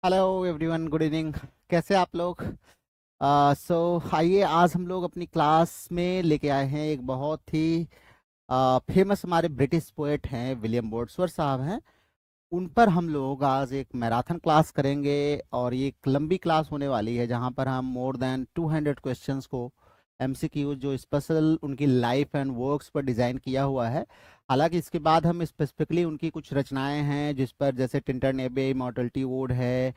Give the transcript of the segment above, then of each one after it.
Hello everyone, good evening. कैसे आप लोग? सो आइए, आज हम लोग अपनी क्लास में लेके आए हैं एक बहुत ही फेमस हमारे ब्रिटिश पोएट हैं, विलियम वर्ड्सवर्थ साहब हैं। उन पर हम लोग आज एक मैराथन क्लास करेंगे और ये एक लंबी क्लास होने वाली है जहां पर हम मोर देन 200 क्वेश्चंस को एमसीक्यू जो स्पेशल उनकी लाइफ एंड वर्क्स पर डिज़ाइन किया हुआ है। हालांकि इसके बाद हम स्पेसिफिकली उनकी कुछ रचनाएं हैं जिस पर, जैसे टिंटन एबे, इमॉर्टलिटी वुड है,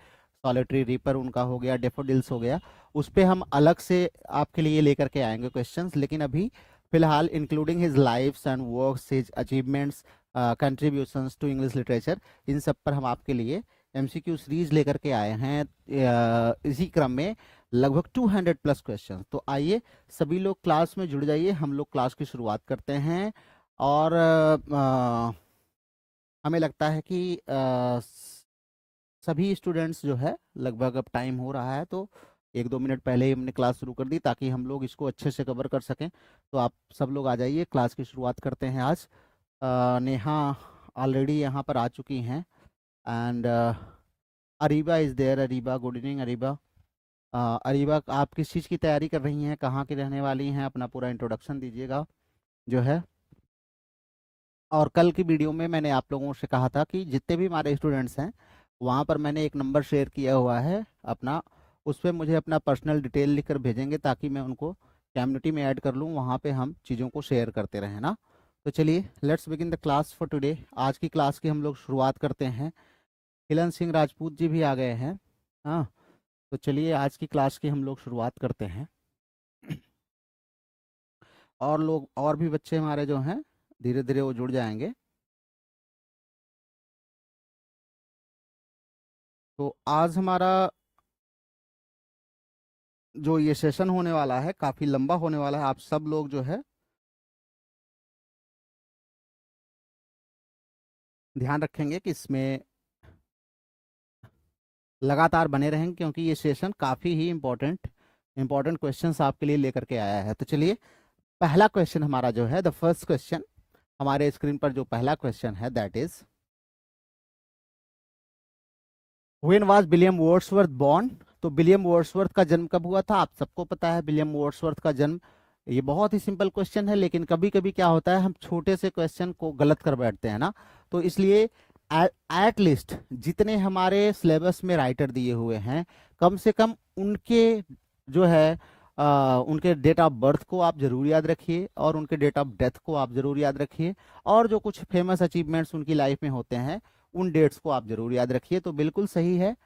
सॉलिटरी रीपर उनका हो गया, डेफोडिल्स हो गया, उस पे हम अलग से आपके लिए लेकर के आएंगे क्वेश्चंस। लेकिन अभी फिलहाल including his lifes and works, his achievements, contributions to English literature, इन सब पर हम आपके लिए एमसीक्यू सीरीज लेकर के आए हैं। इसी क्रम में लगभग 200 प्लस क्वेश्चन। तो आइए सभी लोग क्लास में जुड़ जाइए, हम लोग क्लास की शुरुआत करते हैं। और हमें लगता है कि सभी स्टूडेंट्स जो है, लगभग अब टाइम हो रहा है तो 1-2 मिनट पहले ही हमने क्लास शुरू कर दी ताकि हम लोग इसको अच्छे से कवर कर सकें। तो आप सब लोग आ जाइए, क्लास की शुरुआत करते हैं आज। नेहा ऑलरेडी यहाँ पर आ चुकी हैं and Areeba is there. Areeba, good evening Areeba. Areeba, आप किस चीज़ की तैयारी कर रही हैं, कहाँ की रहने वाली हैं, अपना पूरा इंट्रोडक्शन दीजिएगा जो है। और कल की वीडियो में मैंने आप लोगों से कहा था कि जितने भी हमारे स्टूडेंट्स हैं वहाँ पर मैंने एक नंबर शेयर किया हुआ है अपना, उस पर मुझे अपना पर्सनल डिटेल लिखकर भेजेंगे ताकि मैं उनको कम्युनिटी में ऐड कर लूँ, वहाँ पे हम चीज़ों को शेयर करते रहें ना। तो चलिए, let's begin the class for today. आज की क्लास की हम लोग शुरुआत करते हैं। हिलन सिंह राजपूत जी भी आ गए हैं। हाँ, तो चलिए आज की क्लास की हम लोग शुरुआत करते हैं। और लोग, और भी बच्चे हमारे जो हैं, धीरे धीरे वो जुड़ जाएंगे। तो आज हमारा जो ये सेशन होने वाला है काफ़ी लंबा होने वाला है। आप सब लोग जो है ध्यान रखेंगे कि इसमें लगातार बने रहेंगे क्योंकि ये सेशन काफ़ी ही इम्पोर्टेंट क्वेश्चंस आपके लिए लेकर के आया है। तो चलिए, पहला क्वेश्चन हमारा जो है, द फर्स्ट क्वेश्चन हमारे स्क्रीन पर जो पहला क्वेश्चन है, that is when was William Wordsworth born. तो विलियम वर्ड्सवर्थ का जन्म कब हुआ था? आप सबको पता है विलियम वर्ड्सवर्थ का जन्म। ये बहुत ही सिंपल क्वेश्चन है, लेकिन कभी कभी क्या होता है, हम छोटे से क्वेश्चन को गलत कर बैठते हैं ना। तो इसलिए एट लिस्ट जितने हमारे सिलेबस में राइटर दिए हुए हैं, कम से कम उनके जो है उनके डेट ऑफ बर्थ को आप जरूर याद रखिए और उनके डेट ऑफ डेथ को आप जरूर याद रखिए। और जो कुछ फेमस अचीवमेंट्स उनकी लाइफ में होते हैं, उन डेट्स को आप जरूर याद रखिए। तो बिल्कुल सही है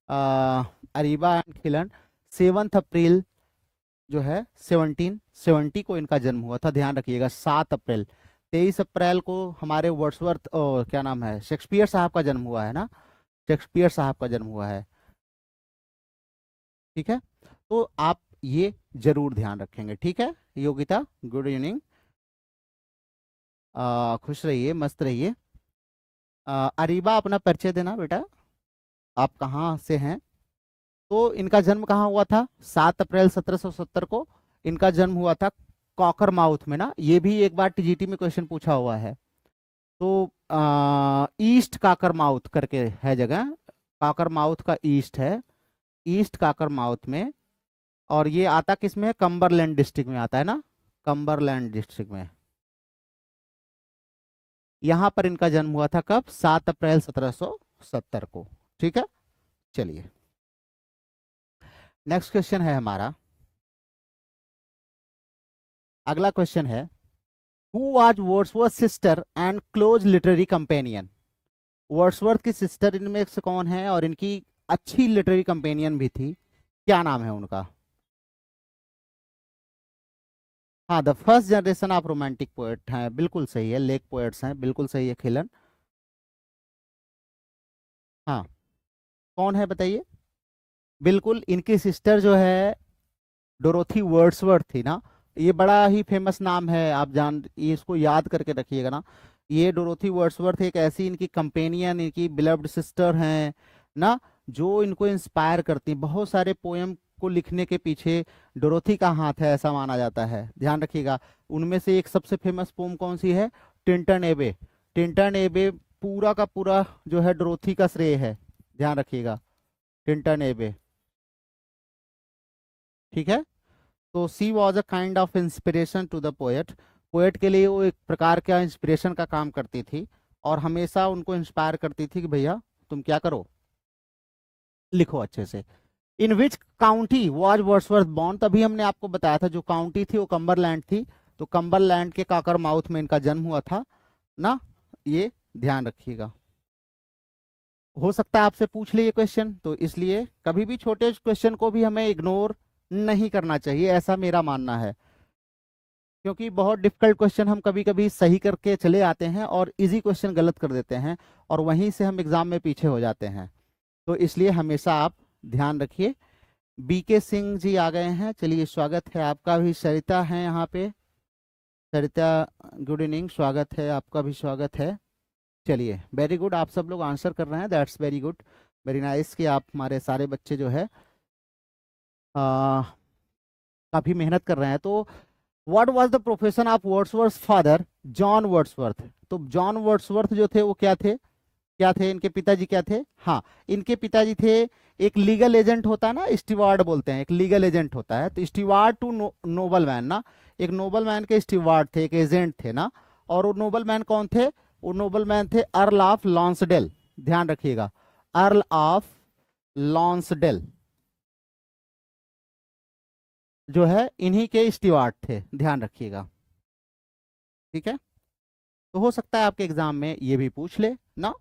अरीबा एंड खिलन। 7 अप्रैल जो है 1770 को इनका जन्म हुआ था, ध्यान रखिएगा। 7 अप्रैल। 23 अप्रैल को हमारे वर्ड्सवर्थ, क्या नाम है, शेक्सपियर साहब का जन्म हुआ है ना। शेक्सपियर साहब का जन्म हुआ है, ठीक है। तो आप ये जरूर ध्यान रखेंगे, ठीक है। Yogita, good evening. खुश रहिए, मस्त रहिए। अरीबा, अपना परिचय देना बेटा, आप कहाँ से हैं? तो इनका जन्म कहाँ हुआ था? 7 अप्रैल 1770 को इनका जन्म हुआ था कॉकर माउथ में ना। ये भी एक बार टीजीटी में क्वेश्चन पूछा हुआ है। तो ईस्ट काकर माउथ करके है जगह, काकर माउथ का ईस्ट है, ईस्ट काकर माउथ में। और ये आता किस में है? कंबरलैंड डिस्ट्रिक्ट में आता है ना, कंबरलैंड डिस्ट्रिक्ट में। यहाँ पर इनका जन्म हुआ था कब? 7 अप्रैल 1770 को, ठीक है। चलिए, नेक्स्ट क्वेश्चन है हमारा। अगला क्वेश्चन है, who was Wordsworth sister and close literary companion. Wordsworth की सिस्टर इनमें से कौन है और इनकी अच्छी लिटरेरी कंपेनियन भी थी, क्या नाम है उनका? हाँ, the first generation of romantic poet हैं, बिल्कुल सही है। लेक पोएट्स हैं, बिल्कुल सही है खिलन। हाँ, कौन है बताइए? बिल्कुल, इनकी सिस्टर जो है डोरोथी वर्ड्सवर्थ थी ना। ये बड़ा ही फेमस नाम है, आप जान, ये इसको याद करके रखिएगा ना। ये डोरोथी वर्ड्सवर्थ एक ऐसी इनकी कंपेनियन, इनकी बिलव्ड सिस्टर हैं ना, जो इनको इंस्पायर करती हैं। बहुत सारे पोएम को लिखने के पीछे डोरोथी का हाथ है, ऐसा माना जाता है, ध्यान रखिएगा। उनमें से एक सबसे फेमस पोम कौन सी है? Tintern Abbey. टिंटन एबे पूरा का पूरा जो है डोरोथी का श्रेय है, ध्यान रखिएगा। टिंटन एबे, ठीक है। तो she was a kind of inspiration to the poet, poet के लिए वो एक प्रकार का इंस्पिरेशन का काम करती थी और हमेशा उनको इंस्पायर करती थी कि भैया तुम क्या करो, लिखो अच्छे से। इन विच काउंटी वॉज वर्ड्सवर्थ बॉर्न, तभी हमने आपको बताया था जो काउंटी थी वो कम्बरलैंड थी, तो कम्बरलैंड के काकर माउथ में इनका जन्म हुआ था ना, ये ध्यान रखिएगा। हो सकता है आपसे पूछ ले ये क्वेश्चन, तो इसलिए कभी भी छोटे क्वेश्चन को भी हमें इग्नोर नहीं करना चाहिए, ऐसा मेरा मानना है, क्योंकि बहुत डिफिकल्ट क्वेश्चन हम कभी कभी सही करके चले आते हैं और इजी क्वेश्चन गलत कर देते हैं और वहीं से हम एग्जाम में पीछे हो जाते हैं, तो इसलिए हमेशा आप ध्यान रखिए। बीके सिंह जी आ गए हैं, चलिए स्वागत है आपका भी। सरिता है यहाँ पे, सरिता गुड इवनिंग, स्वागत है आपका भी, स्वागत है। चलिए वेरी गुड, आप सब लोग आंसर कर रहे हैं, that's very good, very nice कि आप हमारे सारे बच्चे जो है काफी मेहनत कर रहे हैं। तो what was the profession of Wordsworth father, John Wordsworth, तो जॉन वर्ड्सवर्थ जो थे वो क्या थे, क्या थे इनके पिताजी, क्या थे, हाँ इनके पिताजी थे एक लीगल एजेंट होता है ना, स्टीवार्ड बोलते हैं, एक लीगल एजेंट होता है, तो स्टीवार्ड टू नोबल मैन ना, एक नोबल मैन के स्टीवार्ड थे, एक एजेंट थे ना, और वो नोबल मैन कौन थे, वो नोबल मैन थे अर्ल ऑफ लॉन्सडेल, ध्यान रखिएगा, अर्ल ऑफ लॉन्सडेल जो है इन्हीं के स्टीवार्ड थे, ध्यान रखिएगा, ठीक है। तो हो सकता है आपके एग्जाम में ये भी पूछ ले ना।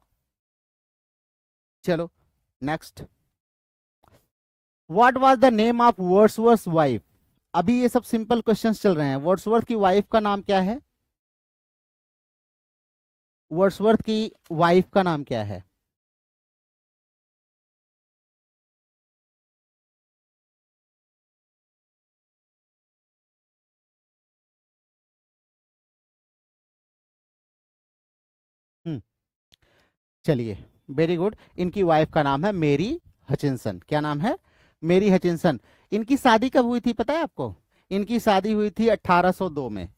चलो next, what was the name of Wordsworth wife, अभी ये सब सिंपल क्वेश्चंस चल रहे हैं, वर्ड्सवर्थ की वाइफ का नाम क्या है, वर्ड्सवर्थ की वाइफ का नाम क्या है, चलिए वेरी गुड, इनकी वाइफ का नाम है मेरी हचिंसन, क्या नाम है, मेरी हचिंसन। इनकी शादी कब हुई थी पता है आपको, इनकी शादी हुई थी 1802 में,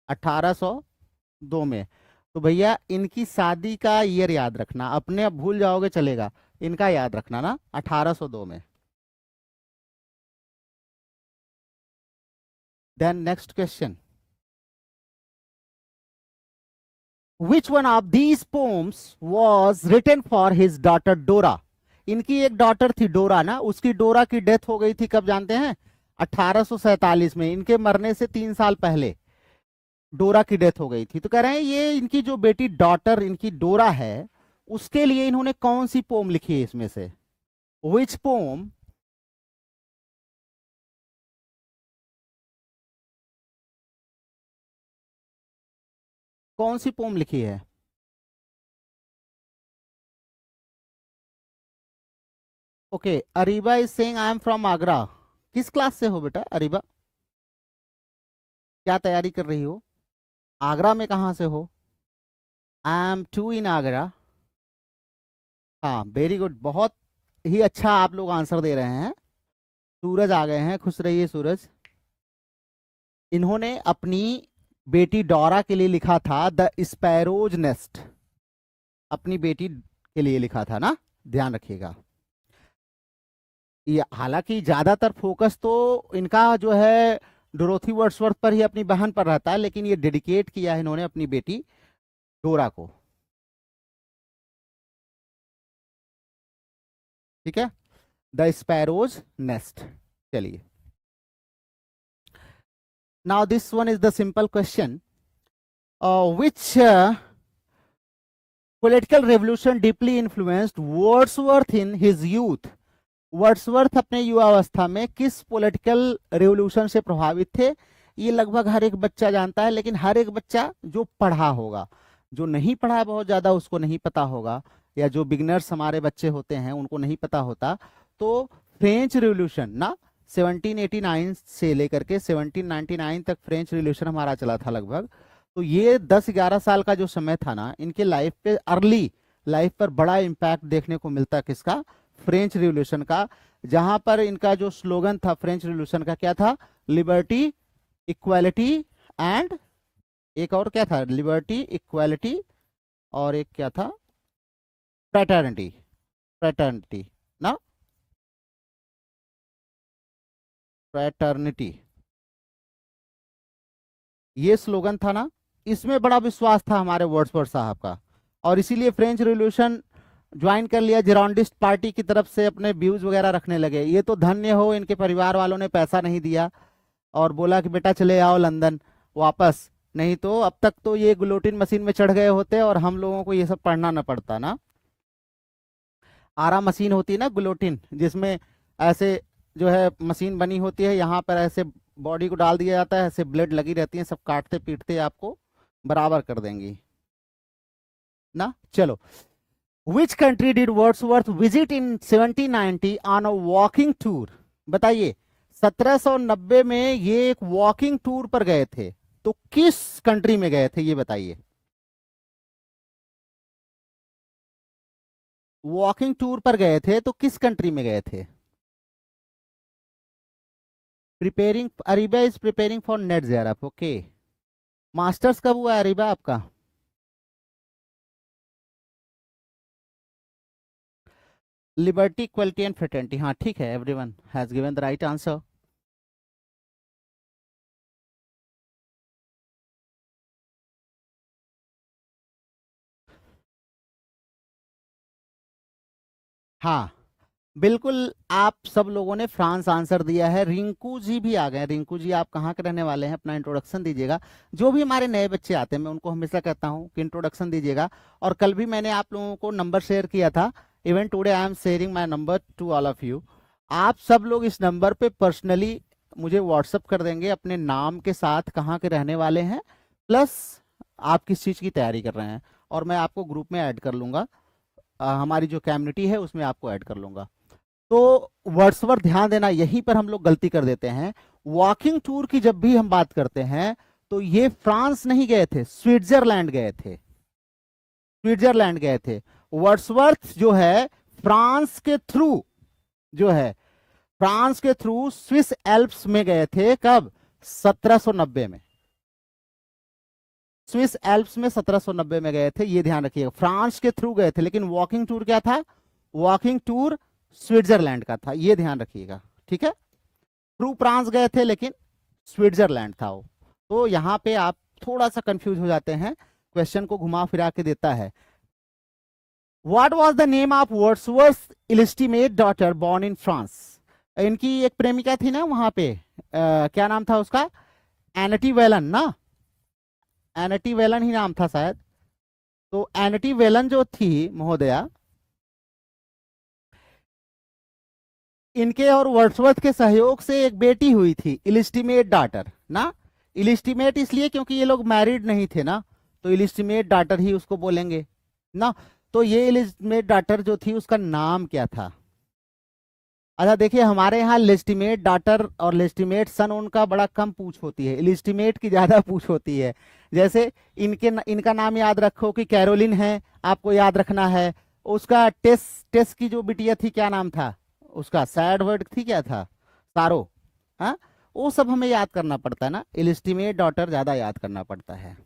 1802 में। तो भैया इनकी शादी का ईयर याद रखना, अपने अब भूल जाओगे चलेगा, इनका याद रखना ना, 1802 में। Then next question, which one of these poems was written for his daughter Dora, इनकी एक डॉटर थी डोरा ना, उसकी डोरा की डेथ हो गई थी कब जानते हैं, 1847 में, इनके मरने से 3 साल पहले डोरा की डेथ हो गई थी। तो कह रहे हैं ये इनकी जो बेटी डॉटर इनकी डोरा है उसके लिए इन्होंने कौन सी पोम लिखी है इसमें से, विच पोम, कौन सी पोम लिखी है, okay Areeba is saying I am from Agra, किस क्लास से हो बेटा अरीबा, क्या तैयारी कर रही हो, आगरा में कहाँ से हो, आई एम टू इन आगरा, हाँ वेरी गुड, बहुत ही अच्छा आप लोग आंसर दे रहे हैं। सूरज आ गए हैं, खुश रहिए सूरज। इन्होंने अपनी बेटी डोरा के लिए लिखा था द स्पैरोज नेस्ट, अपनी बेटी के लिए लिखा था ना, ध्यान रखिएगा। ये हालांकि ज्यादातर फोकस तो इनका जो है डोरोथी वर्ड्सवर्थ पर ही, अपनी बहन पर रहता है, लेकिन ये डेडिकेट किया है इन्होंने अपनी बेटी डोरा को, ठीक है, द स्पैरोज नेस्ट। चलिए now this one is the simple question, which political revolution deeply influenced Wordsworth in his youth, Wordsworth अपने युवावस्था में किस पॉलिटिकल रेवोल्यूशन से प्रभावित थे, ये लगभग हर एक बच्चा जानता है, लेकिन हर एक बच्चा जो पढ़ा होगा, जो नहीं पढ़ा है बहुत ज्यादा उसको नहीं पता होगा, या जो बिगनर्स हमारे बच्चे होते हैं उनको नहीं पता होता। तो फ्रेंच रेवोल्यूशन ना 1789 से लेकर के 1799 तक फ्रेंच रेवोल्यूशन हमारा चला था लगभग, तो ये 10-11 साल का जो समय था ना, इनके लाइफ पे, अर्ली लाइफ पर बड़ा इम्पैक्ट देखने को मिलता है, किसका, फ्रेंच रिवॉल्यूशन का, जहां पर इनका जो स्लोगन था फ्रेंच रिवॉल्यूशन का क्या था, लिबर्टी इक्वालिटी एंड, एक और क्या था, लिबर्टी इक्वालिटी और एक क्या था, फ्रेटर्निटी, फ्रेटर्निटी ना, फ्रेटर्निटी, ये स्लोगन था ना, इसमें बड़ा विश्वास था हमारे वर्ड्सवर्थ साहब का, और इसीलिए फ्रेंच रिवॉल्यूशन ज्वाइन कर लिया, जिरांडिस्ट पार्टी की तरफ से अपने व्यूज वगैरह रखने लगे। ये तो धन्य हो, इनके परिवार वालों ने पैसा नहीं दिया और बोला कि बेटा चले आओ लंदन वापस, नहीं तो अब तक तो ये गुलोटिन मशीन में चढ़ गए होते और हम लोगों को ये सब पढ़ना ना पड़ता ना। आरा मशीन होती है ना गुलोटिन, जिसमें ऐसे जो है मशीन बनी होती है, यहाँ पर ऐसे बॉडी को डाल दिया जाता है, ऐसे ब्लेड लगी रहती है, सब काटते पीटते आपको बराबर कर देंगी ना। चलो, which country did Wordsworth visit in 1790 on a walking tour? बताइए, 1790 में ये एक वॉकिंग टूर पर गए थे, तो किस कंट्री में गए थे ये बताइए। वॉकिंग टूर पर गए थे तो किस कंट्री में गए थे? Preparing, Areeba is preparing for NET JRF. Okay, masters कब हुआ अरीबा आपका? लिबर्टी, इक्वलिटी एंड फ्रेटर्निटी, हाँ ठीक है, everyone has given the right answer. हाँ बिल्कुल, आप सब लोगों ने फ्रांस आंसर दिया है। रिंकू जी भी आ गए। रिंकू जी, आप कहाँ के रहने वाले हैं? अपना इंट्रोडक्शन दीजिएगा। जो भी हमारे नए बच्चे आते हैं मैं उनको हमेशा कहता हूँ कि इंट्रोडक्शन दीजिएगा, और कल भी मैंने आप लोगों को नंबर शेयर किया था। Even today I am sharing my number two all of you. आप सब लोग इस नंबर पे पर्सनली मुझे व्हाट्सअप कर देंगे अपने नाम के साथ, कहाँ के रहने वाले हैं, प्लस आप किस चीज़ की तैयारी कर रहे हैं, और मैं आपको ग्रुप में ऐड कर लूँगा। हमारी जो कम्युनिटी है उसमें आपको ऐड कर लूँगा। तो वर्ड्सवर्थ, ध्यान देना, यहीं पर हम लोग गलती कर देते हैं। वॉकिंग टूर की जब भी हम बात करते हैं तो ये फ्रांस नहीं गए थे, स्विट्जरलैंड गए थे। स्विट्जरलैंड गए थे। वर्ड्सवर्थ जो है फ्रांस के थ्रू, जो है फ्रांस के थ्रू स्विस एल्प्स में गए थे। कब? 1790 में। स्विस एल्प्स में 1790 में गए थे, ये ध्यान रखिएगा। फ्रांस के थ्रू गए थे, लेकिन वॉकिंग टूर क्या था? वॉकिंग टूर स्विट्जरलैंड का था, ये ध्यान रखिएगा, ठीक है। थ्रू फ्रांस गए थे लेकिन स्विट्जरलैंड था वो। तो यहाँ पे आप थोड़ा सा कंफ्यूज हो जाते हैं, क्वेश्चन को घुमा फिरा के देता है। What was the name of Wordsworth illegitimate daughter born in France? इनकी एक प्रेमिका थी ना वहां पे, क्या नाम था उसका? एनटी वेलन ना, एनटी वेलन ही नाम था शायद। तो एनटी वेलन जो थी महोदया, इनके और वर्ड्सवर्थ के सहयोग से एक बेटी हुई थी, इलिस्टिमेट डॉटर ना। इलिस्टिमेट इसलिए क्योंकि ये लोग मैरिड नहीं थे ना, तो इलिस्टिमेट डॉटर ही उसको बोलेंगे ना। तो ये इलिस्टिमेट डॉटर जो थी उसका नाम क्या था? अच्छा देखिए, हमारे यहाँ लेस्टिमेट डॉटर और लेस्टिमेट सन, उनका बड़ा कम पूछ होती है, इलिस्टिमेट की ज्यादा पूछ होती है। जैसे इनका नाम याद रखो कि कैरोलिन है, आपको याद रखना है। उसका टेस की जो बिटिया थी, क्या नाम था उसका? सैड वर्ड थी, क्या था? सारो। हाँ, वो सब हमें याद करना पड़ता है ना, इलिस्टिमेट डॉटर ज्यादा याद करना पड़ता है।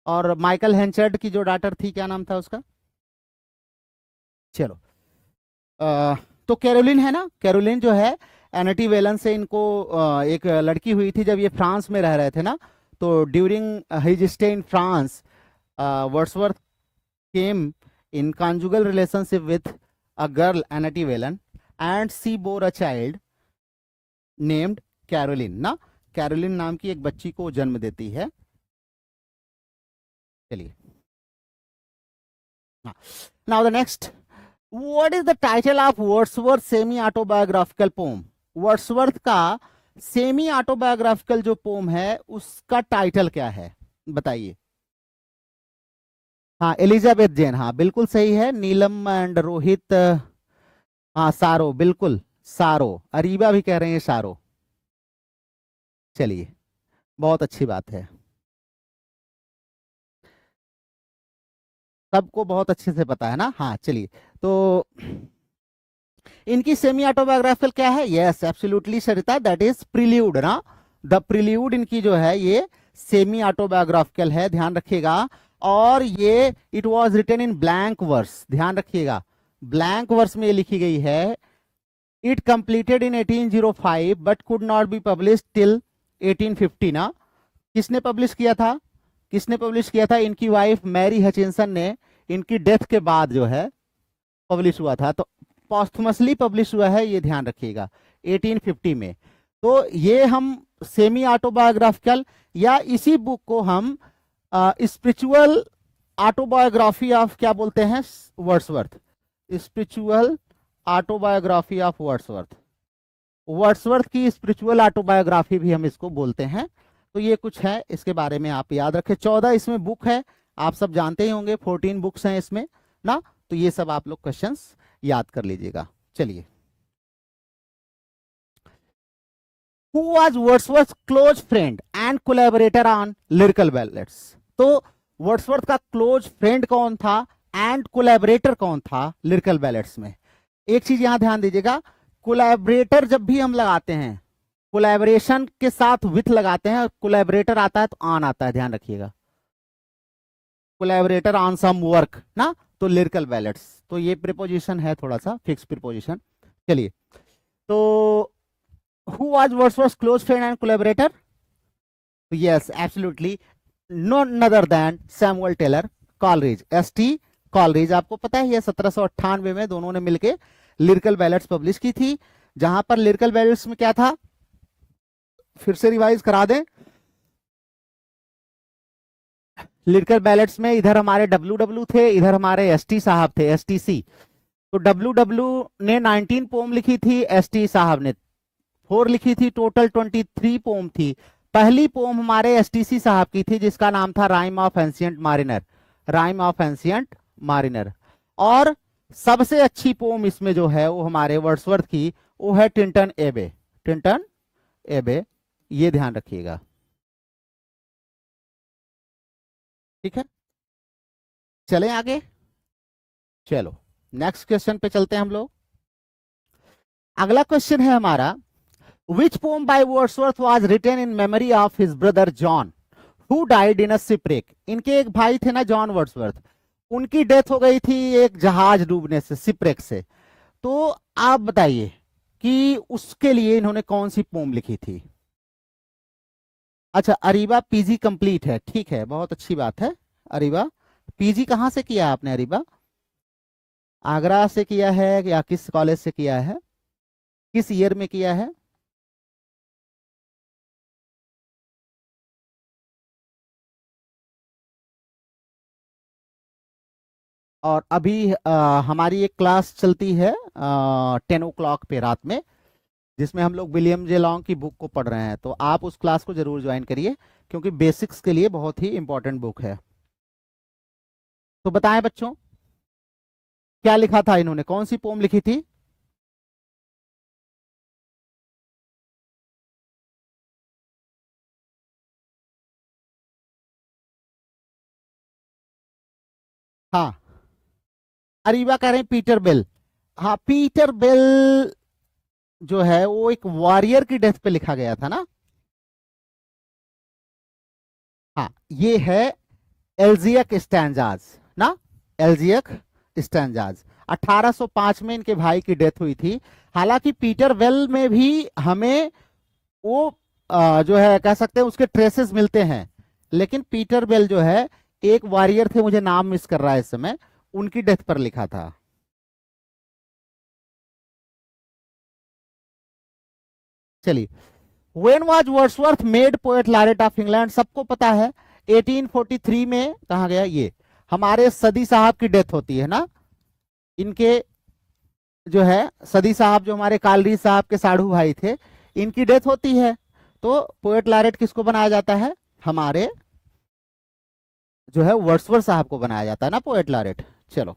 और माइकल हेंचर्ड की जो डॉटर थी, क्या नाम था उसका? चलो, तो कैरोलिन है ना, कैरोलिन जो है एनटी वेलन से इनको एक लड़की हुई थी जब ये फ्रांस में रह रहे थे ना। तो during his stay in France, Wordsworth came in conjugal relationship with a girl Annette Vallon and she bore a child named Caroline ना। कैरोलिन नाम की एक बच्ची को जन्म देती है। चलिए, now the next, What is the title of Wordsworth semi autobiographical poem? Wordsworth का सेमी ऑटोबायोग्राफिकल जो पोम है उसका टाइटल क्या है बताइए। हाँ, एलिजाबेथ जेन, हाँ बिल्कुल सही है। नीलम एंड रोहित, हाँ सारो, बिल्कुल सारो। अरीबा भी कह रहे हैं सारो। चलिए, बहुत अच्छी बात है, सबको बहुत अच्छे से पता है ना। हाँ चलिए, तो इनकी सेमी ऑटोबायोग्राफिकल क्या है? Yes absolutely Sarita, that is prelude ना। द प्रिल्यूड इनकी जो है ये सेमी ऑटोबायोग्राफिकल है, ध्यान रखिएगा। और ये it was written in blank verse, ध्यान रखिएगा, ब्लैंक वर्स में लिखी गई है। It completed in 1805 but could not be publish till 1850 ना। किसने पब्लिश किया था? किसने पब्लिश किया था? इनकी वाइफ मैरी हचिंसन ने इनकी डेथ के बाद जो है पब्लिश हुआ था। तो पॉस्थुमसली पब्लिश हुआ है, ये ध्यान रखिएगा 1850 में। तो ये हम सेमी ऑटोबायोग्राफिकल या इसी बुक को हम स्पिरिचुअल ऑटोबायोग्राफी ऑफ क्या बोलते हैं? Wordsworth. Spiritual autobiography of Wordsworth. Wordsworth की स्पिरिचुअल ऑटोबायोग्राफी भी हम इसको बोलते हैं। तो ये कुछ है, इसके बारे में आप याद रखें। 14 इसमें बुक है, आप सब जानते ही होंगे, 14 बुक्स हैं इसमें ना। तो ये सब आप लोग क्वेश्चंस याद कर लीजिएगा। चलिए, who was Wordsworth close friend and collaborator on lyrical ballads? तो वर्ड्सवर्थ का क्लोज फ्रेंड कौन था एंड कोलैबोरेटर कौन था लिरिकल बैलेट्स में? एक चीज यहां ध्यान दीजिएगा, कोलैबोरेटर जब भी हम लगाते हैं, कोलैबोरेशन के साथ विथ लगाते हैं, कोलैबोरेटर आता है तो ऑन आता है, ध्यान रखिएगा। कोलैबोरेटर ऑन सम वर्क ना, तो लिरिकल बैलेट्स। तो ये प्रीपोजिशन है, थोड़ा सा फिक्स प्रीपोजिशन। चलिए, तो who was Wordsworth's close friend and collaborator? Yes, absolutely, none other than Samuel Taylor Coleridge, S.T. Coleridge। आपको पता है ये 1798 में दोनों ने मिलके लिरिकल बैलेट्स पब्लिश की थी। जहां पर लिरिकल बैलेट्स में क्या था, फिर से रिवाइज करा दें। लिरिकल बैलेट्स में इधर हमारे डब्ल्यू थे, इधर हमारे एसटी साहब थे, एसटीसी। तो डब्ल्यू ने 19 पोम लिखी थी, एसटी साहब ने 4 लिखी थी, टोटल 23 पोम थी। पहली पोम हमारे एसटीसी साहब की थी जिसका नाम था Rime of Ancient Mariner, Rime of Ancient Mariner. और सबसे अच्छी पोम इसमें जो है वो हमारे वर्ड्सवर्थ की, वो है टिंटन एबे, टिंटन एबे, ये ध्यान रखिएगा, ठीक है। चलें आगे, चलो नेक्स्ट क्वेश्चन पे चलते हैं हम लोग। अगला क्वेश्चन है हमारा, which poem by Wordsworth was written in memory of his brother John who died in a shipwreck? इनके एक भाई थे ना जॉन वर्ड्सवर्थ, उनकी डेथ हो गई थी एक जहाज डूबने से, शिपरेक से। तो आप बताइए कि उसके लिए इन्होंने कौन सी पोम लिखी थी? अच्छा, अरीबा पीजी कंप्लीट है, ठीक है, बहुत अच्छी बात है। अरीबा पीजी कहाँ से किया आपने? अरीबा आगरा से किया है या किस कॉलेज से किया है? किस ईयर में किया है? और अभी हमारी एक क्लास चलती है 10 o'clock पे रात में, जिसमें हम लोग विलियम जे लॉन्ग की बुक को पढ़ रहे हैं। तो आप उस क्लास को जरूर ज्वाइन करिए, क्योंकि बेसिक्स के लिए बहुत ही इंपॉर्टेंट बुक है। तो बताएं बच्चों, क्या लिखा था इन्होंने, कौन सी पोम लिखी थी? हाँ, अरीबा कह रहे हैं पीटर बेल। हाँ, पीटर बेल जो है वो एक वॉरियर की डेथ पे लिखा गया था ना। हाँ, ये है एल्जियक स्टैंजाज ना, एल्जियक स्टैंजाज। 1805 में इनके भाई की डेथ हुई थी। हालांकि पीटर वेल में भी हमें वो जो है कह सकते हैं उसके ट्रेसेस मिलते हैं, लेकिन पीटर बेल जो है एक वॉरियर थे, मुझे नाम मिस कर रहा है इस समय, उनकी डेथ पर लिखा था। चलिए, when was Wordsworth made poet laureate of England? सबको पता है 1843 में कहा गया। ये हमारे सदी साहब की डेथ होती है ना, इनके जो है सदी साहब जो हमारे कालरी साहब के साढ़ू भाई थे, इनकी डेथ होती है। तो पोएट लॉरेट किसको बनाया जाता है? हमारे जो है वर्ड्सवर्थ साहब को बनाया जाता है ना पोएट लॉरेट। चलो,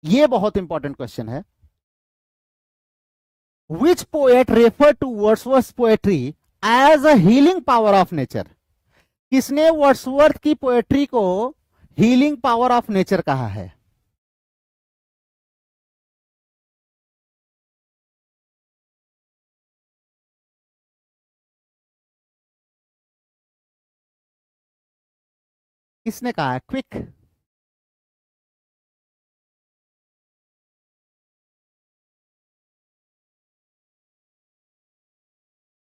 ये बहुत इंपॉर्टेंट क्वेश्चन है। Which poet refer to Wordsworth poetry as a healing power of nature? किसने वर्ड्सवर्थ की पोएट्री को हीलिंग पावर ऑफ नेचर कहा है? किसने कहा है? Quick.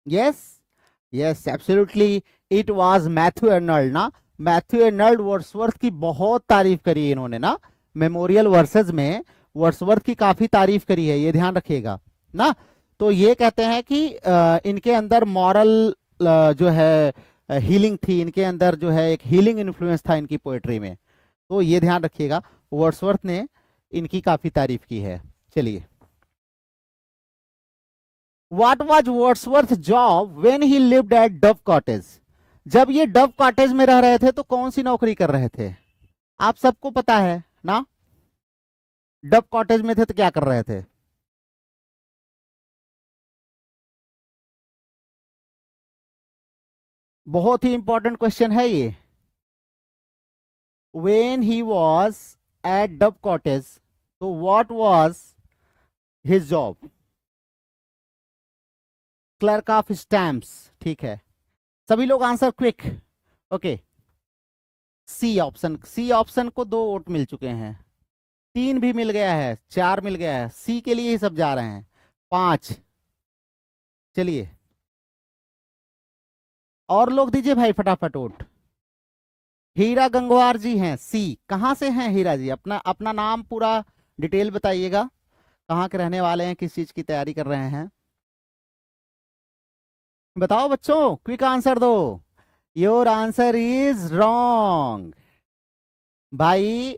Yes, yes, absolutely, it was Matthew Arnold ना। मैथ्यू अर्नल्ड वर्ड्सवर्थ की बहुत तारीफ करी है इन्होंने ना, मेमोरियल वर्सेस में वर्ड्सवर्थ की काफी तारीफ करी है, ये ध्यान रखिएगा ना। तो ये कहते हैं कि इनके अंदर मॉरल जो है हीलिंग थी, इनके अंदर जो है एक हीलिंग इन्फ्लुएंस था इनकी पोएट्री में, तो ये ध्यान रखिएगा, वर्ड्सवर्थ ने इनकी काफी तारीफ की है। चलिए, what was Wordsworth job when he lived eight Dove cottage? जब ये डव कॉटेज में रह रहे थे तो कौन सी नौकरी कर रहे थे? आप सबको पता है ना, डव कॉटेज में थे तो क्या कर रहे थे? बहुत ही इंपॉर्टेंट क्वेश्चन है ये। When he was at Dove Cottage, तो what was his job? Clerk of stamps, ठीक है। सभी लोग answer quick. Okay, C option, C option को 2 वोट मिल चुके हैं, 3 भी मिल गया है, 4 मिल गया है, सी के लिए ही सब जा रहे हैं, 5। चलिए, और लोग दीजिए भाई फटाफट वोट। हीरा गंगवार जी हैं, सी। कहाँ से हैं हीरा जी? अपना अपना नाम पूरा डिटेल बताइएगा, कहाँ के रहने वाले हैं, किस चीज की तैयारी कर रहे हैं, बताओ बच्चों, क्विक आंसर दो। योर आंसर इज रॉन्ग भाई।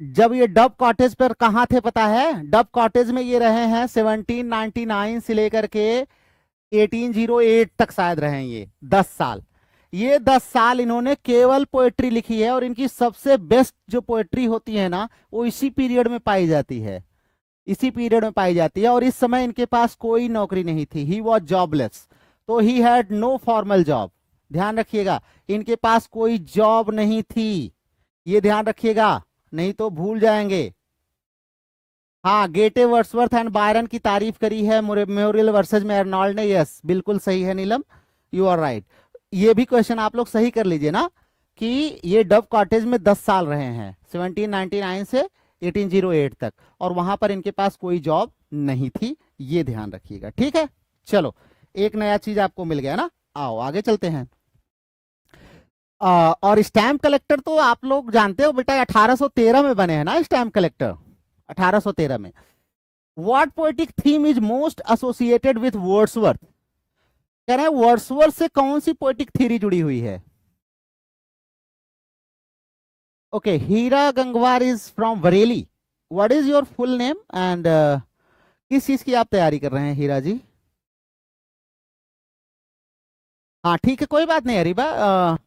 जब ये डब कॉटेज पर कहाँ थे पता है? डब कॉटेज में ये रहे हैं 1799 से लेकर के 1808 तक शायद रहे हैं, ये 10 साल। ये 10 साल इन्होंने केवल पोएट्री लिखी है, और इनकी सबसे बेस्ट जो पोएट्री होती है ना, वो इसी पीरियड में पाई जाती है, इसी पीरियड में पाई जाती है। और इस समय इनके पास कोई नौकरी नहीं थी, ही वॉज जॉबलेस, तो he had no formal job. ध्यान रखिएगा, इनके पास कोई जॉब नहीं थी, ये ध्यान रखिएगा, नहीं तो भूल जाएंगे। हाँ, गेटे, वर्ड्सवर्थ एंड बायरन की तारीफ करी है मेमोरियल वर्सेज में अर्नॉल्ड ने। यस, बिल्कुल सही है नीलम, यू आर राइट। ये भी क्वेश्चन आप लोग सही कर लीजिए ना, कि ये डव कॉटेज में 10 साल रहे हैं, 1799 से 1808 तक, और वहां पर इनके पास कोई जॉब नहीं थी, ये ध्यान रखिएगा, ठीक है। चलो, एक नया चीज आपको मिल गया ना, आओ आगे चलते हैं। और स्टैम्प कलेक्टर तो आप लोग जानते हो बेटा, 1813 में बने हैं ना स्टैम्प कलेक्टर, 1813 में। What poetic theme is most associated with Wordsworth? कह रहे हैं वर्ड्सवर्थ से कौन सी पोएटिक थ्योरी जुड़ी हुई है? Okay, Heera Gangwar is from Bareilly. What is your full name and किस चीज की आप तैयारी कर रहे हैं हीरा जी? हाँ ठीक है, कोई बात नहीं अरीबा,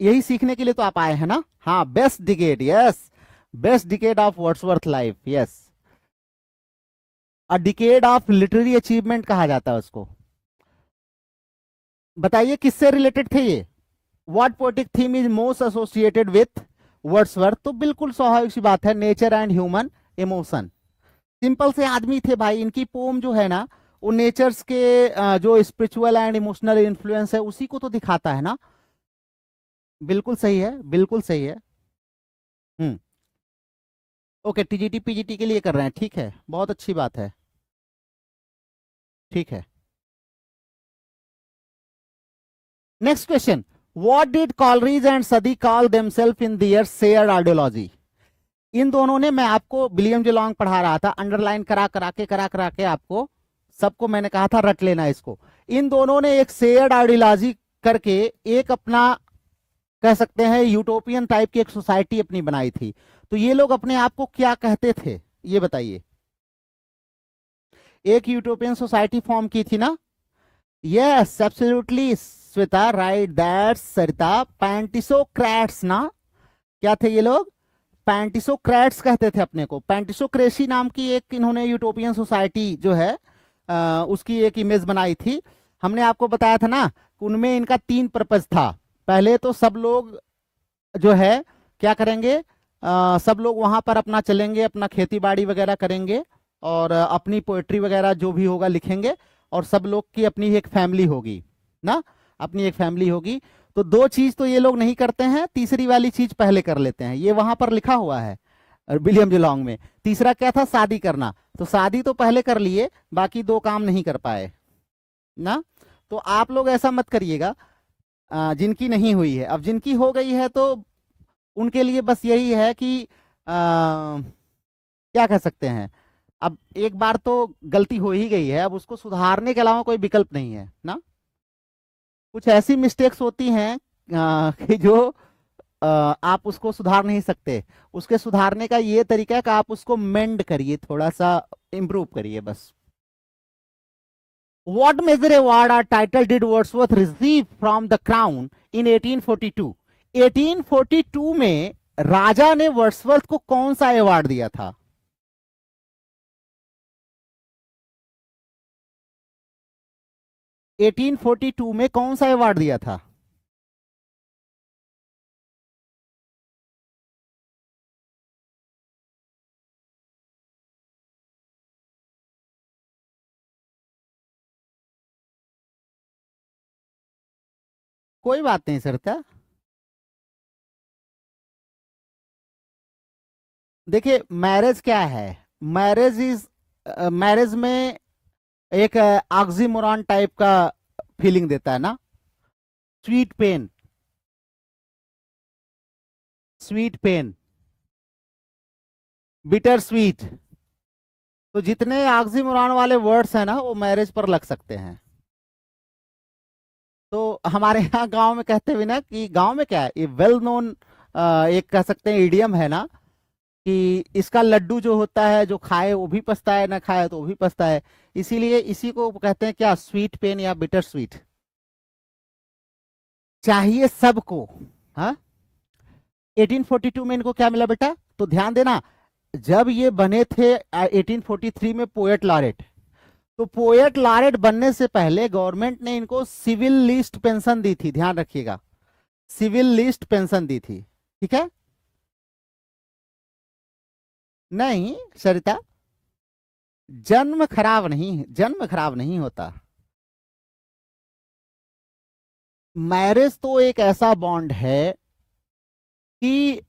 यही सीखने के लिए तो आप आए हैं ना। हाँ, best decade, yes, best decade of Wordsworth life, yes, a decade of literary achievement कहा जाता है उसको। बताइए किससे रिलेटेड थे ये? What poetic theme is most associated with Wordsworth? तो बिल्कुल स्वाभाविक सी बात है, nature and human emotion. Simple से आदमी थे भाई, इनकी पोम जो है ना, वो नेचर्स के जो स्पिरिचुअल एंड इमोशनल इन्फ्लुएंस है उसी को तो दिखाता है ना। बिल्कुल सही है, बिल्कुल सही है। हम्म, ओके, टीजीटी पीजीटी के लिए कर रहे हैं, ठीक है, बहुत अच्छी बात है, ठीक है। Next question, what did Coleridge and Southey call themselves in their shared ideology? इन दोनों ने, मैं आपको विलियम जे लॉन्ग पढ़ा रहा था, अंडरलाइन करा करा के आपको सबको मैंने कहा था रट लेना इसको। इन दोनों ने एक शेयर्ड आइडियोलॉजी करके एक अपना, कह सकते हैं यूटोपियन टाइप की एक सोसाइटी अपनी बनाई थी। तो ये लोग अपने आप को क्या कहते थे, ये बताइए? एक यूटोपियन सोसाइटी फॉर्म की थी ना। Yes, absolutely Shweta, right, that's Sarita, pantisocrats ना। क्या थे ये लोग? पैंटिसोक्रेट्स कहते थे अपने को। पैंटिसोक्रेसी नाम की एक इन्होंने यूटोपियन सोसाइटी जो है उसकी एक इमेज बनाई थी। हमने आपको बताया था ना, उनमें इनका 3 पर्पज था। पहले तो सब लोग जो है क्या करेंगे, सब लोग वहां पर अपना चलेंगे, अपना खेती बाड़ी वगैरह करेंगे, और अपनी पोएट्री वगैरह जो भी होगा लिखेंगे, और सब लोग की अपनी एक फैमिली होगी ना, अपनी एक फैमिली होगी। तो 2 चीज तो ये लोग नहीं करते हैं, तीसरी वाली चीज पहले कर लेते हैं, ये वहां पर लिखा हुआ है विलियम जे लॉन्ग में। तीसरा क्या था? शादी करना। तो शादी तो पहले कर लिए, बाकी 2 काम नहीं कर पाए ना। तो आप लोग ऐसा मत करिएगा जिनकी नहीं हुई है। अब जिनकी हो गई है तो उनके लिए बस यही है कि क्या कह सकते हैं, अब एक बार तो गलती हो ही गई है, अब उसको सुधारने के अलावा कोई विकल्प नहीं है ना। कुछ ऐसी मिस्टेक्स होती हैं कि जो आप उसको सुधार नहीं सकते। उसके सुधारने का ये तरीका है कि आप उसको मेंड करिए, थोड़ा सा इंप्रूव करिए बस। What major award or title did Wordsworth receive from the crown in 1842? 1842 में राजा ने वर्ड्सवर्थ को कौन सा अवार्ड दिया था? एटीन फोर्टी टू में कौन सा अवार्ड दिया था? कोई बात नहीं सरता। देखिए मैरिज क्या है, मैरिज में एक ऑक्सीमोरॉन टाइप का फीलिंग देता है ना, sweet pain, sweet pain, bitter sweet. तो जितने ऑक्सीमोरॉन वाले वर्ड्स हैं ना वो मैरिज पर लग सकते हैं। तो हमारे यहाँ गांव में कहते हुए ना, कि गांव में क्या है, ये वेल नोन एक कह सकते हैं इडियम है ना, कि इसका लड्डू जो होता है, जो खाए वो भी पछता है, ना खाए तो वो भी पछता है। इसीलिए इसी को कहते हैं क्या, स्वीट पेन या बिटर स्वीट। चाहिए सबको। हाँ, 1842 में इनको क्या मिला बेटा, तो ध्यान देना, जब ये बने थे 1843 में पोएट लॉरेट, तो पोएट लॉरेट बनने से पहले गवर्नमेंट ने इनको सिविल लिस्ट पेंशन दी थी, ध्यान रखिएगा, सिविल लिस्ट पेंशन दी थी, ठीक है। नहीं सरिता, जन्म खराब नहीं होता। मैरिज तो एक ऐसा बॉन्ड है कि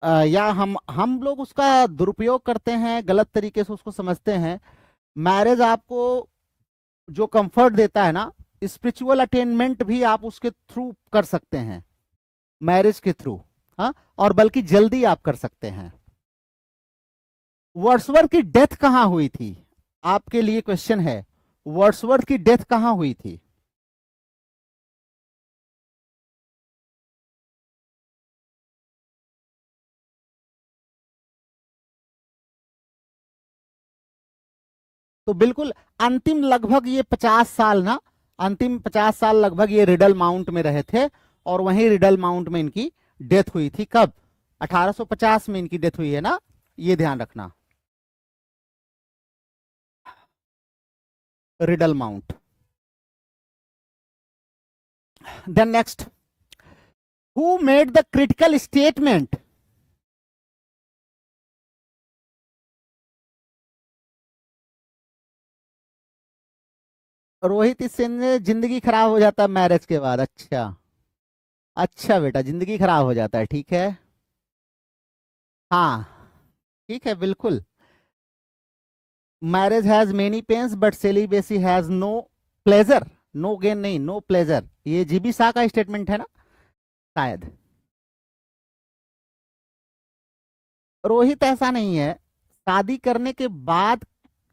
या हम लोग उसका दुरुपयोग करते हैं, गलत तरीके से उसको समझते हैं। मैरिज आपको जो कंफर्ट देता है ना, स्पिरिचुअल अटेनमेंट भी आप उसके थ्रू कर सकते हैं, मैरिज के थ्रू। हाँ, और बल्कि जल्दी आप कर सकते हैं। वर्ड्सवर्थ की डेथ कहां हुई थी, आपके लिए क्वेश्चन है, वर्ड्सवर्थ की डेथ कहां हुई थी? तो बिल्कुल अंतिम लगभग ये 50 साल ना, अंतिम 50 साल लगभग ये रिडल माउंट में रहे थे, और वहीं रिडल माउंट में इनकी डेथ हुई थी। कब? 1850 में इनकी डेथ हुई है ना, ये ध्यान रखना, Rydal Mount. Then next, who made the critical statement? Rohit Singh ने जिंदगी खराब हो जाता है मैरिज के बाद? अच्छा, अच्छा बेटा, जिंदगी खराब हो जाता है, ठीक है। हाँ ठीक है, बिल्कुल। Marriage has many pains but celibacy has no pleasure, no gain नहीं, नो प्लेजर, ये जीबी शाह का स्टेटमेंट है ना शायद। रोहित ऐसा नहीं है, शादी करने के बाद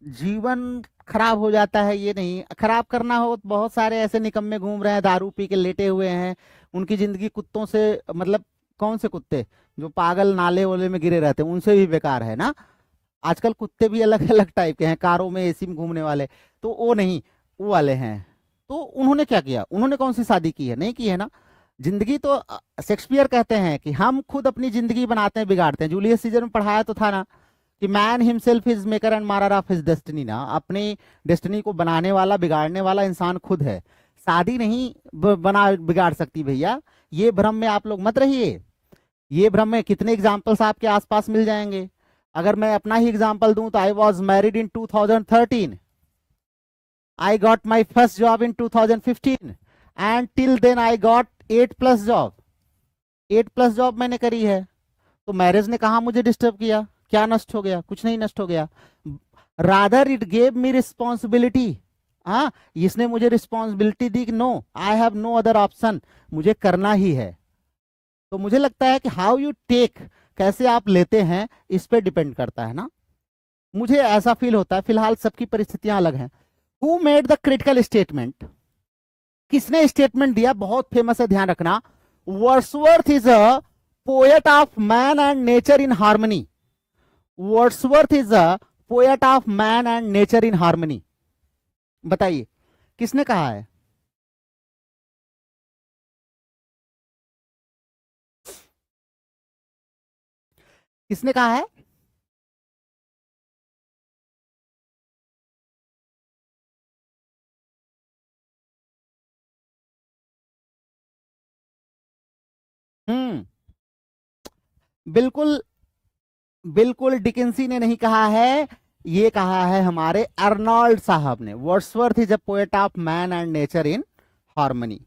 जीवन खराब हो जाता है, ये नहीं। खराब करना हो तो बहुत सारे ऐसे निकम्मे घूम रहे हैं, दारू पी के लेटे हुए हैं, उनकी जिंदगी कुत्तों से, मतलब कौन से कुत्ते, जो पागल नाले वाले में गिरे रहते हैं उनसे भी बेकार है ना। आजकल कुत्ते भी अलग अलग टाइप के हैं, कारों में एसी में घूमने वाले, तो वो नहीं, वो वाले हैं। तो उन्होंने क्या किया, उन्होंने कौन सी शादी की है, नहीं की है ना। जिंदगी तो शेक्सपियर कहते हैं कि हम खुद अपनी जिंदगी बनाते हैं, बिगाड़ते हैं। जूलियस सीजर में पढ़ाया तो था ना कि man himself is maker and marrer of his destiny ना, अपनी डेस्टिनी को बनाने वाला, बिगाड़ने वाला इंसान खुद है, शादी नहीं बना बिगाड़ सकती भैया। ये भ्रम में आप लोग मत रहिए, ये भ्रम में कितने एग्जाम्पल्स आपके आसपास मिल जाएंगे। अगर मैं अपना ही एग्जाम्पल दूं तो I was married in 2013, I got my first job in 2015 and till then I got 8+ job, 8+ job मैंने करी है। तो मैरिज ने कहा मुझे डिस्टर्ब किया, क्या नष्ट हो गया? कुछ नहीं नष्ट हो गया, rather it gave me responsibility. हाँ, इसने मुझे रिस्पॉन्सिबिलिटी दी कि no, I have no other option, मुझे करना ही है। तो मुझे लगता है कि हाउ यू टेक, कैसे आप लेते हैं, इस पे डिपेंड करता है ना। मुझे ऐसा फील होता है, फिलहाल सबकी परिस्थितियां अलग हैं। Who made the critical statement, किसने स्टेटमेंट दिया, बहुत फेमस है, ध्यान रखना। Wordsworth is a poet of man and nature in harmony. Wordsworth is a poet of man and nature in harmony. बताइए किसने कहा है? किसने कहा है? हम्म, बिल्कुल, बिल्कुल डिकिंसी ने नहीं कहा है, ये कहा है हमारे अर्नोल्ड साहब ने। Wordsworth is a poet of man and nature in harmony.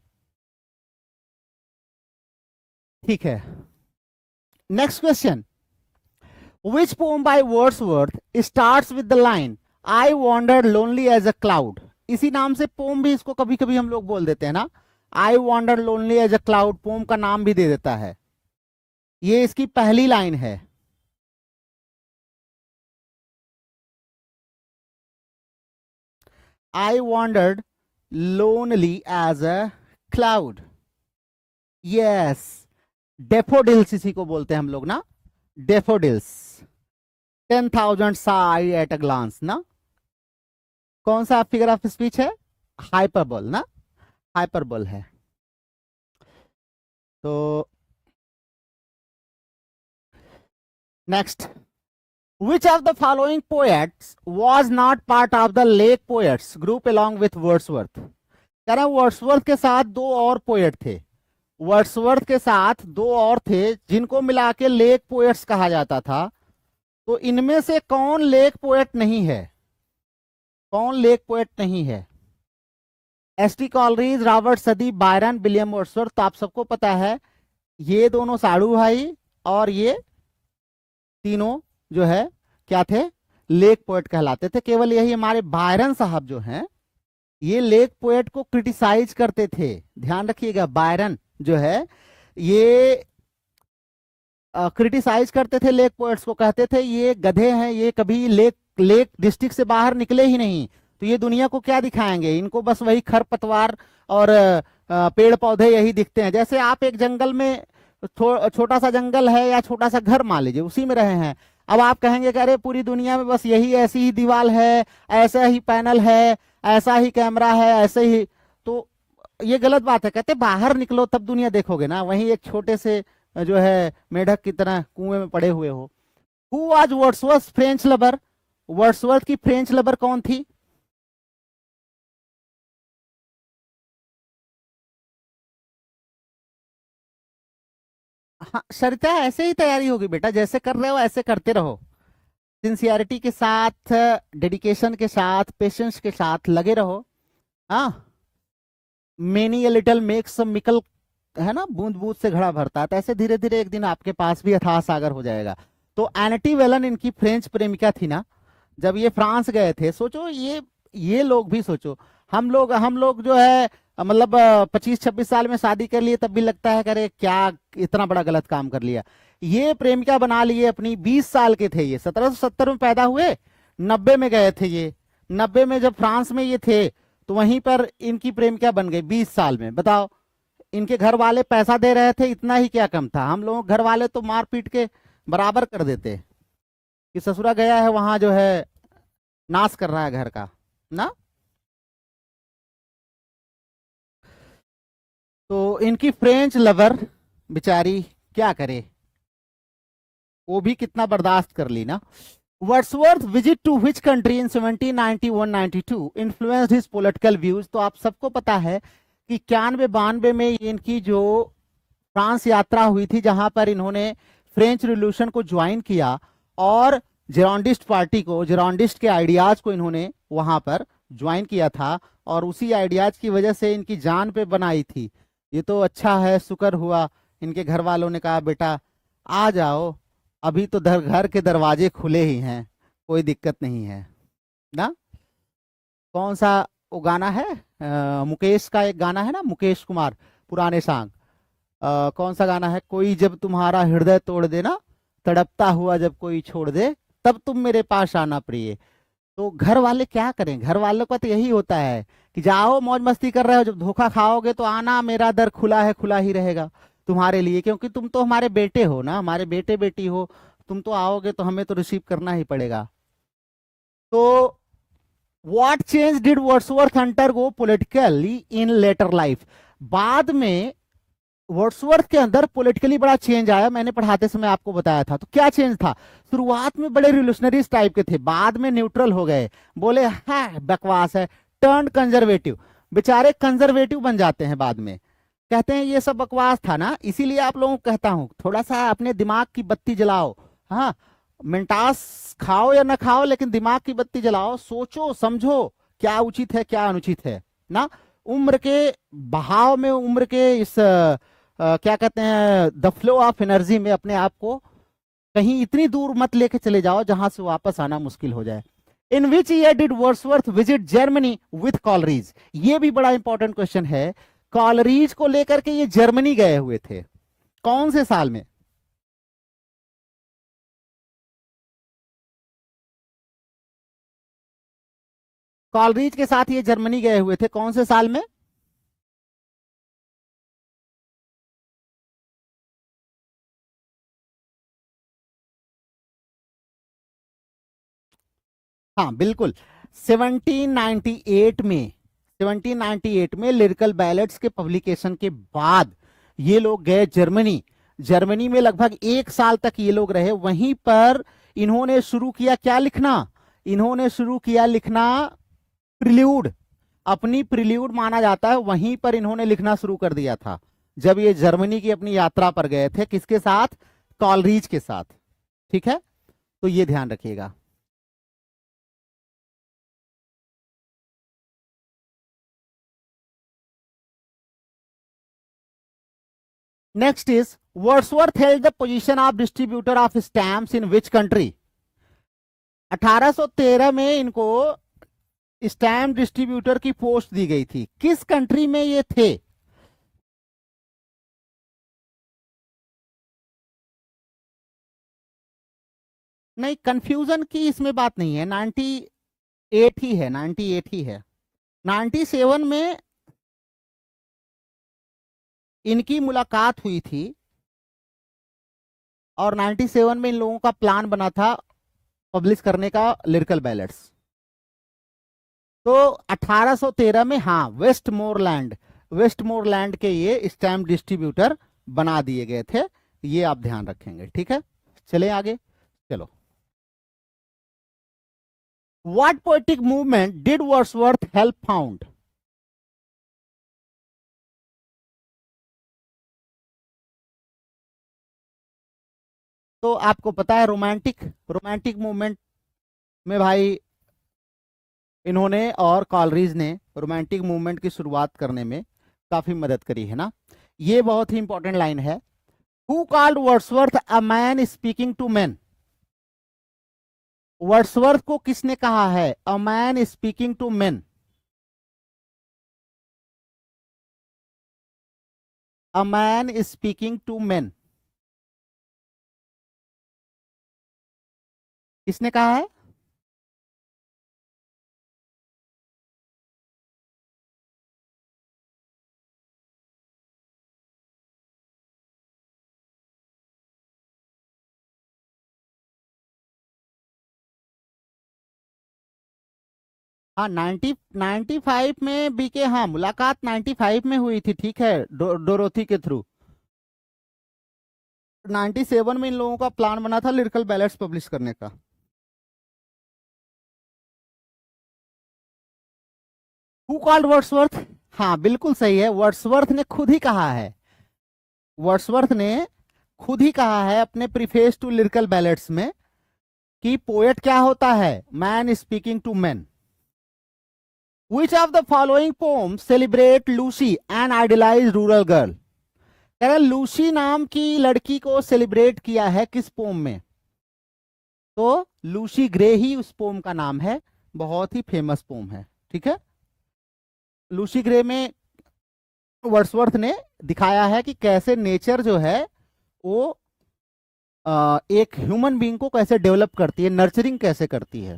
ठीक है, next question. Which poem by Wordsworth starts with the line I wander lonely as a cloud. इसी नाम से पोम भी इसको कभी कभी हम लोग बोल देते हैं ना, I wander lonely as a cloud, poem का नाम भी दे देता है। ये इसकी पहली लाइन है। I wandered lonely as a cloud. Yes, daffodils इसी को बोलते हैं हम लोग ना, daffodils. 10,000 sigh at a glance ना, कौन सा फिगर ऑफ स्पीच है? हाइपरबोल ना, हाइपरबोल है। तो next, which of the following poets was not part of the lake poets group along with Wordsworth? कह रहे हैं वर्ड्सवर्थ के साथ दो और पोएट थे, वर्ड्सवर्थ के साथ दो और थे जिनको मिला के लेक पोएट्स कहा जाता था। तो इनमें से कौन लेक पोएट नहीं है? कौन लेक पोएट नहीं है? एस.टी. कॉलरीज, रॉबर्ट सदी, बायरन, विलियम वर्ड्सवर्थ। तो आप सबको पता है ये दोनों साड़ू भाई और ये तीनों जो है क्या थे? लेक पोएट कहलाते थे। केवल यही हमारे बायरन साहब जो हैं ये लेक पोएट को क्रिटिसाइज करते थे। ध्यान रखिएगा, बायरन जो है ये क्रिटिसाइज करते थे लेक पोएट्स को, कहते थे ये गधे हैं, ये कभी लेक लेक डिस्ट्रिक्ट से बाहर निकले ही नहीं, तो ये दुनिया को क्या दिखाएंगे, इनको बस वही खरपतवार और पेड़ पौधे यही दिखते हैं। जैसे आप एक जंगल में छोटा सा जंगल है या छोटा सा घर मान लीजिए, उसी में रहे हैं, अब आप कहेंगे कि अरे पूरी दुनिया में बस यही ऐसी ही दीवार है, ऐसा ही पैनल है, ऐसा ही कैमरा है, ऐसे ही, तो ये गलत बात है। कहते बाहर निकलो तब दुनिया देखोगे ना, वहीं एक छोटे से जो है मेढक की तरह कुएं में पड़े हुए हो। Who was Wordsworth French lover? Wordsworth की फ्रेंच लवर कौन थी? हाँ सरिता, ऐसे ही तैयारी होगी बेटा, जैसे कर रहे हो ऐसे करते रहो, सिंसियरिटी के साथ, डेडिकेशन के साथ, पेशेंस के साथ लगे रहो। हाँ, many a little makes a mickle, है ना, बूंद बूंद से घड़ा भरता है। तो ऐसे धीरे धीरे एक दिन आपके पास भी अथाह सागर हो जाएगा। तो एनेटी वेलन इनकी फ्रेंच प्रेमिका थी ना। जब ये फ्रांस गए थे, सोचो ये लोग भी सोचो, हम लोग जो है मतलब 25-26 साल में शादी कर लिए तब भी लगता है करे क्या इतना बड़ा गलत काम कर लिया। ये प्रेमिका बना लिए अपनी, 20 साल के थे ये, 1770 में पैदा हुए, 90 में गए थे ये, 90 में जब फ्रांस में ये थे तो वहीं पर इनकी प्रेमिका बन गई 20 साल में। बताओ, इनके घर वाले पैसा दे रहे थे, इतना ही क्या कम था? हम लोग घर वाले तो मार पीट के बराबर कर देते कि ससुरा गया है वहां जो है नाश कर रहा है घर का ना। तो इनकी फ्रेंच लवर बेचारी क्या करे, वो भी कितना बर्दाश्त कर ली ना। Wordsworth visit to which country in 1791-92 influenced his political views? तो आप सबको पता है कि 91-92 में इनकी जो फ्रांस यात्रा हुई थी, जहां पर इन्होंने फ्रेंच रिवॉल्यूशन को ज्वाइन किया और जेरोंडिस्ट पार्टी को, जेरोंडिस्ट के आइडियाज को इन्होंने वहां पर ज्वाइन किया था, और उसी आइडियाज की वजह से इनकी जान पे बनाई थी। ये तो अच्छा है, शुक्र हुआ इनके घर वालों ने कहा बेटा आ जाओ, अभी तो घर के दरवाजे खुले ही हैं, कोई दिक्कत नहीं है ना। कौन सा वो गाना है मुकेश का एक गाना है ना, मुकेश कुमार, पुराने सॉन्ग, कौन सा गाना है, कोई जब तुम्हारा हृदय तोड़ दे ना, तड़पता हुआ जब कोई छोड़ दे, तब तुम मेरे पास आना प्रिय। तो घर वाले क्या करें, घर वालों का तो यही होता है कि जाओ मौज मस्ती कर रहे हो, जब धोखा खाओगे तो आना, मेरा दर खुला है, खुला ही रहेगा तुम्हारे लिए, क्योंकि तुम तो हमारे बेटे हो ना, हमारे बेटे बेटी हो, तुम तो आओगे तो हमें तो रिसीव करना ही पड़ेगा। तो what change did Wordsworth undergo politically in later life, बाद में वर्ड्सवर्थ के अंदर पॉलिटिकली बड़ा चेंज आया, मैंने पढ़ाते समय आपको बताया था। तो क्या चेंज था, शुरुआत में बड़े रिवोल्यूशनरीज टाइप के थे, बाद में न्यूट्रल हो गए, बोले है बकवास है, टर्न कंजर्वेटिव, बेचारे कंजर्वेटिव बन जाते हैं बाद में, कहते हैं ये सब बकवास था ना। इसीलिए आप लोगों को कहता हूं थोड़ा सा अपने दिमाग की बत्ती जलाओ, हाँ, मेंटास खाओ या ना खाओ, लेकिन दिमाग की बत्ती जलाओ, सोचो समझो क्या उचित है क्या अनुचित है ना। उम्र के बहाव में, उम्र के इस क्या कहते हैं, द फ्लो ऑफ एनर्जी में अपने आप को कहीं इतनी दूर मत लेके चले जाओ जहां से वापस आना मुश्किल हो जाए। In which year did Wordsworth visit Germany with Coleridge, ये भी बड़ा इंपॉर्टेंट क्वेश्चन है, कॉलरीज को लेकर के ये जर्मनी गए हुए थे, कौन से साल में? कॉलरीज के साथ ये जर्मनी गए हुए थे, कौन से साल में? हाँ बिल्कुल, 1798 में, 1798 में लिरिकल बैलेट्स के पब्लिकेशन के बाद ये लोग गए जर्मनी। जर्मनी में लगभग 1 साल तक ये लोग रहे, वहीं पर इन्होंने शुरू किया क्या लिखना, इन्होंने शुरू किया लिखना प्रिल्यूड, अपनी प्रिल्यूड माना जाता है, वहीं पर इन्होंने लिखना शुरू कर दिया था जब ये जर्मनी की अपनी यात्रा पर गए थे, किसके साथ, कॉलरीज के साथ, ठीक है, तो ये ध्यान रखिएगा। Next is Wordsworth held the position of distributor of stamps in which country, 1813 में इनको स्टैम्प डिस्ट्रीब्यूटर की पोस्ट दी गई थी, किस कंट्री में ये थे? नहीं, कंफ्यूजन की इसमें बात नहीं है, 98 ही है, 98 ही है। 97 में इनकी मुलाकात हुई थी और 97 में इन लोगों का प्लान बना था पब्लिश करने का लिरिकल बैलेट्स। तो 1813 में हाँ वेस्टमोरलैंड, वेस्टमोरलैंड के ये स्टैम्प डिस्ट्रीब्यूटर बना दिए गए थे, ये आप ध्यान रखेंगे, ठीक है। चले आगे, चलो। What poetic movement did Wordsworth help found, तो आपको पता है रोमांटिक, रोमांटिक मूवमेंट में भाई इन्होंने और कॉलरीज ने रोमांटिक मूवमेंट की शुरुआत करने में काफी मदद करी है ना। ये बहुत ही इंपॉर्टेंट लाइन है, who called Wordsworth a man speaking to man, Wordsworth को किसने कहा है a man speaking to man, a man speaking to man, किसने कहा है? हाँ 95 में बीके, हाँ मुलाकात 95 में हुई थी, ठीक है, डोरोथी के थ्रू। 97 में इन लोगों का प्लान बना था लिरिकल बैलेट्स पब्लिश करने का। हु कॉल्ड वर्ड्सवर्थ, हाँ बिल्कुल सही है, वर्ड्सवर्थ ने खुद ही कहा है, वर्ड्सवर्थ ने खुद ही कहा है अपने प्रीफेस टू लिरिकल बैलेट्स में कि पोएट क्या होता है, man speaking to man. Which of the following poems celebrate Lucy, an idealized rural girl? कह रहा लूसी नाम की लड़की को सेलिब्रेट किया है किस पोम में, तो लूसी ग्रे ही उस पोम का नाम है, बहुत ही फेमस पोम है, ठीक है। लूसी ग्रे में वर्ड्सवर्थ ने दिखाया है कि कैसे नेचर जो है वो एक ह्यूमन बीइंग को कैसे डेवलप करती है, नर्चरिंग कैसे करती है।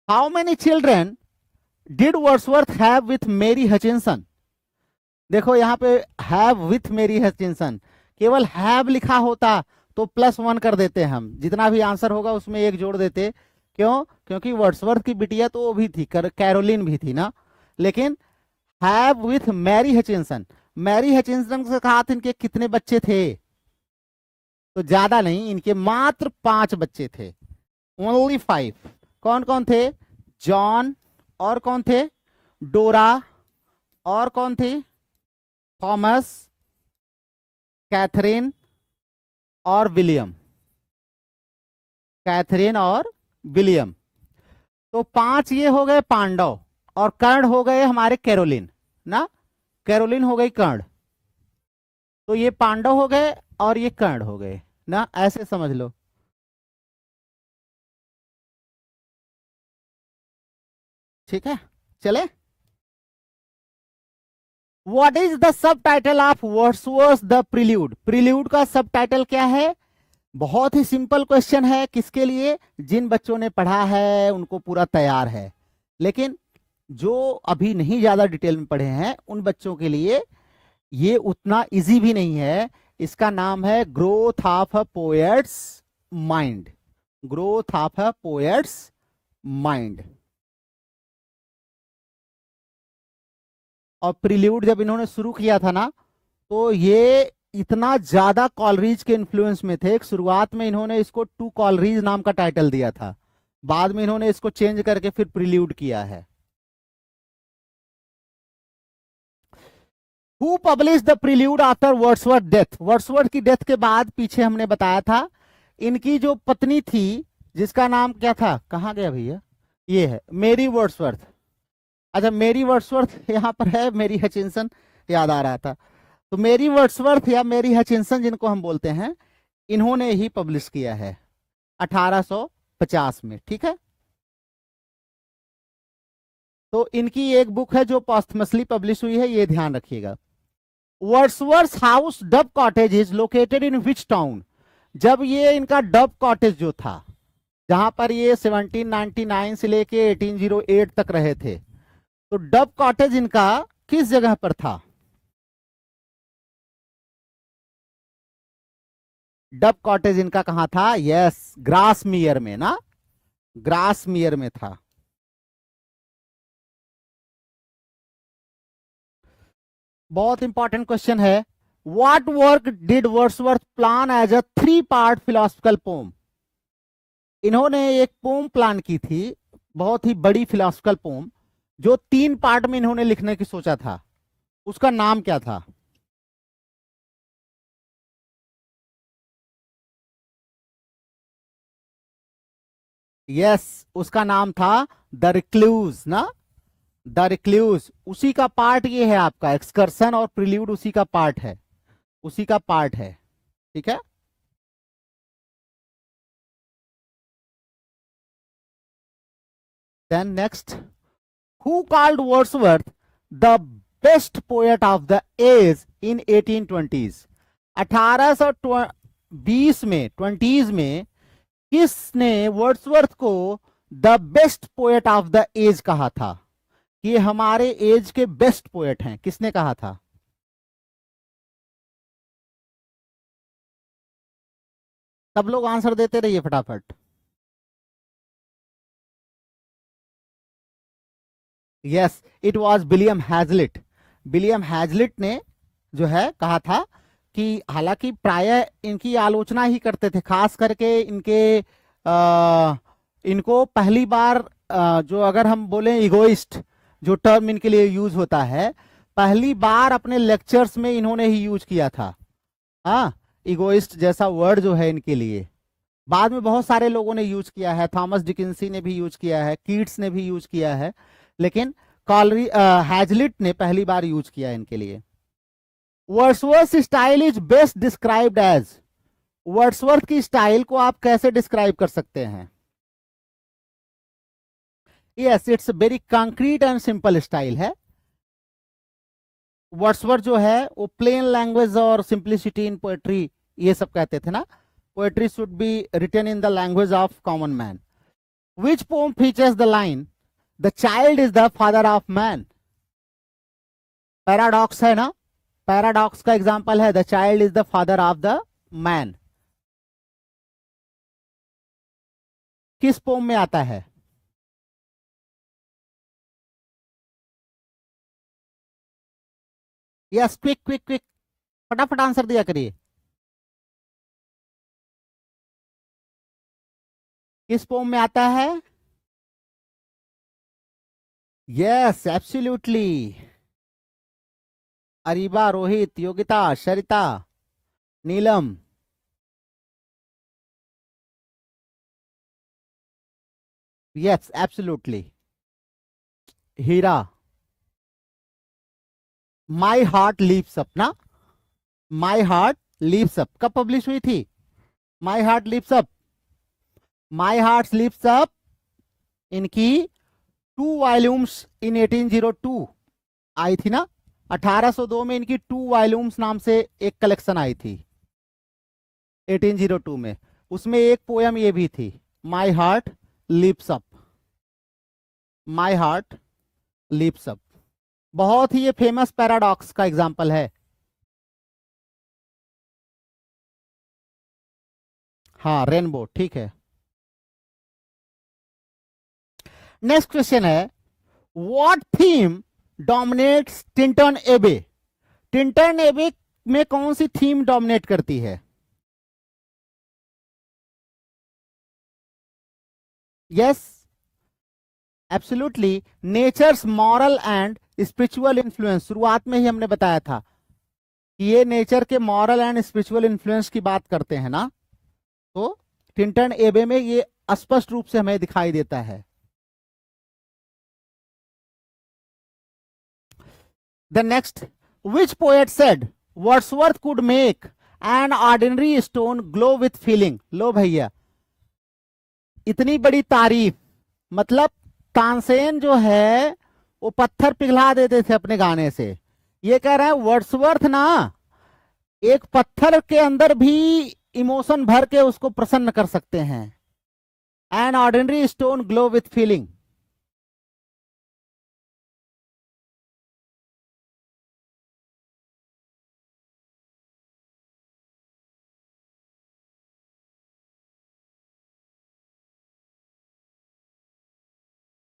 How many children did Wordsworth have with मेरी हचिंसन। देखो यहाँ पे हैव विथ मेरी हचिंसन, केवल हैव लिखा होता तो +1 कर देते हम, जितना भी आंसर होगा उसमें 1 जोड़ देते। क्यों? क्योंकि वर्ड्सवर्थ की बिटिया तो वो भी थी, कैरोलिन भी थी ना। लेकिन have with Mary Hutchinson, Mary Hutchinson से कहा था इनके कितने बच्चे थे, तो ज्यादा नहीं, इनके मात्र 5 बच्चे थे, ओनली 5। कौन कौन थे? जॉन, और कौन थे? डोरा, और कौन थे? थॉमस, कैथरीन और विलियम। कैथरीन और विलियम, तो 5 ये हो गए पांडव, और कर्ण हो गए हमारे कैरोलिन ना, कैरोलिन हो गई कर्ण, तो ये पांडव हो गए और ये कर्ण हो गए ना, ऐसे समझ लो। ठीक है, चले। What is the sub title of Wordsworth the prelude. Prelude का सब टाइटल क्या है? बहुत ही सिंपल क्वेश्चन है, किसके लिए? जिन बच्चों ने पढ़ा है उनको पूरा तैयार है, लेकिन जो अभी नहीं ज्यादा डिटेल में पढ़े हैं उन बच्चों के लिए ये उतना इजी भी नहीं है। इसका नाम है growth of a poets mind, growth of a poets mind. और प्रिल्यूड जब इन्होंने शुरू किया था ना, तो ये इतना ज्यादा कॉलरीज के इन्फ्लुएंस में थे। शुरुआत में इन्होंने इसको टू कॉलरीज नाम का टाइटल दिया था, बाद में इन्होंने इसको चेंज करके फिर प्रिल्यूड किया है। Who publish the prelude after Wordsworth death. Wordsworth की डेथ के बाद, पीछे हमने बताया था, इनकी जो पत्नी थी जिसका नाम क्या था, कहाँ गया भैया, ये है मेरी वर्ड्सवर्थ। अच्छा, मेरी वर्ड्सवर्थ यहाँ पर है, मेरी हचिंसन याद आ रहा था। तो मेरी वर्ड्सवर्थ या मेरी हचिंसन जिनको हम बोलते हैं, इन्होंने ही पब्लिश किया है 1850 में। ठीक है, तो इनकी एक बुक है जो पोस्टमसली पब्लिश हुई है, ये ध्यान रखिएगा। Wordsworth house dub cottage is located in which town. जब ये इनका डब कॉटेज जो था, जहां पर ये 1799 से लेके 1808 तक रहे थे, तो डब कॉटेज इनका किस जगह पर था? डब कॉटेज इनका कहां था? यस, ग्रासमियर में ना, ग्रासमियर में था। बहुत इंपॉर्टेंट क्वेश्चन है। What work did Wordsworth plan as a 3-part philosophical poem. इन्होंने एक पोम प्लान की थी, बहुत ही बड़ी फिलोसफिकल पोम, जो 3 पार्ट में इन्होंने लिखने की सोचा था। उसका नाम क्या था? यस, उसका नाम था द रिक्लूज ना, द रिक्लूज। उसी का पार्ट ये है आपका, एक्सकर्सन और प्रिल्यूड उसी का पार्ट है, उसी का पार्ट है। ठीक है, then next, who called Wordsworth the best poet of the age in 1820s। 1820 में, 20s में किसने वर्ड्सवर्थ को the best poet of the age कहा था? ये हमारे एज के बेस्ट पोएट हैं, किसने कहा था? सब लोग आंसर देते रहिए फटाफट। Yes, it was William Hazlitt. William Hazlitt ने जो है कहा था कि हालांकि प्राय इनकी आलोचना ही करते थे, खास करके इनको पहली बार जो अगर हम बोले इगोइस्ट जो टर्म इनके लिए यूज होता है, पहली बार अपने लेक्चर्स में इन्होंने ही यूज किया था। हाँ, इगोइस्ट जैसा वर्ड जो है इनके लिए बाद में बहुत सारे लोगों ने यूज किया है, थॉमस डिकिंसी ने भी यूज किया है, कीट्स ने भी यूज किया है, लेकिन कॉलरी हैजलिट ने पहली बार यूज किया इनके लिए। Wordsworth style is best described as. Wordsworth की स्टाइल को आप कैसे डिस्क्राइब कर सकते हैं? Yes, it's very concrete and simple style है। वर्ड्सवर्थ जो है वो प्लेन लैंग्वेज और सिंप्लिसिटी इन पोएट्री ये सब कहते थे ना. Poetry should be written in the language of common man. Which poem features the line the child is the father of man. Paradox है ना, पैराडॉक्स का एग्जाम्पल है the child is the father of the man. किस poem में आता है? Yes, quick quick quick, फटाफट answer दिया करिए. किस पोम में आता है? Yes, absolutely. Ariba, Rohit, Yogita, Sharita, Neelam. Yes, absolutely. Heera. My heart leaps up ना, माई हार्ट लीव्स अप कब पब्लिश हुई थी? My heart leaps up, my heart leaps up इनकी 2 वॉल्यूम्स इन 1802 आई थी ना. 1802 में इनकी 2 वॉल्यूम्स नाम से एक कलेक्शन आई थी 1802 में. उसमें एक पोयम ये भी थी, my heart leaps up. My heart leaps up बहुत ही ये फेमस पैराडॉक्स का एग्जाम्पल है. हाँ, रेनबो, ठीक है. नेक्स्ट क्वेश्चन है, what theme dominates Tintern Abbey. Tintern Abbey में कौन सी थीम डोमिनेट करती है? Yes, absolutely. Nature's moral and spiritual influence. शुरुआत में ही हमने बताया था कि ये नेचर के मॉरल एंड स्पिरिचुअल इन्फ्लुएंस की बात करते हैं ना. तो टिंटन एबे में ये स्पष्ट रूप से हमें दिखाई देता है. The next, which poet said Wordsworth could make an ordinary stone glow with feeling. लो भैया, इतनी बड़ी तारीफ, मतलब तानसेन जो है वो पत्थर पिघला देते थे अपने गाने से. ये कह रहे हैं वर्ड्सवर्थ ना एक पत्थर के अंदर भी इमोशन भर के उसको प्रसन्न कर सकते हैं. N ordinary stone glow with feeling.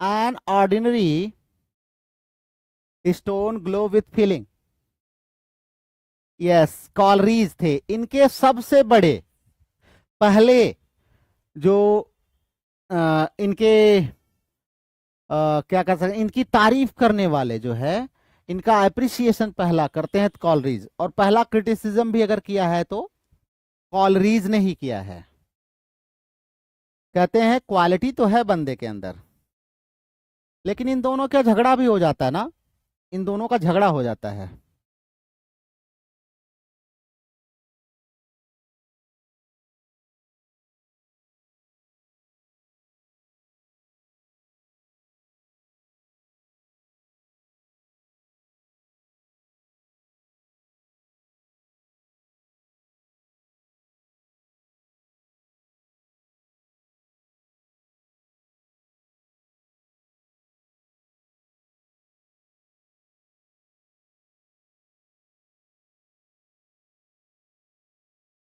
N ordinary stone glow with feeling. Yes, Coleridge थे इनके सबसे बड़े पहले जो इनके क्या कर सकते, इनकी तारीफ करने वाले जो है इनका अप्रिसिएशन पहला करते हैं कॉलरीज. और पहला क्रिटिसिज्म भी अगर किया है तो कॉलरीज ने ही किया है. कहते हैं क्वालिटी तो है बंदे के अंदर, लेकिन इन दोनों का झगड़ा भी हो जाता है ना, इन दोनों का झगड़ा हो जाता है.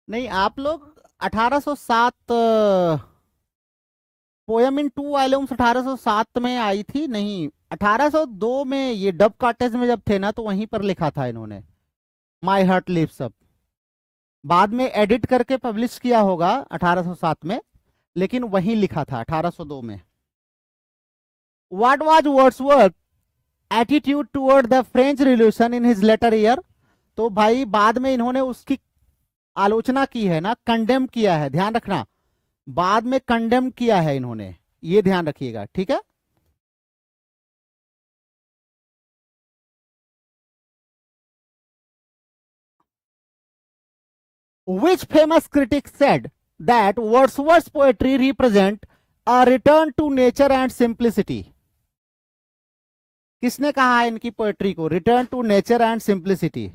नहीं, आप लोग 1807 पोयम इन 2 वॉल्यूम्स 1807 में आई थी नहीं, 1802 में ये डब कॉटेज में जब थे ना तो वहीं पर लिखा था इन्होंने माई हार्ट लिव्स अप. बाद में एडिट करके पब्लिश किया होगा 1807 में, लेकिन वहीं लिखा था 1802 में. What was Wordsworth attitude toward the French revolution in his later year. तो भाई बाद में इन्होंने उसकी आलोचना की है ना, कंडेम किया है, ध्यान रखना, बाद में कंडेम किया है इन्होंने, ये ध्यान रखिएगा, ठीक है. Which famous critic said that Wordsworth's poetry represent a return to nature and simplicity. किसने कहा है इनकी पोएट्री को? Return to nature and simplicity.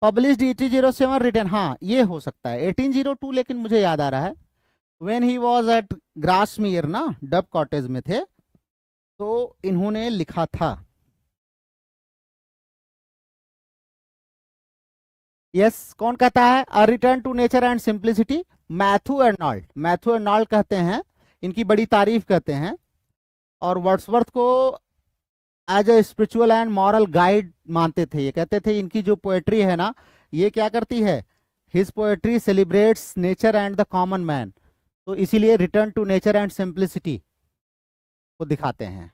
Published 1807, return, हाँ ये हो सकता है 1802, लेकिन मुझे याद आ रहा है व्हेन ही वाज एट ग्रासमीर ना, डब कॉटेज में थे, तो इन्होंने लिखा था। यस, कौन कहता है? A return to nature and simplicity, Matthew Arnold. Matthew Arnold कहते हैं, इनकी बड़ी तारीफ करते हैं, और वर्ड्सवर्थ को as a spiritual and moral guide मानते थे। ये कहते थे इनकी जो पोएट्री है ना, ये क्या करती है? His poetry celebrates nature and the common man, तो इसीलिए return to nature and simplicity को दिखाते हैं।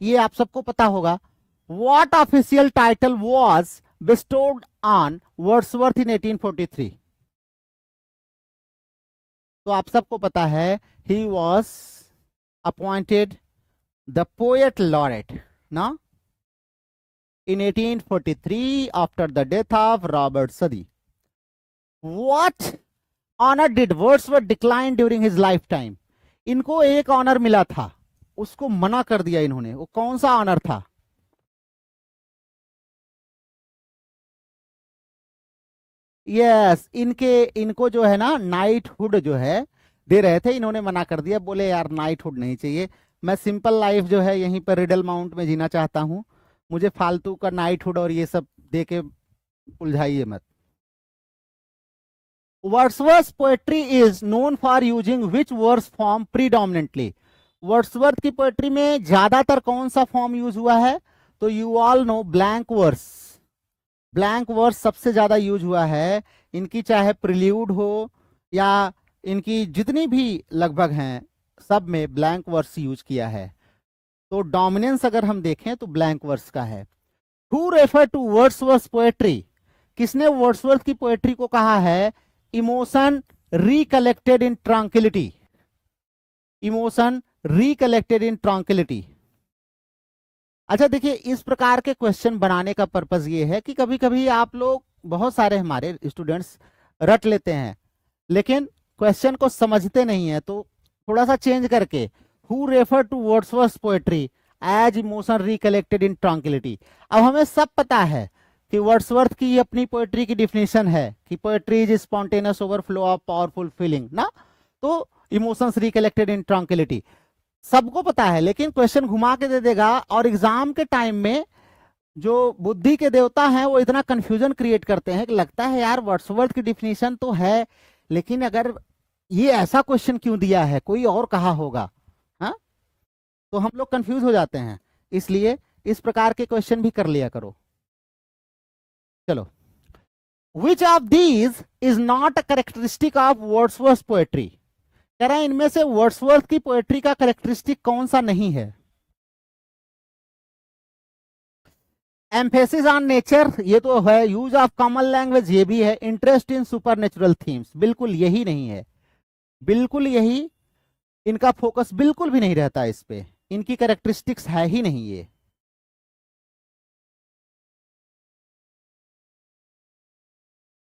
ये आप सबको पता होगा। What official title was bestowed on Wordsworth in 1843? तो आप सबको पता है he was appointed the poet laureate ना, in 1843 after the death of Robert Southey. What honor did Wordsworth decline during his lifetime? इनको एक ऑनर मिला था, उसको मना कर दिया इन्होंने। वो कौन सा ऑनर था? यस, इनको जो है ना नाइटहुड जो है दे रहे थे, इन्होंने मना कर दिया, बोले यार नाइटहुड नहीं चाहिए, मैं सिंपल लाइफ जो है यहीं पर रिडल माउंट में जीना चाहता हूं, मुझे फालतू का नाइटहुड और ये सब दे के उलझाइए मत। Wordsworth poetry is known for using which verse form predominantly? Wordsworth की पोएट्री में ज्यादातर कौन सा फॉर्म यूज हुआ है? तो you all know blank verse. Blank verse सबसे ज्यादा यूज हुआ है इनकी, चाहे प्रिल्यूड हो या इनकी जितनी भी लगभग हैं सब में ब्लैंक वर्स यूज किया है। तो डोमिनेंस अगर हम देखें तो ब्लैंक वर्स का है। Who refer to Wordsworth poetry? किसने वर्ड्सवर्थ की पोएट्री को कहा है emotion recollected in tranquillity? Emotion recollected in tranquillity. अच्छा देखिए, इस प्रकार के क्वेश्चन बनाने का पर्पस ये है कि कभी कभी आप लोग, बहुत सारे हमारे स्टूडेंट्स रट लेते हैं लेकिन क्वेश्चन को समझते नहीं है, तो थोड़ा सा चेंज करके who refer to Wordsworth poetry as emotion recollected in tranquillity. अब हमें सब पता है कि वर्ड्सवर्थ की अपनी पोएट्री की डिफिनेशन है कि poetry is spontaneous overflow of powerful feeling ना, तो इमोशंस रिकलेक्टेड इन ट्रांक्विलिटी सबको पता है, लेकिन क्वेश्चन घुमा के दे देगा, और एग्जाम के टाइम में जो बुद्धि के देवता हैं वो इतना कंफ्यूजन क्रिएट करते हैं कि लगता है यार वर्ड्सवर्थ की डिफिनेशन तो है, लेकिन अगर ये ऐसा क्वेश्चन क्यों दिया है, कोई और कहा होगा, हाँ, तो हम लोग कंफ्यूज हो जाते हैं। इसलिए इस प्रकार के क्वेश्चन भी कर लिया करो। चलो, विच of these is not a characteristic of Wordsworth poetry? कह रहे हैं इनमें से वर्ड्सवर्थ की पोएट्री का कैरेक्टरिस्टिक कौन सा नहीं है? एम्फेसिस ऑन नेचर, ये तो है। यूज ऑफ कॉमन लैंग्वेज, ये भी है। इंटरेस्ट इन सुपरनेचुरल थीम्स, बिल्कुल यही नहीं है, बिल्कुल यही इनका फोकस बिल्कुल भी नहीं रहता इस पे, इनकी कैरेक्टरिस्टिक्स है ही नहीं ये।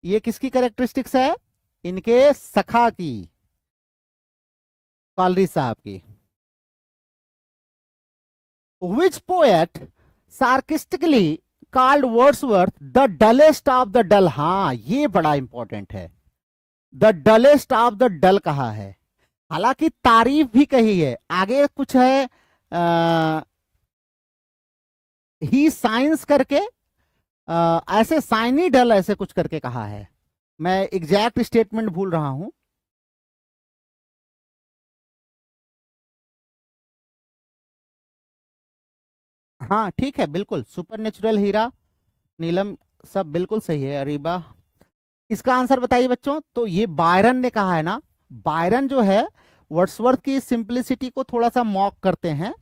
ये किसकी कैरेक्टरिस्टिक्स है? इनके सखा की, कॉलरी साहब की। Which poet sarcastically called Wordsworth the dullest of the dull? हाँ, ये बड़ा इंपॉर्टेंट है, the dullest of the dull कहा है, हालांकि तारीफ भी कही है। आगे कुछ है ही साइंस करके, ऐसे साइनी डल ऐसे कुछ करके कहा है, मैं एग्जैक्ट स्टेटमेंट भूल रहा हूं। हाँ ठीक है, बिल्कुल सुपरनेचुरल हीरा नीलम सब बिल्कुल सही है। अरीबा, इसका आंसर बताइए बच्चों। तो ये बायरन ने कहा है ना, बायरन जो है वर्ड्सवर्थ की सिंप्लिसिटी को थोड़ा सा मॉक करते हैं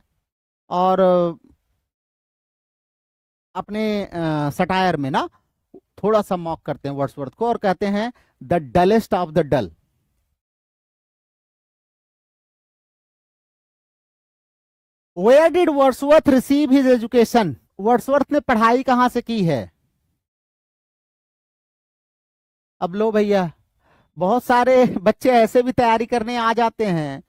और अपने सटायर में ना थोड़ा सा मॉक करते हैं वर्ड्सवर्थ को और कहते हैं the dullest of the dull. Where did Wordsworth receive his education? Wordsworth ने पढ़ाई कहां से की है? अब लो भैया, बहुत सारे बच्चे ऐसे भी तैयारी करने आ जाते हैं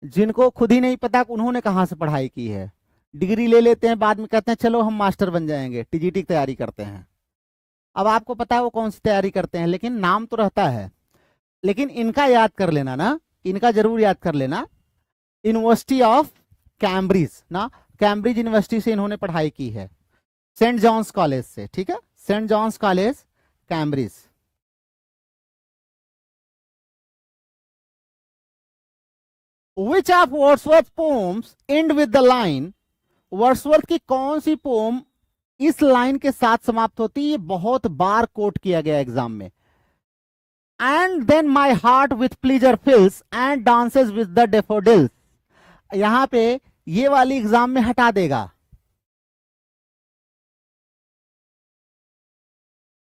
जिनको खुद ही नहीं पता उन्होंने कहाँ से पढ़ाई की है, डिग्री ले लेते हैं, बाद में कहते हैं चलो हम मास्टर बन जाएंगे, टीजीटी की तैयारी करते हैं। अब आपको पता है वो कौन सी तैयारी करते हैं, लेकिन नाम तो रहता है। लेकिन इनका याद कर लेना ना, इनका जरूर याद कर लेना। यूनिवर्सिटी ऑफ कैम्ब्रिज ना, कैम्ब्रिज यूनिवर्सिटी से इन्होंने पढ़ाई की है, सेंट जॉन्स कॉलेज से, ठीक है, Saint John's college Cambridge. Which of Wordsworth poems end with the line, Wordsworth की कौन सी पोम इस लाइन के साथ समाप्त होती है, ये बहुत बार कोट किया गया एग्जाम में। And then my heart with pleasure fills and dances with the daffodils, यहां पे ये वाली एग्जाम में हटा देगा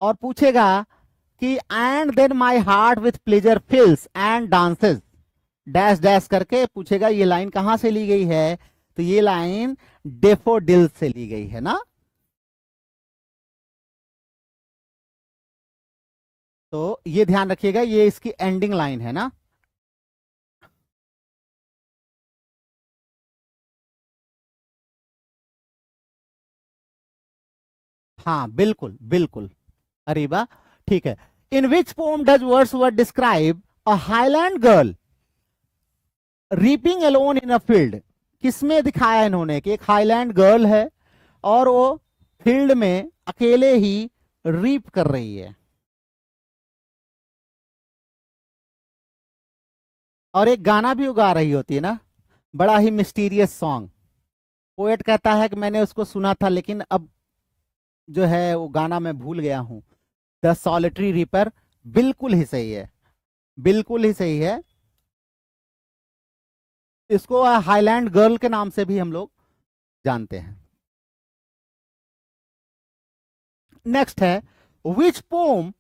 और पूछेगा कि and then my heart with pleasure fills and dances, dash dash करके पूछेगा ये लाइन कहां से ली गई है, तो ये लाइन डेफोडिल से ली गई है ना। तो ये ध्यान रखिएगा, ये इसकी एंडिंग लाइन है ना। हाँ बिल्कुल बिल्कुल, अरीबा ठीक है। In which poem does Wordsworth describe a highland girl reaping alone in a field, किसमें दिखाया इन्होंने कि एक हाईलैंड गर्ल है और वो फील्ड में अकेले ही रीप कर रही है, और एक गाना भी उगा रही होती है ना, बड़ा ही मिस्टीरियस सॉन्ग। पोएट कहता है कि मैंने उसको सुना था लेकिन अब जो है वो गाना मैं भूल गया हूं। द सॉलिटरी रीपर, बिल्कुल ही सही है, बिल्कुल ही सही है। इसको हाईलैंड गर्ल के नाम से भी हम लोग जानते हैं। नेक्स्ट है, विच pome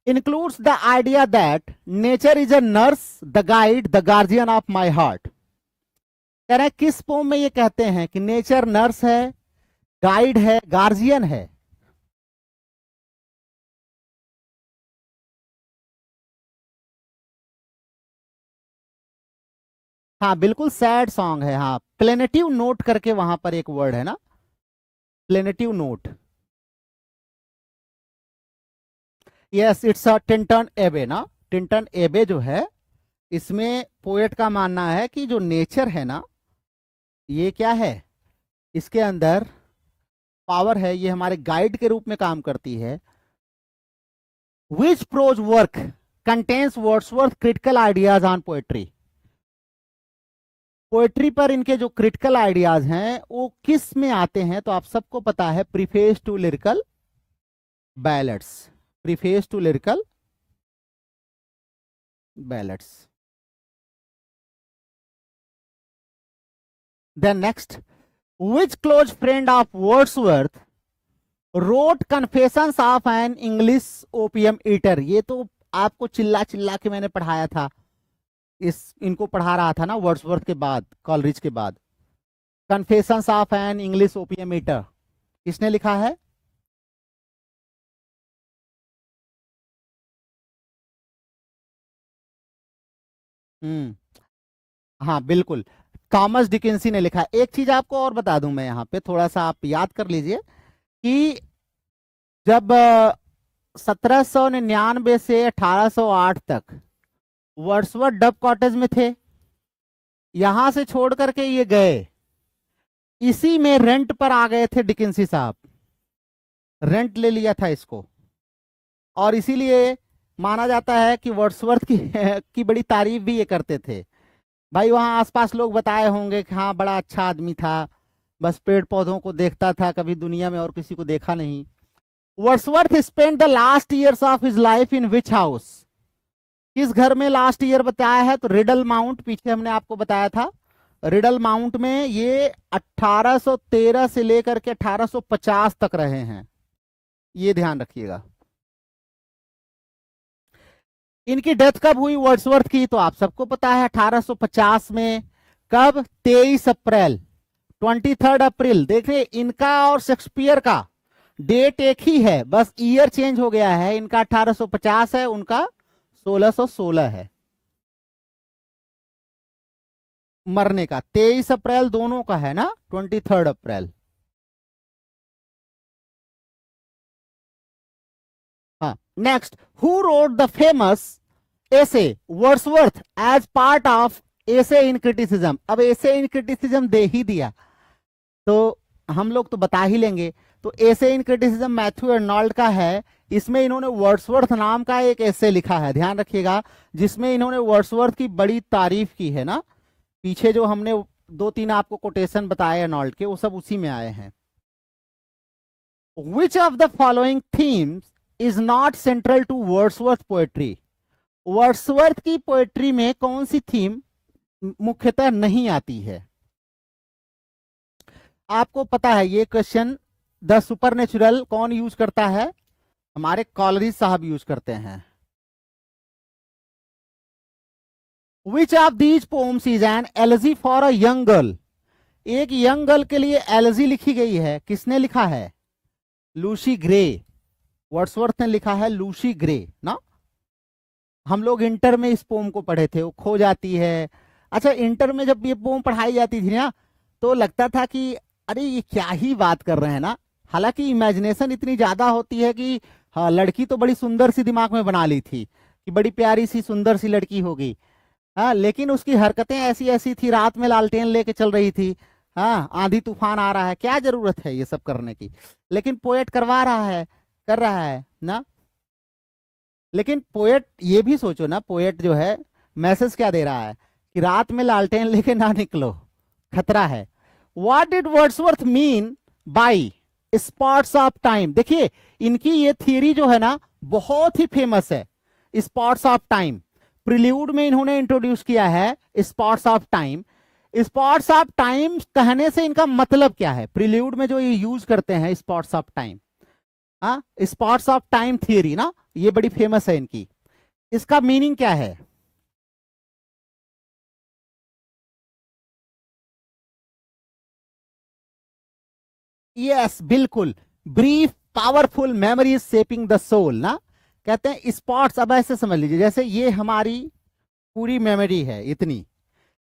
includes the idea that nature is a nurse, the guide, the guardian of my heart। कह रहे हैं किस पोम में ये कहते हैं कि नेचर नर्स है, गाइड है, गार्जियन है। हाँ बिल्कुल सैड सॉन्ग है, हाँ प्लेनेटिव नोट करके वहां पर एक वर्ड है ना, plaintive note. Yes it's a Tintern Abbey ना, टिंटन एबे जो है, इसमें पोएट का मानना है कि जो नेचर है ना, ये क्या है, इसके अंदर पावर है, ये हमारे गाइड के रूप में काम करती है। Which prose work contains Wordsworth critical ideas on poetry, poetry पर इनके जो क्रिटिकल आइडियाज हैं वो किस में आते हैं, तो आप सबको पता है preface to lyrical ballads, preface to lyrical ballads. Then next, which close friend of Wordsworth wrote confessions of an English opium eater, ये तो आपको चिल्ला चिल्ला के मैंने पढ़ाया था, इनको पढ़ा रहा था ना वर्ड्सवर्थ के बाद, कॉलरिज के बाद। Confessions of an English opium eater किसने लिखा है? हाँ बिल्कुल, थॉमस डिकिंसी ने लिखा। एक चीज आपको और बता दूं मैं यहाँ पे, थोड़ा सा आप याद कर लीजिए कि जब 1799 से 1808 तक वर्ड्सवर्थ डब कॉटेज में थे, यहां से छोड़ करके ये गए, इसी में रेंट पर आ गए थे डिकिंसी साहब, रेंट ले लिया था इसको, और इसीलिए माना जाता है कि वर्ड्सवर्थ की बड़ी तारीफ भी ये करते थे। भाई वहां आसपास लोग बताए होंगे कि हाँ बड़ा अच्छा आदमी था, बस पेड़ पौधों को देखता था, कभी दुनिया में और किसी को देखा नहीं। Wordsworth spend the last years of his life in which house, किस घर में लास्ट ईयर बताया है, तो रिडल माउंट, पीछे हमने आपको बताया था, रिडल माउंट में ये 1813 से लेकर के 1850 तक रहे हैं, ये ध्यान रखिएगा। इनकी डेथ कब हुई वर्ड्सवर्थ की, तो आप सबको पता है 1850 में। कब? 23 अप्रैल, 23 अप्रैल। देखिए इनका और शेक्सपियर का डेट एक ही है, बस ईयर चेंज हो गया है, इनका 1850 है, उनका 1616 है। मरने का 23 अप्रैल दोनों का है ना, 23 अप्रैल। हाँ, next, who wrote the famous essay Wordsworth as part of essay in criticism. अब एसे इन क्रिटिसिज्म दे ही दिया तो हम लोग तो बता ही लेंगे। तो एसे इन क्रिटिसिज्म मैथ्यू अर्नोल्ड का है। इसमें इन्होंने वर्ड्सवर्थ नाम का एक एसे लिखा है, ध्यान रखिएगा, जिसमें इन्होंने वर्ड्सवर्थ की बड़ी तारीफ की है ना। पीछे जो हमने 2-3 आपको कोटेशन बताए अर्नोल्ड के, वो सब उसी में आए हैं। Which of the following themes is not central to Wordsworth poetry. Wordsworth की पोएट्री में कौन सी थीम मुख्यतः नहीं आती है। आपको पता है ये क्वेश्चन द सुपरनेचुरल कौन यूज करता है, हमारे कॉलरीज साहब यूज करते हैं। Which of these poems is an LG for a young girl. एक यंग गर्ल के लिए एलजी लिखी गई है, किसने लिखा है, लूसी ग्रे। वर्ड्सवर्थ ने लिखा है लूसी ग्रे ना। हम लोग इंटर में इस पोम को पढ़े थे, वो खो जाती है। अच्छा, इंटर में जब ये पोम पढ़ाई जाती थी ना, तो लगता था कि अरे ये क्या ही बात कर रहे हैं ना। हालांकि इमेजिनेशन इतनी ज्यादा होती है कि हाँ, लड़की तो बड़ी सुंदर सी दिमाग में बना ली थी कि बड़ी प्यारी सी सुंदर सी लड़की होगी। हाँ, लेकिन उसकी हरकतें ऐसी ऐसी थी, रात में लालटेन लेके चल रही थी। हाँ, आंधी तूफान आ रहा है, क्या जरूरत है ये सब करने की। लेकिन पोएट करवा रहा है, कर रहा है ना। लेकिन पोएट ये भी सोचो ना, पोएट जो है मैसेज क्या दे रहा है कि रात में लालटेन लेके ना निकलो, खतरा है। What did Wordsworth mean by spots of time. देखिए, इनकी ये थियरी जो है ना बहुत ही फेमस है, स्पॉट्स ऑफ टाइम। प्रिल्यूड में इन्होंने इंट्रोड्यूस किया है spots of time. Spots of time कहने से इनका मतलब क्या है, प्रिल्यूड में जो ये यूज करते हैं स्पॉट्स ऑफ टाइम, हाँ, स्पॉट्स ऑफ टाइम थियरी ना, ये बड़ी फेमस है इनकी। इसका मीनिंग क्या है, यस बिल्कुल, brief powerful memory shaping the soul ना। कहते हैं स्पॉट्स, अब ऐसे समझ लीजिए जैसे ये हमारी पूरी मेमोरी है इतनी,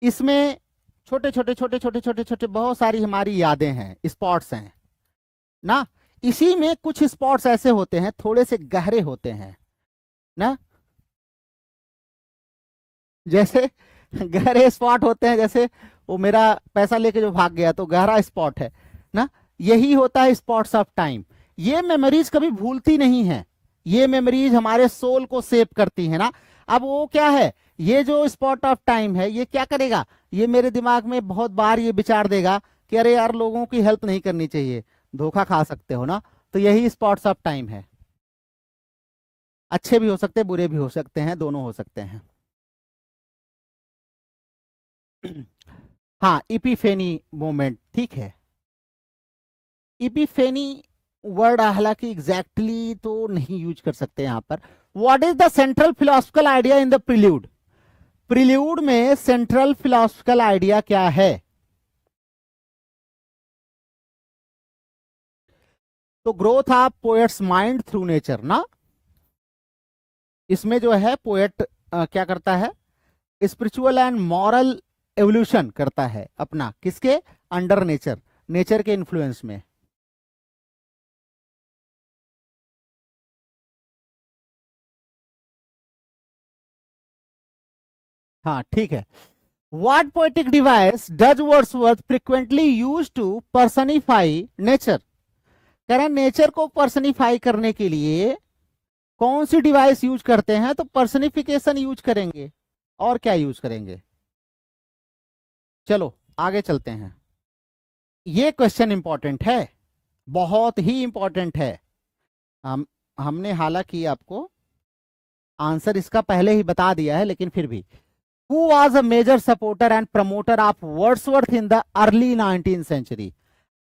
इसमें छोटे छोटे छोटे छोटे छोटे छोटे बहुत सारी हमारी यादें हैं, स्पॉट्स हैं ना। इसी में कुछ स्पॉट्स ऐसे होते हैं थोड़े से गहरे होते हैं ना, जैसे गहरे स्पॉट होते हैं, जैसे वो मेरा पैसा लेके जो भाग गया तो गहरा स्पॉट है ना। यही होता है स्पॉट्स ऑफ टाइम। ये मेमोरीज कभी भूलती नहीं है, ये मेमोरीज हमारे सोल को सेव करती है ना। अब वो क्या है, ये जो स्पॉट ऑफ टाइम है ये क्या करेगा, ये मेरे दिमाग में बहुत बार ये विचार देगा कि अरे यार लोगों की हेल्प नहीं करनी चाहिए, धोखा खा सकते हो ना। तो यही स्पॉट्स ऑफ टाइम है। अच्छे भी हो सकते हैं, बुरे भी हो सकते हैं, दोनों हो सकते हैं। हाँ, इपिफेनी मोमेंट, ठीक है। इपिफेनी वर्ड हालांकि एग्जैक्टली तो नहीं यूज कर सकते यहां पर। What is the central philosophical idea in the prelude. Prelude में सेंट्रल फिलोसफिकल आइडिया क्या है, तो growth of poet's mind through nature ना। इसमें जो है पोएट क्या करता है, स्पिरिचुअल एंड मॉरल एवोल्यूशन करता है अपना, किसके अंडर, नेचर, नेचर के इन्फ्लुएंस में। हाँ ठीक है। What poetic device does Wordsworth frequently use to personify nature. कह रहे नेचर को पर्सनिफाई करने के लिए कौन सी डिवाइस यूज करते हैं, तो पर्सनिफिकेशन यूज करेंगे, और क्या यूज करेंगे। चलो आगे चलते हैं। ये क्वेश्चन इंपॉर्टेंट है, बहुत ही इंपॉर्टेंट है। हमने हालांकि आपको आंसर इसका पहले ही बता दिया है, लेकिन फिर भी, who was a major supporter and promoter of Wordsworth in the early 19th century.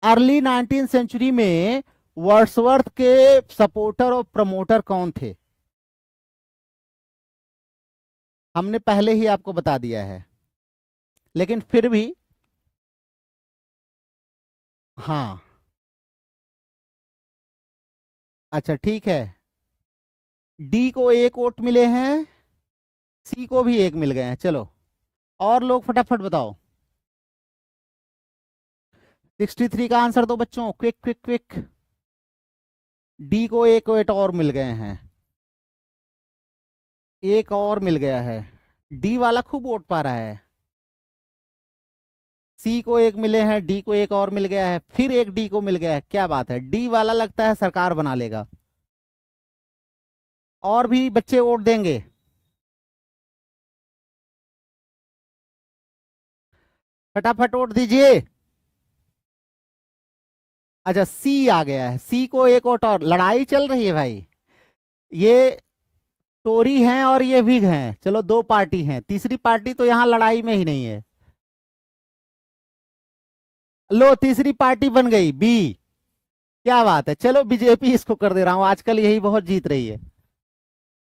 Early 19th century में वर्ड्सवर्थ के सपोर्टर और प्रमोटर कौन थे, हमने पहले ही आपको बता दिया है, लेकिन फिर भी, हाँ अच्छा ठीक है। डी को एक वोट मिले हैं, सी को भी एक मिल गए हैं। चलो और लोग फटाफट बताओ। 63 का आंसर दो बच्चों, क्विक क्विक क्विक। डी को एक वेट और मिल गए हैं, एक और मिल गया है। डी वाला खूब वोट पा रहा है। सी को एक मिले हैं, डी को एक और मिल गया है, फिर एक डी को मिल गया है। क्या बात है, डी वाला लगता है सरकार बना लेगा। और भी बच्चे वोट देंगे? फटाफट वोट दीजिए। अच्छा, सी आ गया है, सी को एक वोट और। लड़ाई चल रही है भाई, ये टोरी हैं और ये विग हैं। चलो, दो पार्टी हैं, तीसरी पार्टी तो यहां लड़ाई में ही नहीं है। लो, तीसरी पार्टी बन गई बी। क्या बात है, चलो बीजेपी इसको कर दे रहा हूं, आजकल यही बहुत जीत रही है।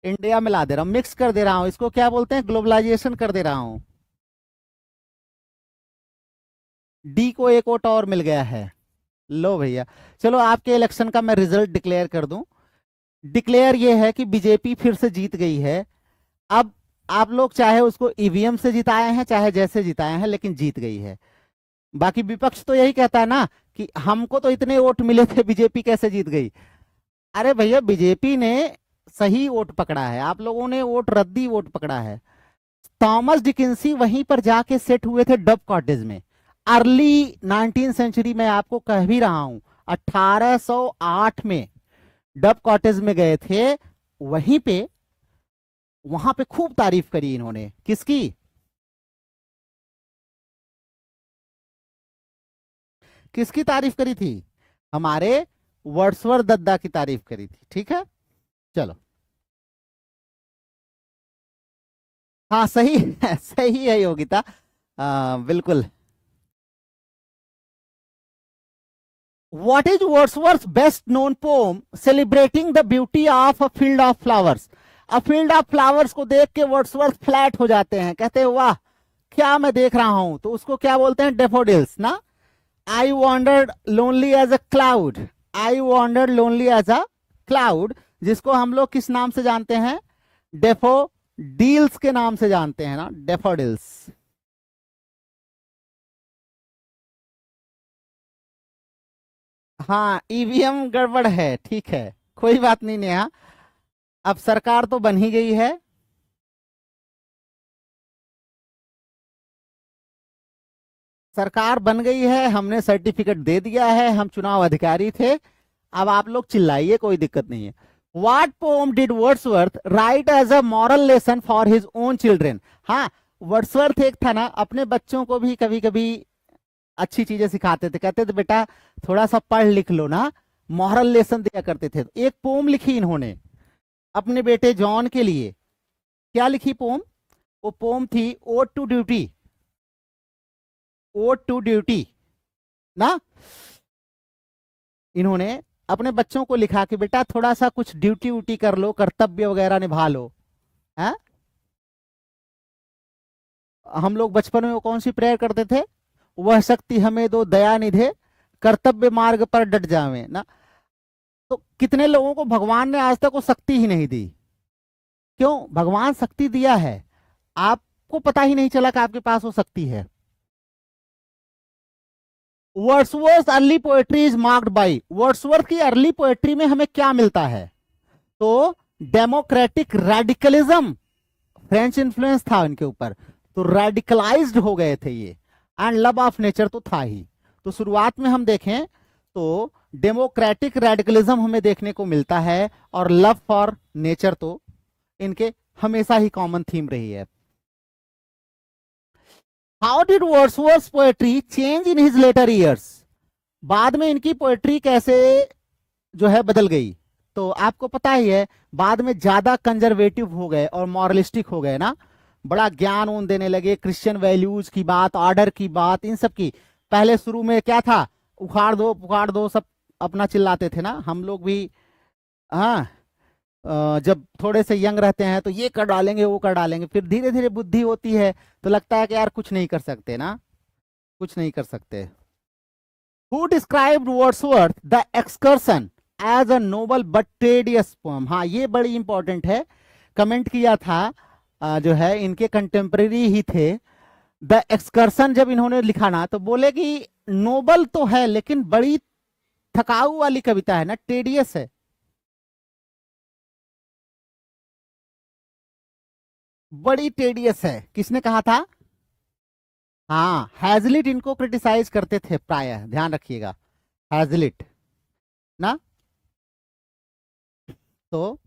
इंडिया में ला दे रहा हूं, मिक्स कर दे रहा हूं, इसको क्या बोलते हैं, ग्लोबलाइजेशन कर दे रहा हूं। डी को एक वोट और मिल गया है। लो भैया, चलो आपके इलेक्शन का मैं रिजल्ट डिक्लेयर कर दूं। डिक्लेयर ये है कि बीजेपी फिर से जीत गई है। अब आप लोग चाहे उसको ईवीएम से जिताए हैं, चाहे जैसे जिताए हैं, लेकिन जीत गई है। बाकी विपक्ष तो यही कहता है ना कि हमको तो इतने वोट मिले थे, बीजेपी कैसे जीत गई। अरे भैया, बीजेपी ने सही वोट पकड़ा है, आप लोगों ने वोट रद्दी वोट पकड़ा है। थॉमस डिकिंसी वहीं पर जाके सेट हुए थे डब कॉटेज में। अर्ली 19 सेंचुरी में आपको कह भी रहा हूं, 1808 में डब कॉटेज में गए थे। वहीं पे, वहां पे खूब तारीफ करी इन्होंने। किसकी? किसकी तारीफ करी थी? हमारे वर्ड्सवर्थ दद्दा की तारीफ करी थी। ठीक है, चलो। हाँ, सही है, सही है योगिता, बिल्कुल। What is Wordsworth's best known poem celebrating the beauty of a field of flowers? A field of flowers को देख के वर्ड्सवर्थ फ्लैट हो जाते हैं, कहते हैं वाह क्या मैं देख रहा हूं। तो उसको क्या बोलते हैं? डेफोडिल्स ना। I wandered lonely as a cloud, I wandered lonely as a cloud, जिसको हम लोग किस नाम से जानते हैं? डेफोडिल्स के नाम से जानते हैं ना, डेफोडिल्स। हाँ, ईवीएम गड़बड़ है, ठीक है, कोई बात नहीं नेहा। अब सरकार तो बन ही गई है। सरकार बन गई है, हमने सर्टिफिकेट दे दिया है, हम चुनाव अधिकारी थे। अब आप लोग चिल्लाइए, कोई दिक्कत नहीं है। What poem did Wordsworth write as a moral lesson for his own children? हाँ, वर्ड्सवर्थ एक था ना, अपने बच्चों को भी कभी कभी अच्छी चीजें सिखाते थे। कहते थे बेटा थोड़ा सा पढ़ लिख लो ना, मॉरल लेसन दिया करते थे। एक पोम लिखी इन्होंने अपने बेटे जॉन के लिए। क्या लिखी पोम? वो पोम थी ode to duty, ode to duty ना। इन्होंने अपने बच्चों को लिखा कि बेटा थोड़ा सा कुछ ड्यूटी व्यूटी कर लो, कर्तव्य वगैरह निभा लो। है, हम लोग बचपन में वो कौन सी प्रेयर करते थे? वह शक्ति हमें दो दया निधे, कर्तव्य मार्ग पर डट जावे ना। तो कितने लोगों को भगवान ने आज तक वो शक्ति ही नहीं दी। क्यों? भगवान शक्ति दिया है, आपको पता ही नहीं चला कि आपके पास वो शक्ति है। Wordsworth early poetry is marked by, Wordsworth की अर्ली पोएट्री में हमें क्या मिलता है? तो डेमोक्रेटिक रेडिकलिज्म, फ्रेंच इन्फ्लुएंस था इनके ऊपर, तो रेडिकलाइज्ड हो गए थे ये। एंड लव ऑफ नेचर तो था ही। तो शुरुआत में हम देखें तो डेमोक्रेटिक रेडिकलिज्म हमें देखने को मिलता है, और लव फॉर नेचर तो इनके हमेशा ही कॉमन थीम रही है। How did Wordsworth poetry change in his later years? बाद में इनकी पोएट्री कैसे जो है बदल गई? तो आपको पता ही है, बाद में ज्यादा कंजर्वेटिव हो गए और मॉरलिस्टिक हो गए ना, बड़ा ज्ञान उन देने लगे, क्रिश्चियन वैल्यूज की बात, ऑर्डर की बात, इन सब की। पहले शुरू में क्या था, उखाड़ दो पुखाड़ दो, सब अपना चिल्लाते थे ना, हम लोग भी। हाँ, जब थोड़े से यंग रहते हैं तो ये कर डालेंगे वो कर डालेंगे, फिर धीरे धीरे बुद्धि होती है तो लगता है कि यार कुछ नहीं कर सकते ना, कुछ नहीं कर सकते। Who described Wordsworth the excursion as a noble but tedious poem? हाँ, ये बड़ी इंपॉर्टेंट है, कमेंट किया था जो है इनके कंटेम्प्रेरी ही थे, द एक्सकर्सन जब इन्होंने लिखा ना तो बोले कि नोबल तो है लेकिन बड़ी थकाऊ वाली कविता है ना, टेडियस है, बड़ी टेडियस है। किसने कहा था? हाँ, हैजलिट इनको क्रिटिसाइज करते थे प्रायः, ध्यान रखिएगा, हैजलिट ना। तो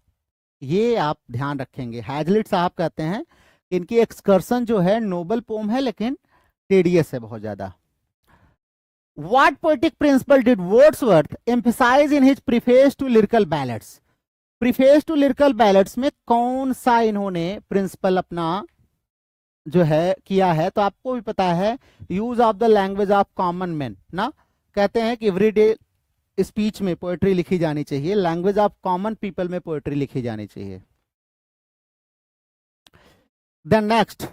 ये आप ध्यान रखेंगे, हैजलिट साहब कहते हैं कि इनकी एक्सकर्सन जो है नोबल पोम है लेकिन टेडियस है बहुत ज्यादा। What poetic principle did Wordsworth emphasize in his preface to lyrical ballads? Preface to lyrical ballads में कौन सा इन्होंने प्रिंसिपल अपना जो है किया है? तो आपको भी पता है, use of the language of common man ना। कहते हैं कि एवरीडे स्पीच में पोएट्री लिखी जानी चाहिए, लैंग्वेज ऑफ कॉमन पीपल में पोएट्री लिखी जानी चाहिए। देन नेक्स्ट,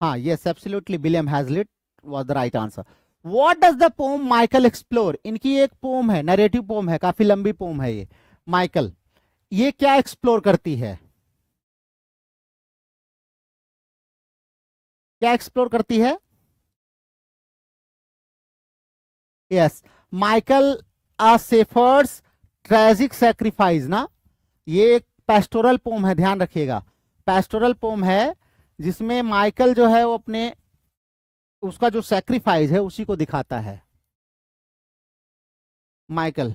हाँ yes absolutely, William Hazlitt was the right answer. What does the pome Michael explore? इनकी एक पोम है, नरेटिव पोम है, काफी लंबी पोम है ये, माइकल। ये क्या एक्सप्लोर करती है? क्या एक्सप्लोर करती है? यस, माइकल आ सेफर्स ट्रेजिक सैक्रिफाइस ना। ये एक पेस्टोरल पोम है, ध्यान रखिएगा, पेस्टोरल पोम है जिसमें माइकल जो है वो अपने उसका जो सैक्रिफाइस है उसी को दिखाता है, माइकल।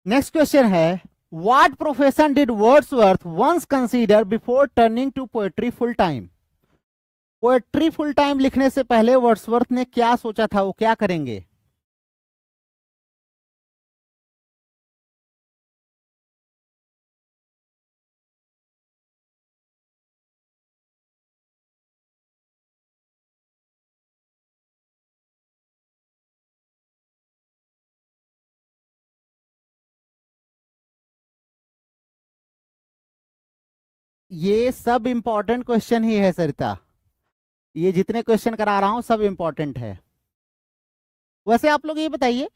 नेक्स्ट क्वेश्चन है, what profession did Wordsworth once consider before turning to poetry full time? Poetry full time लिखने से पहले वर्ड्सवर्थ ने क्या सोचा था, वो क्या करेंगे? ये सब इंपॉर्टेंट क्वेश्चन ही है सरिता, ये जितने क्वेश्चन करा रहा हूं सब इंपॉर्टेंट है। वैसे आप लोग ये बताइए,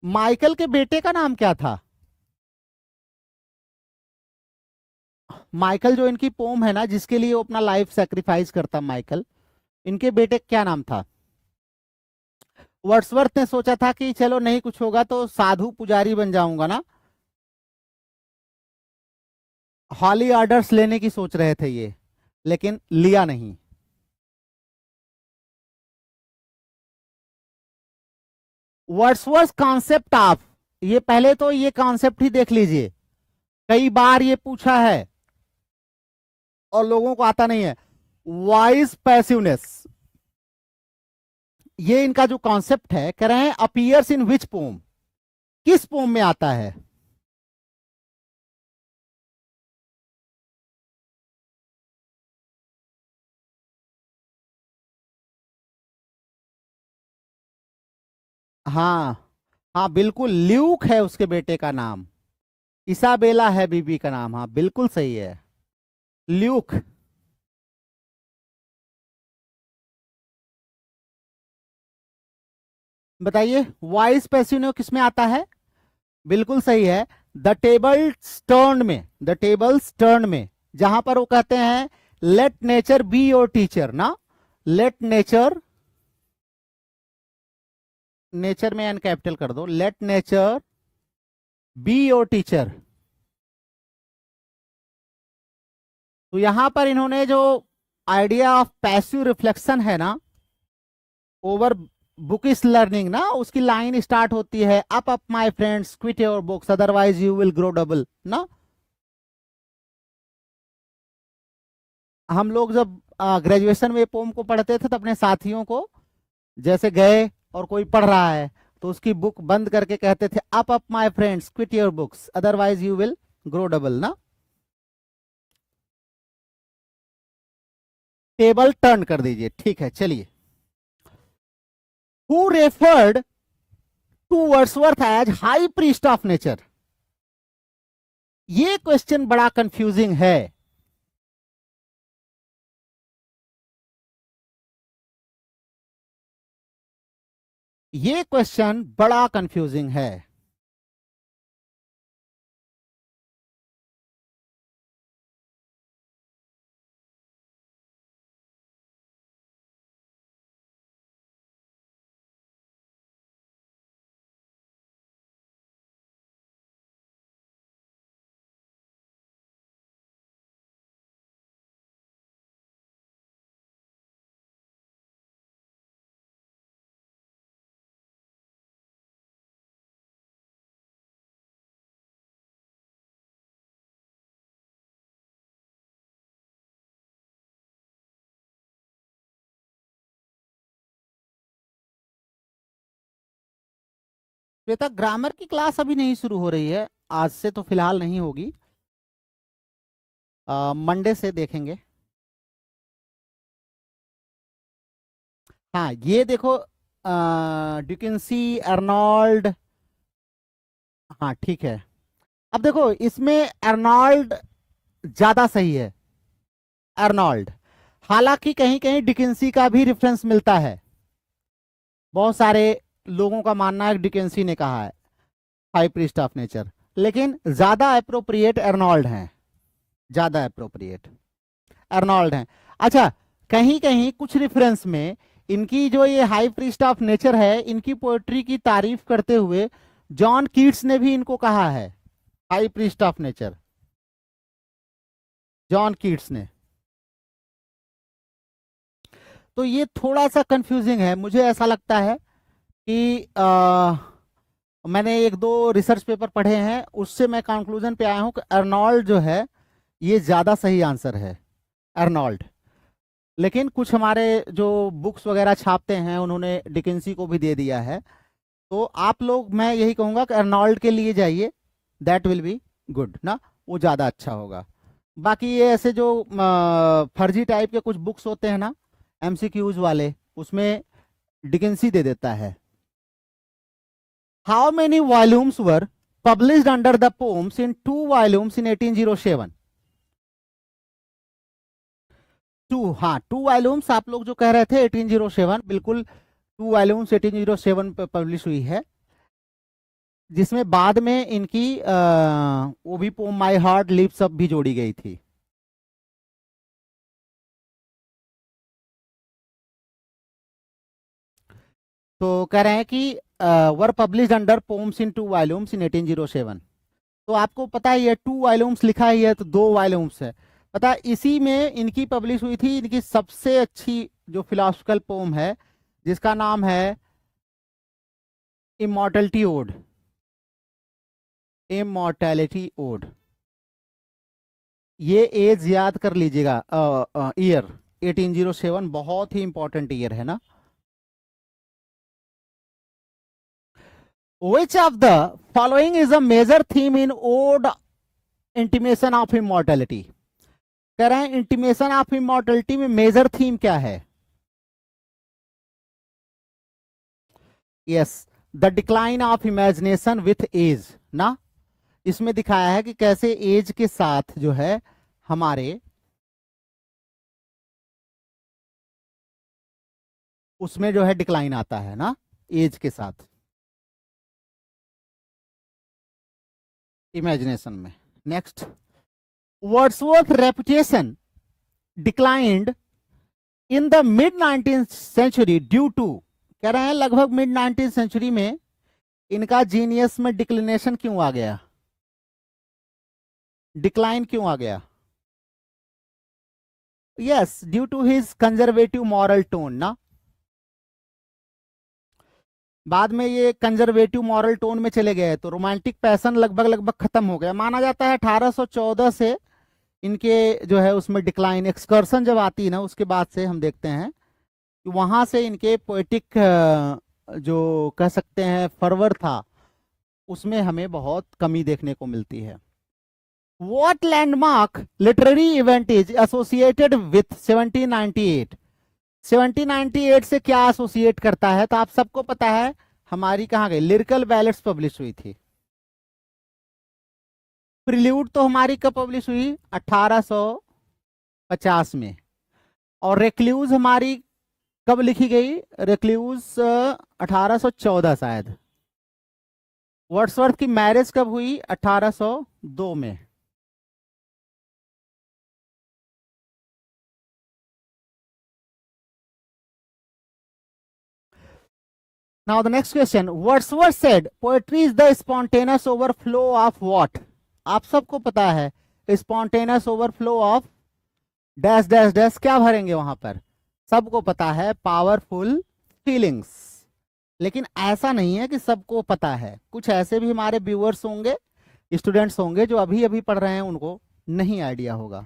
माइकल के बेटे का नाम क्या था? माइकल जो इनकी पोम है ना, जिसके लिए वो अपना लाइफ सेक्रीफाइस करता माइकल, इनके बेटे का क्या नाम था? वर्ड्सवर्थ ने सोचा था कि चलो नहीं कुछ होगा तो साधु पुजारी बन जाऊंगा ना, हॉली ऑर्डर्स लेने की सोच रहे थे ये, लेकिन लिया नहीं। वर्ड्सवर्थ कॉन्सेप्ट ऑफ, ये पहले तो ये कॉन्सेप्ट ही देख लीजिए, कई बार ये पूछा है और लोगों को आता नहीं है। वाइज पैसिवनेस, ये इनका जो कॉन्सेप्ट है, कह रहे हैं अपीयर्स इन विच पोम, किस पोम में आता है? हाँ हाँ बिल्कुल, ल्यूक है उसके बेटे का नाम, इसाबेला है बीबी का नाम, हाँ बिल्कुल सही है, ल्यूक। बताइए वाइस पैसिनो किस में आता है? बिल्कुल सही है, द टेबल टर्न में, द टेबल्स टर्न में, जहां पर वो कहते हैं let nature be your teacher ना, लेट नेचर, नेचर में एन कैपिटल कर दो, let nature be your teacher. तो यहां पर इन्होंने जो आइडिया ऑफ पैसिव रिफ्लेक्शन है ना, ओवर बुक इज लर्निंग ना, उसकी लाइन स्टार्ट होती है up my friends quit your books otherwise you will grow double ना। हम लोग जब ग्रेजुएशन में पोम को पढ़ते थे तो अपने साथियों को, जैसे गए और कोई पढ़ रहा है तो उसकी बुक बंद करके कहते थे up my friends quit your books otherwise you will grow double ना। टेबल टर्न कर दीजिए, ठीक है चलिए। Who referred to Wordsworth as high priest of nature? ये क्वेश्चन बड़ा कंफ्यूजिंग है। ये क्वेश्चन बड़ा कंफ्यूजिंग है। श्वेता, ग्रामर की क्लास अभी नहीं शुरू हो रही है, आज से तो फिलहाल नहीं होगी, मंडे से देखेंगे। हाँ, ये देखो, डिकिंसी, अर्नोल्ड, हाँ ठीक है। अब देखो, इसमें अर्नोल्ड ज्यादा सही है, अर्नोल्ड। हालांकि कहीं कहीं डिकिंसी का भी रेफरेंस मिलता है, बहुत सारे लोगों का मानना है कि डिकिंसी ने कहा है हाई प्रीस्ट ऑफ नेचर, लेकिन ज्यादा अप्रोप्रिएट अर्नोल्ड हैं, ज्यादा अप्रोप्रिएट अर्नोल्ड हैं। अच्छा, कहीं कहीं कुछ रेफरेंस में इनकी जो ये हाई प्रीस्ट ऑफ नेचर है, इनकी पोएट्री की तारीफ करते हुए जॉन कीट्स ने भी इनको कहा है high priest of nature, John Keats ने। तो ये थोड़ा सा कंफ्यूजिंग है, मुझे ऐसा लगता है कि मैंने एक दो रिसर्च पेपर पढ़े हैं, उससे मैं कंक्लूजन पे आया हूं कि अर्नोल्ड जो है ये ज्यादा सही आंसर है, अर्नोल्ड। लेकिन कुछ हमारे जो बुक्स वगैरह छापते हैं उन्होंने डिकिंसी को भी दे दिया है, तो आप लोग, मैं यही कहूंगा कि अर्नोल्ड के लिए जाइए, दैट विल बी गुड ना, वो ज्यादा अच्छा होगा। बाकी ये ऐसे जो फर्जी टाइप के कुछ बुक्स होते हैं ना, एमसीक्यूज वाले, उसमें डिकिंसी दे देता है। How many volumes were published under the poems in 2 volumes in 1807? Two, हाँ 2 वॉल्यूम्स आप लोग जो कह रहे थे 1807, बिल्कुल 2 वॉल्यूम्स 1807 पे पब्लिश हुई है, जिसमें बाद में इनकी वो भी poem my heart lives up भी जोड़ी गई थी। तो कह रहे हैं कि were publish under poems in 2 volumes in 1807। तो आपको पता ही है 2 वॉल्यूम्स लिखा ही है तो 2 वॉल्यूम्स है, पता है, इसी में इनकी पब्लिश हुई थी इनकी सबसे अच्छी जो फिलोसफिकल पोम है, जिसका नाम है इमॉर्टलिटी ओड, इमॉर्टैलिटी ओड। ये एज याद कर लीजिएगा, ईयर 1807 बहुत ही इंपॉर्टेंट ईयर है ना। Which of the following is a major theme in ode intimation of immortality? कह रहे हैं इंटीमेशन ऑफ इमॉर्टैलिटी में मेजर थीम क्या है? Yes, the decline of imagination with age ना। इसमें दिखाया है कि कैसे एज के साथ जो है हमारे उसमें जो है डिक्लाइन आता है ना, एज के साथ इमेजिनेशन में। Next, Wordsworth reputation declined in the mid 19th century due to, कह रहे हैं लगभग मिड 19th सेंचुरी में इनका जीनियस में डिक्लिनेशन क्यों आ गया, डिक्लाइन क्यों आ गया? Yes, due to his conservative moral tone ना। बाद में ये कंजर्वेटिव मॉरल टोन में चले गए तो रोमांटिक पैशन लगभग लगभग खत्म हो गया, माना जाता है 1814 से इनके जो है उसमें डिक्लाइन, एक्सकर्सन जब आती है ना उसके बाद से हम देखते हैं कि वहां से इनके पोएटिक जो कह सकते हैं फर्वर था, उसमें हमें बहुत कमी देखने को मिलती है। What landmark literary event is associated with 1798? 1798 से क्या एसोसिएट करता है? तो आप सबको पता है हमारी कहाँ गई लिरिकल बैलेट्स पब्लिश हुई थी। प्रिल्यूड तो हमारी कब पब्लिश हुई? 1850 में। और रेक्ल्यूज हमारी कब लिखी गई? रिक्लूज 1814 शायद। वर्ड्सवर्थ की मैरिज कब हुई? 1802 में। Now the next question. Wordsworth said, poetry is the spontaneous overflow of what? आप सबको पता है spontaneous overflow of dash dash dash, क्या भरेंगे वहां पर? सबको पता है पावरफुल फीलिंग्स। लेकिन ऐसा नहीं है कि सबको पता है, कुछ ऐसे भी हमारे व्यूअर्स होंगे, स्टूडेंट्स होंगे जो अभी अभी पढ़ रहे हैं, उनको नहीं आइडिया होगा।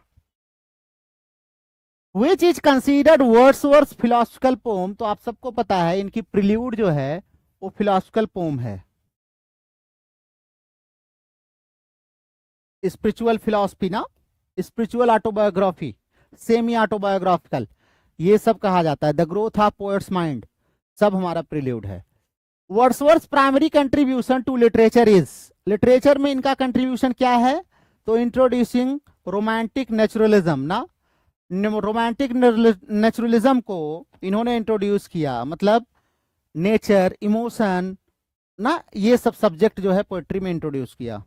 Which is considered Wordsworth philosophical poem? तो आप सबको पता है इनकी प्रिल्यूड जो है वो फिलोसफिकल पोम है। स्पिरिचुअल फिलोसफी ना, स्पिरिचुअल ऑटोबायोग्राफी, सेमी ऑटोबायोग्राफिकल, ये सब कहा जाता है। The growth of poet's mind, सब हमारा प्रिल्यूड है। Wordsworth primary contribution to literature is, literature में इनका कंट्रीब्यूशन क्या है? तो इंट्रोड्यूसिंग रोमांटिक नेचुरलिज्म ना, रोमांटिक नेचुरलिज्म को इन्होंने इंट्रोड्यूस किया, मतलब नेचर, इमोशन ना, ये सब सब्जेक्ट जो है पोएट्री में इंट्रोड्यूस किया।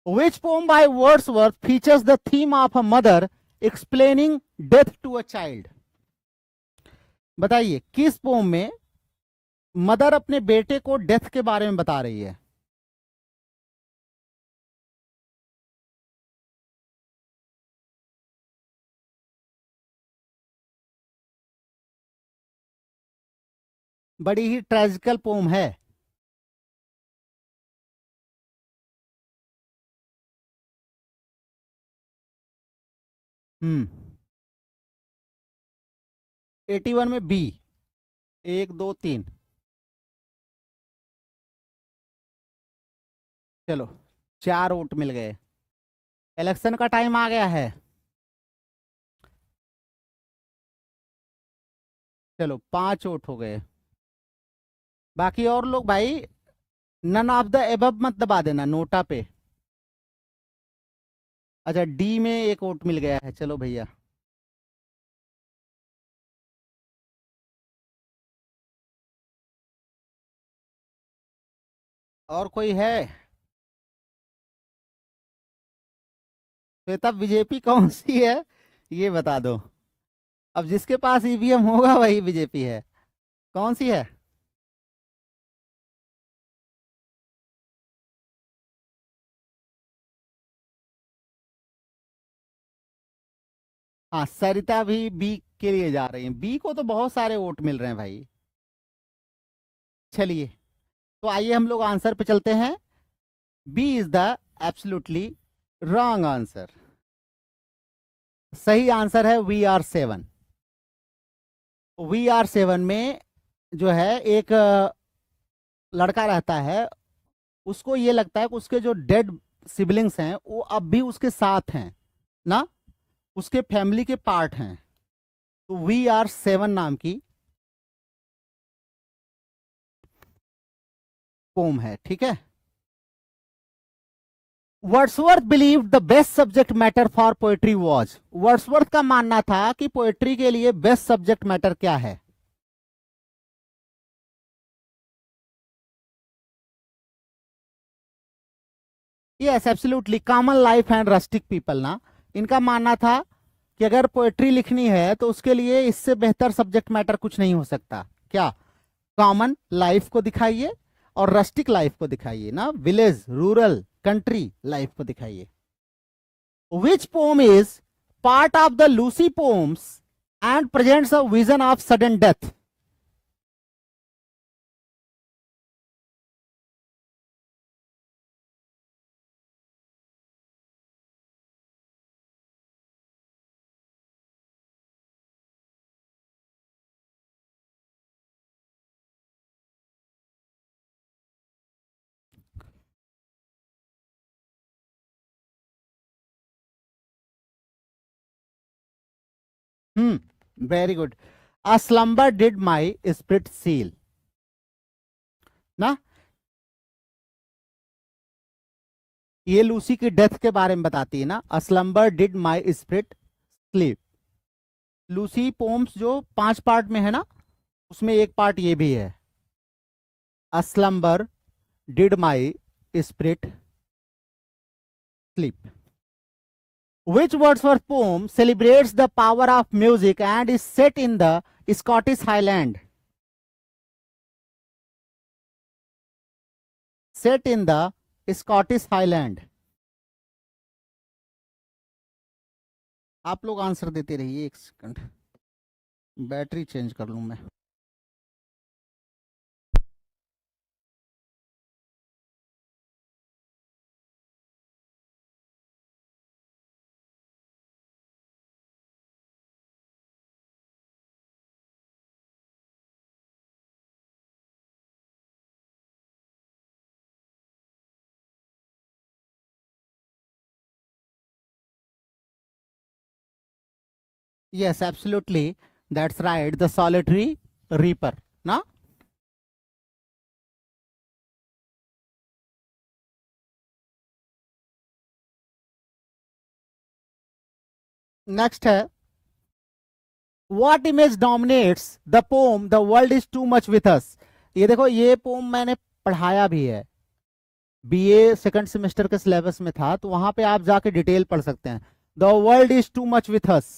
Which poem by Wordsworth features the theme of a mother explaining death to a child? बताइए किस पोम में मदर अपने बेटे को डेथ के बारे में बता रही है? बड़ी ही ट्रेजिकल पोम है। हम्म 81 में बी, 1 2 3। चलो 4 वोट मिल गए। इलेक्शन का टाइम आ गया है। चलो 5 वोट हो गए। बाकी और लोग भाई नन ऑफ द एबव मत दबा देना नोटा पे। अच्छा डी में 1 वोट मिल गया है, चलो भैया। और कोई है? श्वेता बीजेपी कौन सी है ये बता दो। अब जिसके पास ईवीएम होगा वही बीजेपी है। कौन सी है? हाँ सरिता भी बी के लिए जा रही हैं। बी को तो बहुत सारे वोट मिल रहे हैं भाई। चलिए तो आइए हम लोग आंसर पे चलते हैं। B is the absolutely wrong answer. सही आंसर है VR7। VR7 में जो है एक लड़का रहता है, उसको ये लगता है कि उसके जो डेड सिबलिंग्स हैं वो अब भी उसके साथ हैं ना, उसके फैमिली के पार्ट हैं। तो VR7 नाम की पोम है, ठीक है। Wordsworth believe the best subject matter for poetry was, Wordsworth का मानना था कि पोएट्री के लिए बेस्ट सब्जेक्ट मैटर क्या है? Yes absolutely common life and rustic people ना। इनका मानना था कि अगर पोएट्री लिखनी है तो उसके लिए इससे बेहतर सब्जेक्ट मैटर कुछ नहीं हो सकता। क्या? कॉमन लाइफ को दिखाइए और रस्टिक लाइफ को दिखाइए ना, विलेज, रूरल, कंट्री लाइफ को दिखाइए। Which poem is part of the Lucy poems and presents a vision of sudden death? Very good. A slumber did my spirit seal ना, ये लूसी की डेथ के बारे में बताती है ना। A slumber did my spirit sleep. Lucy poems जो 5 पार्ट में है ना, उसमें एक पार्ट ये भी है, a slumber did my spirit sleep. Which Wordsworth poem celebrates the power of music and is set in the Scottish Highland? Set in the Scottish Highland. आप लोग आंसर देते रहिए, एक सेकंड बैटरी चेंज कर लूं मैं। Yes, absolutely. That's right. The Solitary Reaper. ना? Next है, What image dominates the poem The World is Too Much With Us? ये देखो, ये पोम मैंने पढ़ाया भी है, बीए सेकंड सेमेस्टर के सिलेबस में था, तो वहां पे आप जाके डिटेल पढ़ सकते हैं। The world is too much with us,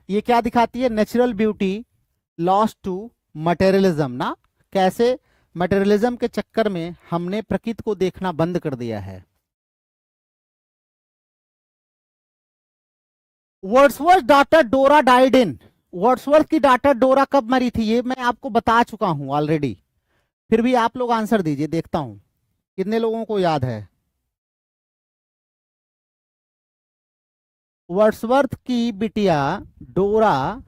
ये क्या दिखाती है? Natural beauty lost to materialism ना, कैसे मटेरियलिज्म के चक्कर में हमने प्रकृति को देखना बंद कर दिया है। वर्ड्सवर्थ डॉटर डोरा डाइड इन, वर्ड्सवर्थ की डॉटर डोरा कब मरी थी? ये मैं आपको बता चुका हूं ऑलरेडी, फिर भी आप लोग आंसर दीजिए, देखता हूं कितने लोगों को याद है। वर्ड्सवर्थ की बिटिया डोरा,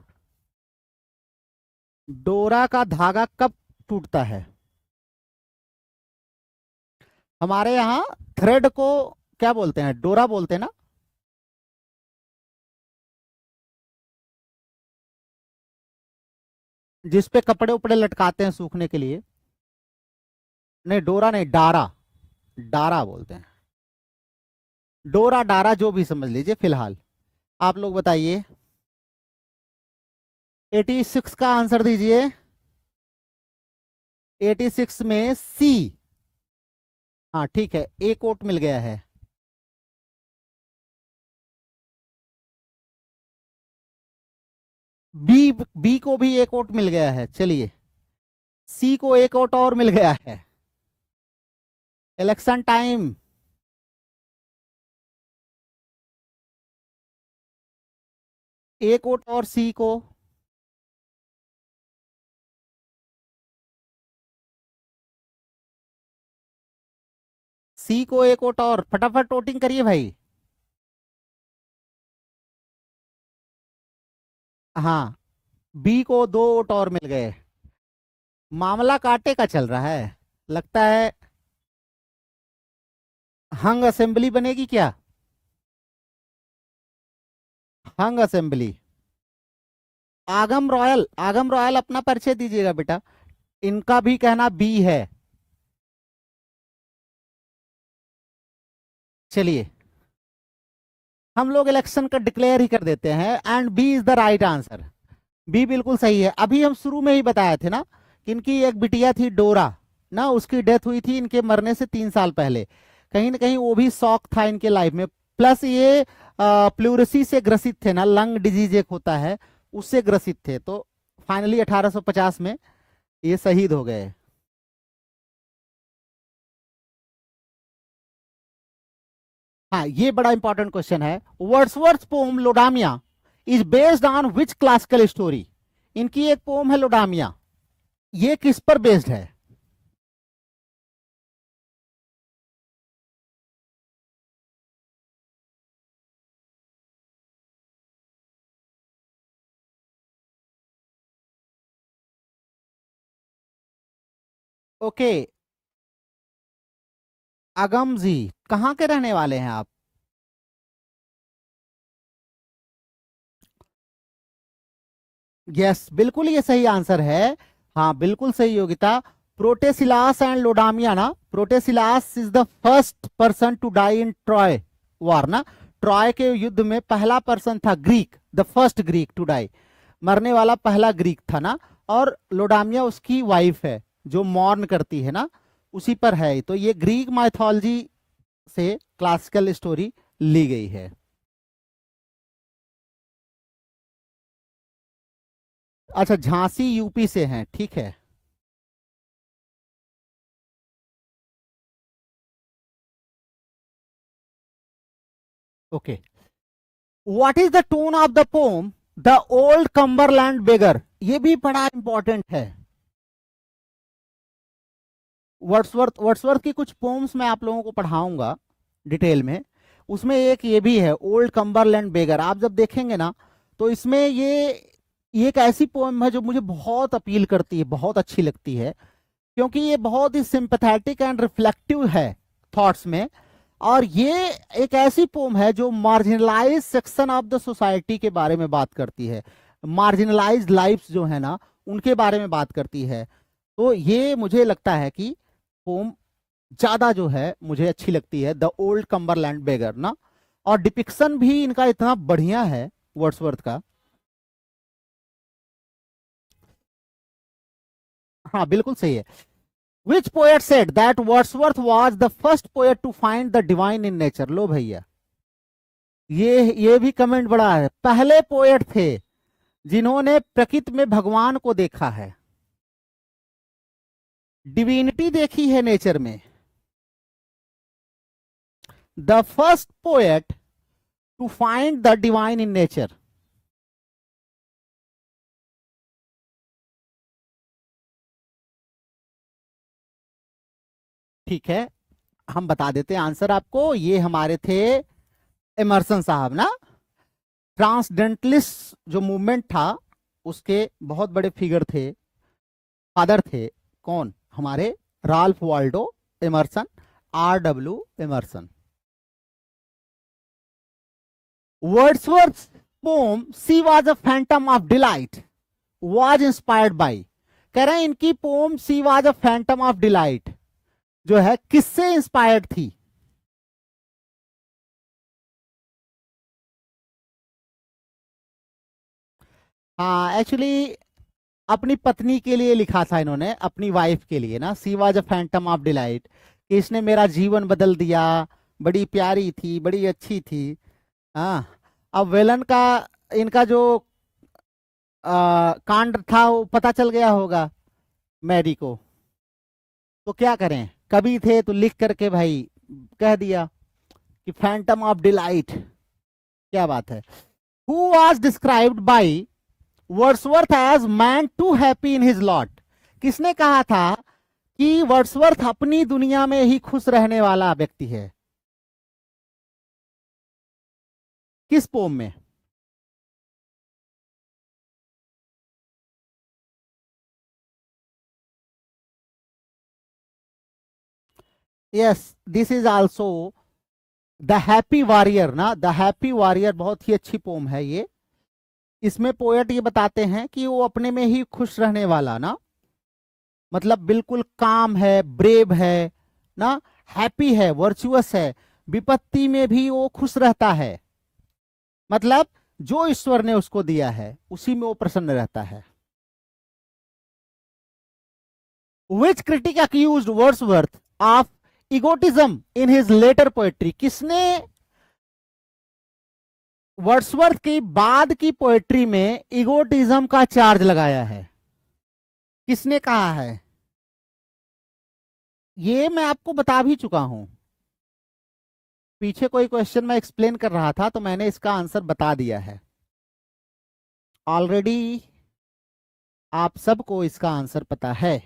डोरा का धागा कब टूटता है? हमारे यहाँ थ्रेड को क्या बोलते हैं? डोरा बोलते हैं ना। जिसपे कपड़े उपड़े लटकाते हैं सूखने के लिए। नहीं, डोरा नहीं, डारा, डारा बोलते हैं। डोरा डारा जो भी समझ लीजिए, फिलहाल आप लोग बताइए। 86 का आंसर दीजिए। 86 में सी। हाँ ठीक है, एक वोट मिल गया है। बी, बी को भी एक वोट मिल गया है। चलिए, सी को एक वोट और मिल गया है। Election time. एक वोट और सी को। सी को एक वोट और, फटाफट वोटिंग करिए भाई। हाँ, बी को 2 वोट और मिल गए। मामला कांटे का चल रहा है, लगता है हंग असेंबली बनेगी क्या? हंग असेंबली। आगम रॉयल, आगम रॉयल अपना परिचय दीजिएगा बेटा। इनका भी कहना बी है। चलिए, हम लोग इलेक्शन का डिक्लेयर ही कर देते हैं, and B is the right answer. B बिल्कुल सही है। अभी हम शुरू में ही बताए थे ना कि इनकी एक बिटिया थी डोरा ना, उसकी डेथ हुई थी इनके मरने से 3 साल पहले। कहीं ना कहीं वो भी शौक था इनके लाइफ में, प्लस ये प्लूरसी से ग्रसित थे ना, लंग डिजीज एक होता है, उससे ग्रसित थे। तो फाइनली 1850 में ये शहीद हो गए। हाँ, ये बड़ा इंपॉर्टेंट क्वेश्चन है। Wordsworth poem Laodamia is based on which classical story? इनकी एक पोम है लोडामिया, ये किस पर बेस्ड है? ओके, अगम जी कहाँ के रहने वाले हैं आप? यस, बिल्कुल ये सही आंसर है। हाँ बिल्कुल सही योगिता। प्रोटेसिलास एंड लोडामिया ना, Protesilaus is the first person to die in Troy war ना, ट्रॉय के युद्ध में पहला पर्सन था Greek, the first Greek to die. मरने वाला पहला ग्रीक था ना, और लोडामिया उसकी वाइफ है जो मॉर्न करती है ना, उसी पर है। तो ये ग्रीक माइथोलॉजी से क्लासिकल स्टोरी ली गई है। अच्छा, झांसी यूपी से हैं, ठीक है। Okay, what is the tone of the poem the old Cumberland beggar? ये भी बड़ा इंपॉर्टेंट है। वर्ड्सवर्थ की कुछ पोम्स मैं आप लोगों को पढ़ाऊंगा डिटेल में। उसमें एक ये भी है, ओल्ड कम्बरलैंड बेगर। आप जब देखेंगे ना तो इसमें ये एक ऐसी पोएम है जो मुझे बहुत अपील करती है, बहुत अच्छी लगती है, क्योंकि ये बहुत ही सिंपैथेटिक एंड रिफ्लेक्टिव है थॉट्स में। और ये एक ऐसी पोम है जो marginalise section of the society के बारे में बात करती है, मार्जिनलाइज लाइफ्स जो है ना उनके बारे में बात करती है। तो ये मुझे लगता है कि पोम ज्यादा जो है मुझे अच्छी लगती है, द ओल्ड कम्बरलैंड बेगर ना। और डिपिक्शन भी इनका इतना बढ़िया है वर्ड्सवर्थ का। हाँ बिल्कुल सही है। Which poet said that Wordsworth was the first poet to find the divine in nature? लो भैया, ये भी कमेंट बड़ा है। पहले पोएट थे जिन्होंने प्रकृति में भगवान को देखा है, डिविनिटी देखी है नेचर में। The first poet to find the divine in nature. ठीक है, हम बता देते हैं आंसर आपको। ये हमारे थे एमर्सन साहब ना। ट्रांसडेंटलिस्ट जो मूवमेंट था उसके बहुत बड़े फिगर थे, फादर थे। कौन? हमारे Ralph Waldo Emerson, RW Emerson. Wordsworth poem she was a phantom of delight was inspired by, कह रहे हैं इनकी poem she was a phantom of delight जो है किससे इंस्पायर्ड थी? हाँ, एक्चुअली अपनी पत्नी के लिए लिखा था इन्होंने, अपनी वाइफ के लिए ना। सी was a phantom of delight, कि इसने मेरा जीवन बदल दिया, बड़ी प्यारी थी, बड़ी अच्छी थी। हाँ, अब वेलन का इनका जो कांड था वो पता चल गया होगा मैरी को, तो क्या करें, कवि थे तो लिख करके भाई कह दिया कि फैंटम ऑफ डिलाइट। क्या बात है। Who was described by Wordsworth as man too happy in his lot? किसने कहा था कि वर्ड्सवर्थ अपनी दुनिया में ही खुश रहने वाला व्यक्ति है? किस पोम में? Yes, this is also the happy warrior ना। द हैप्पी वॉरियर बहुत ही अच्छी पोम है ये। इसमें पोएट ये बताते हैं कि वो अपने में ही खुश रहने वाला ना, मतलब बिल्कुल काम है, ब्रेव है ना, हैप्पी है, वर्चुअस है, विपत्ति में भी वो खुश रहता है। मतलब जो ईश्वर ने उसको दिया है उसी में वो प्रसन्न रहता है। Which critic accused Wordsworth of egotism in his later poetry? किसने वर्ड्सवर्थ की बाद की पोएट्री में इगोटिज्म का चार्ज लगाया है? किसने कहा है? ये मैं आपको बता भी चुका हूं, पीछे कोई क्वेश्चन मैं एक्सप्लेन कर रहा था तो मैंने इसका आंसर बता दिया है ऑलरेडी। आप सबको इसका आंसर पता है,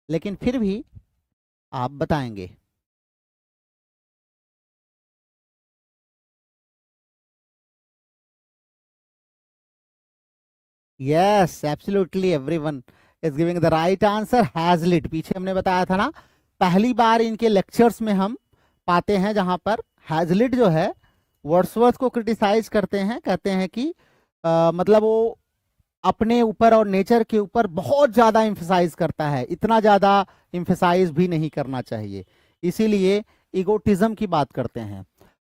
लेकिन फिर भी आप बताएंगे। Yes, absolutely everyone is giving the right answer, Hazlitt. पीछे हमने बताया था ना, पहली बार इनके लेक्चर्स में हम पाते हैं जहां पर हैजलिट जो है वर्ड्सवर्थ को क्रिटिसाइज करते हैं, कहते हैं कि मतलब वो अपने ऊपर और नेचर के ऊपर बहुत ज्यादा इम्फेसाइज करता है, इतना ज्यादा इम्फेसाइज भी नहीं करना चाहिए, इसीलिए इगोटिज्म की बात करते हैं।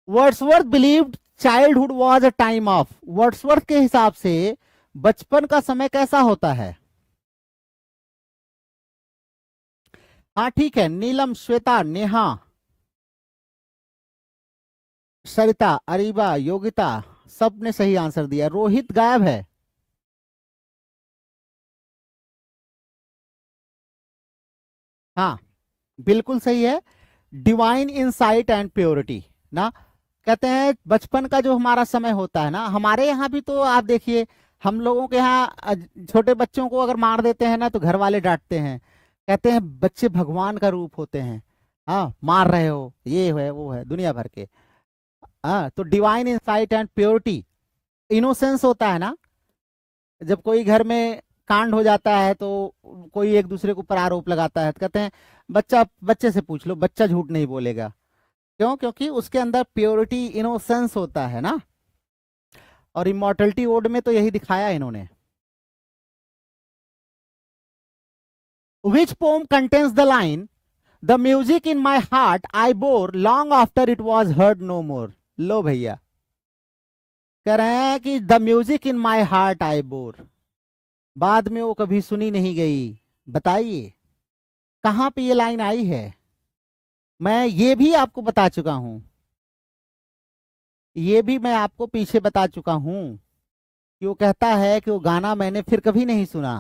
Wordsworth believed childhood was a time of, Wordsworth के हिसाब से बचपन का समय कैसा होता है? हाँ ठीक है, नीलम, श्वेता, नेहा, सरिता, अरीबा, योगिता, सबने सही आंसर दिया। रोहित गायब है। हाँ बिल्कुल सही है, डिवाइन इंसाइट एंड प्योरिटी ना। कहते हैं बचपन का जो हमारा समय होता है ना, हमारे यहाँ भी तो आप देखिए, हम लोगों के यहाँ छोटे बच्चों को अगर मार देते हैं ना तो घर वाले डांटते हैं, कहते हैं बच्चे भगवान का रूप होते हैं, हाँ मार रहे हो, ये है वो है दुनिया भर के। हाँ तो divine insight and purity, innocence होता है ना। जब कोई घर में कांड हो जाता है तो कोई एक दूसरे के ऊपर आरोप लगाता है, तो कहते हैं बच्चा, बच्चे से पूछ लो, बच्चा झूठ नहीं बोलेगा। क्यों? क्योंकि उसके अंदर प्योरिटी, इनोसेंस होता है ना। और इमॉर्टलिटी ओड में तो यही दिखाया है इन्होंने। Which poem contains the line the music in my heart I bore long after it was heard no more? लो भैया, कह रहे हैं कि the music in my heart I bore, बाद में वो कभी सुनी नहीं गई। बताइए कहां पे ये लाइन आई है? मैं ये भी आपको बता चुका हूं, ये भी मैं आपको पीछे बता चुका हूं कि वो कहता है कि वो गाना मैंने फिर कभी नहीं सुना।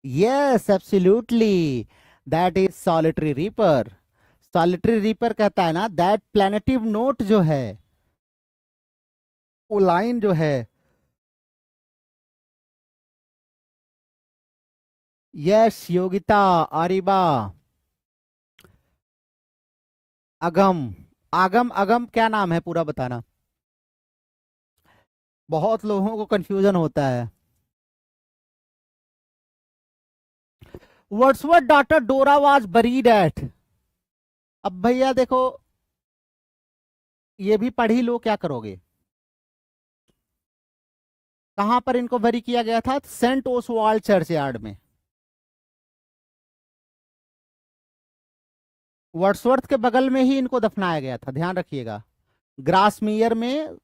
Yes absolutely, that is solitary reaper. Solitary reaper कहता है ना, दैट प्लैनेटिव नोट जो है, वो लाइन जो है। यस योगिता, अरिबा, अगम, आगम, अगम क्या नाम है पूरा बताना, बहुत लोगों को कंफ्यूजन होता है। वर्ड्सवर्थ डॉटर डोरा वाज बरीड एट। अब भैया देखो, ये भी पढ़ ही लो, क्या करोगे? कहां पर इनको बरी किया गया था? सेंट ओसवाल्ड चर्चयार्ड में। वर्ड्सवर्थ के बगल में ही इनको दफनाया गया था, ध्यान रखिएगा। ग्रासमीयर में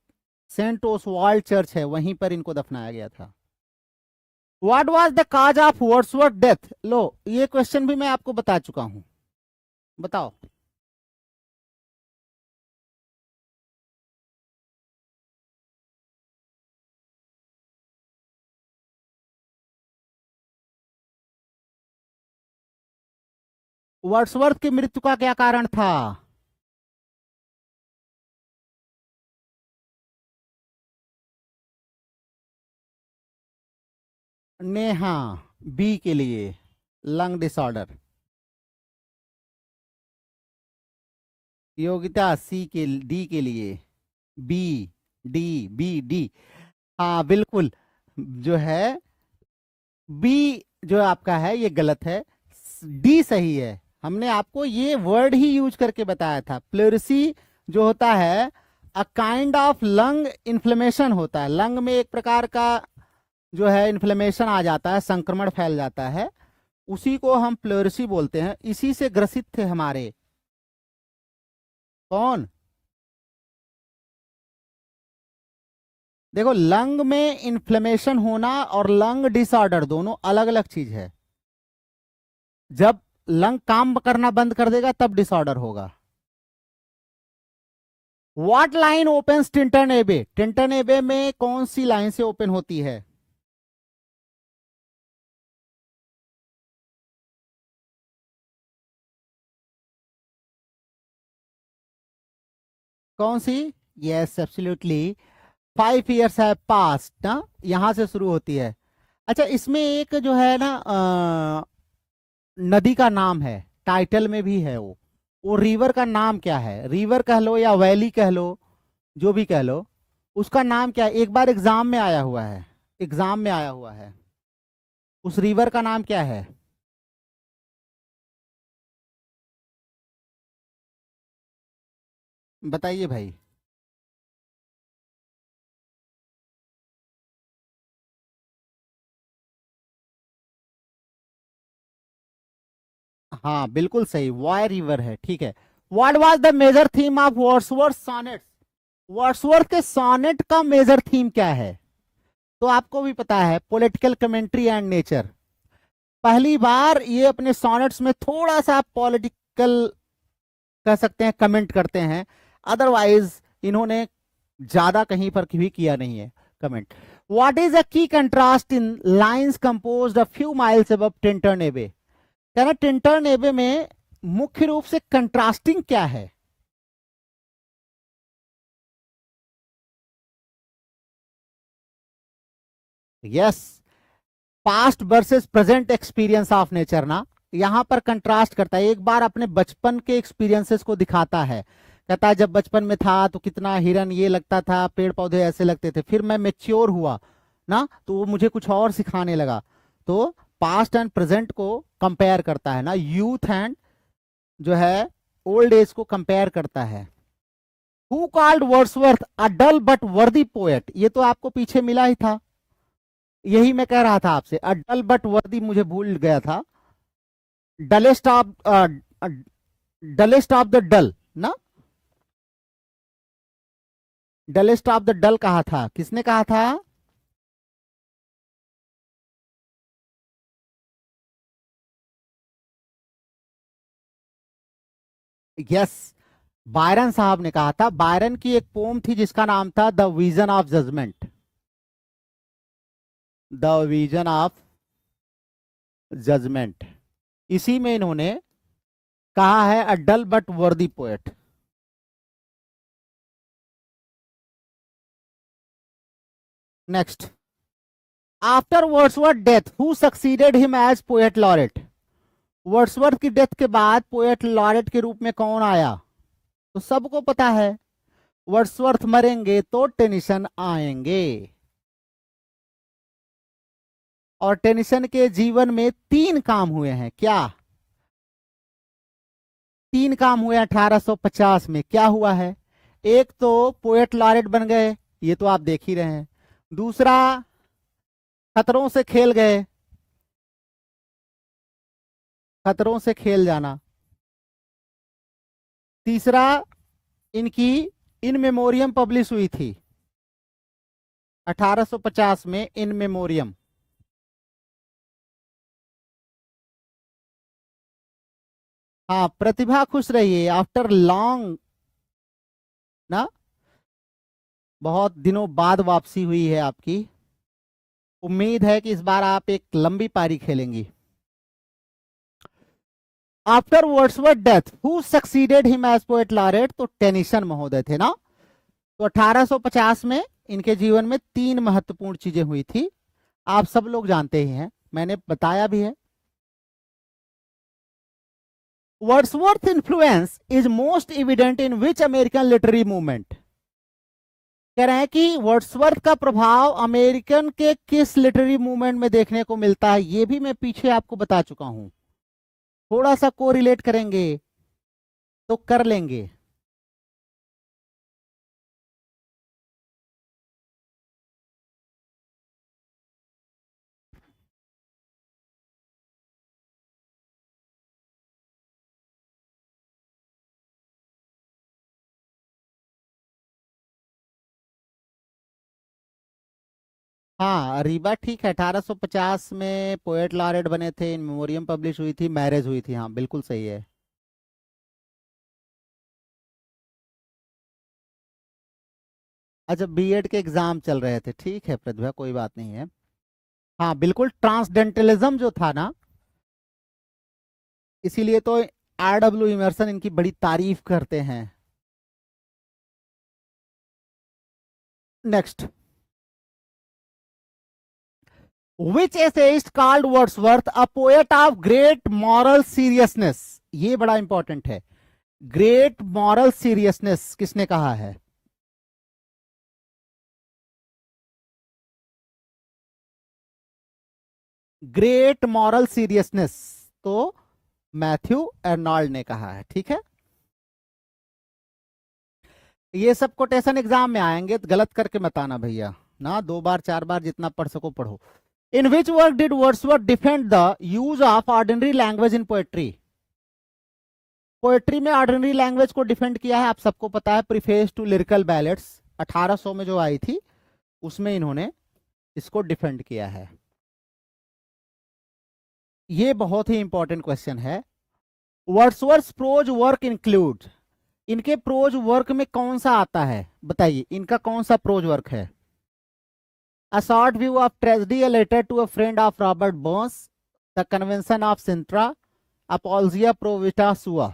सेंट ओसवाल्ड चर्च है, वहीं पर इनको दफनाया गया था। What was the cause of Wordsworth death? लो ये क्वेश्चन भी मैं आपको बता चुका हूं, बताओ। वर्ड्सवर्थ की मृत्यु का क्या कारण था? नेहा, बी के लिए, लंग डिसऑर्डर। योगिता, सी के, डी के लिए, बी, डी, बी, डी। हाँ बिल्कुल, जो है बी जो आपका है ये गलत है, डी सही है। हमने आपको ये वर्ड ही यूज करके बताया था। प्लेरिसी जो होता है, अ काइंड ऑफ लंग इन्फ्लेमेशन होता है, लंग में एक प्रकार का जो है इन्फ्लेमेशन आ जाता है, संक्रमण फैल जाता है, उसी को हम प्लेरिसी बोलते हैं। इसी से ग्रसित थे हमारे कौन? देखो लंग में इन्फ्लेमेशन होना और लंग डिसऑर्डर दोनों अलग अलग चीज है। जब लंग काम करना बंद कर देगा तब डिसऑर्डर होगा। What line opens Tintern Abbey? Tintern Abbey में कौन सी लाइन से ओपन होती है? कौन सी? यस एब्सोल्युटली, 5 years है पास्ट ना, यहां से शुरू होती है। अच्छा इसमें एक जो है ना नदी का नाम है, टाइटल में भी है वो रिवर का नाम क्या है? रिवर कह लो या वैली कह लो, जो भी कह लो, उसका नाम क्या है? एक बार एग्जाम में आया हुआ है, एग्जाम में आया हुआ है, उस रिवर का नाम क्या है? बताइए भाई। हाँ बिल्कुल सही, वाय रिवर है, ठीक है। What was the major theme of Wordsworth sonnets? Wordsworth के सॉनेट का मेजर थीम क्या है? तो आपको भी पता है, पॉलिटिकल कमेंट्री एंड नेचर। पहली बार ये अपने सॉनेट्स में थोड़ा सा पॉलिटिकल कह सकते हैं कमेंट करते हैं, अदरवाइज इन्होंने ज्यादा कहीं पर भी किया नहीं है कमेंट। व्हाट इज अ की contrast in lines composed a few miles above टिंटरनेबे? कहना टिंटरनेबे में मुख्य रूप से कंट्रास्टिंग क्या है? Yes, past versus present experience of nature ना, यहां पर कंट्रास्ट करता है। एक बार अपने बचपन के एक्सपीरियंसेस को दिखाता है, कहता है जब बचपन में था तो कितना हिरन ये लगता था, पेड़ पौधे ऐसे लगते थे, फिर मैं मेच्योर हुआ ना तो वो मुझे कुछ और सिखाने लगा। तो पास्ट एंड प्रेजेंट को कंपेयर करता है ना, यूथ एंड जो है ओल्ड एज को कंपेयर करता है। Who called Wordsworth a dull but worthy poet? ये तो आपको पीछे मिला ही था, यही मैं कह रहा था आपसे, अ डल बट वर्दी मुझे भूल गया था। Dullest of dullest of the dull ना, डलेस्ट ऑफ द डल कहा था, किसने कहा था? यस, बायरन साहब ने कहा था। बायरन की एक पोम थी जिसका नाम था the vision of judgement, the vision of judgement. इसी में इन्होंने कहा है a dull but worthy poet. Next, after Wordsworth death who succeeded him as poet laureate? Wordsworth की डेथ के बाद पोएट लॉरेट के रूप में कौन आया? तो सबको पता है, वर्ड्सवर्थ मरेंगे तो टेनिसन आएंगे। और टेनिसन के जीवन में 3 काम हुए हैं। क्या 3 काम हुए 1850 में? क्या हुआ है? एक तो पोएट लॉरेट बन गए, ये तो आप देख ही रहे हैं। दूसरा, खतरों से खेल गए, खतरों से खेल जाना। तीसरा, इनकी इन मेमोरियम पब्लिश हुई थी 1850 में, इन मेमोरियम। हाँ, प्रतिभा खुश रहिए, आफ्टर लॉन्ग ना, बहुत दिनों बाद वापसी हुई है आपकी। उम्मीद है कि इस बार आप एक लंबी पारी खेलेंगी। After Wordsworth death who succeeded him as poet laureate? तो टेनिसन महोदय थे ना। तो 1850 में इनके जीवन में 3 महत्वपूर्ण चीजें हुई थी, आप सब लोग जानते ही हैं, मैंने बताया भी है। Wordsworth influence is most evident in which American literary movement? कह रहे हैं कि वर्ड्सवर्थ का प्रभाव अमेरिकन के किस लिटरेरी मूवमेंट में देखने को मिलता है? ये भी मैं पीछे आपको बता चुका हूं, थोड़ा सा कोरिलेट करेंगे तो कर लेंगे। हाँ, रीबा ठीक है, 1850 में पोएट लॉरेट बने थे, इन मेमोरियम पब्लिश हुई थी, मैरिज हुई थी, हाँ बिल्कुल सही है। अच्छा, बीएड के एग्जाम चल रहे थे, ठीक है प्रतिभा, कोई बात नहीं है। हाँ बिल्कुल, ट्रांसडेंटलिज्म जो था ना, इसीलिए तो आर डब्ल्यू इमर्सन इनकी बड़ी तारीफ करते हैं। Next, which essayist called Wordsworth a poet of great moral seriousness? ये बड़ा इंपॉर्टेंट है, ग्रेट मॉरल सीरियसनेस किसने कहा है? ग्रेट मॉरल सीरियसनेस तो मैथ्यू अर्नोल्ड ने कहा है, ठीक है। ये सब कोटेशन एग्जाम में आएंगे, तो गलत करके मत आना भैया ना, 2 बार 4 बार जितना पढ़ सको पढ़ो। In which work did Wordsworth defend the use of ordinary language in poetry? Poetry में ऑर्डिनरी लैंग्वेज को डिफेंड किया है, आप सबको पता है, प्रीफेस टू लिरिकल बैलेट्स 1800 में जो आई थी उसमें इन्होंने इसको डिफेंड किया है। ये बहुत ही इंपॉर्टेंट क्वेश्चन है। वर्ड्सवर्थ प्रोज वर्क इंक्लूड, इनके प्रोज वर्क में कौन सा आता है, बताइए इनका कौन सा प्रोज वर्क है? A short view of tragedy, a letter to a friend of Robert Burns, the convention of Sintra, Apologia pro vita sua।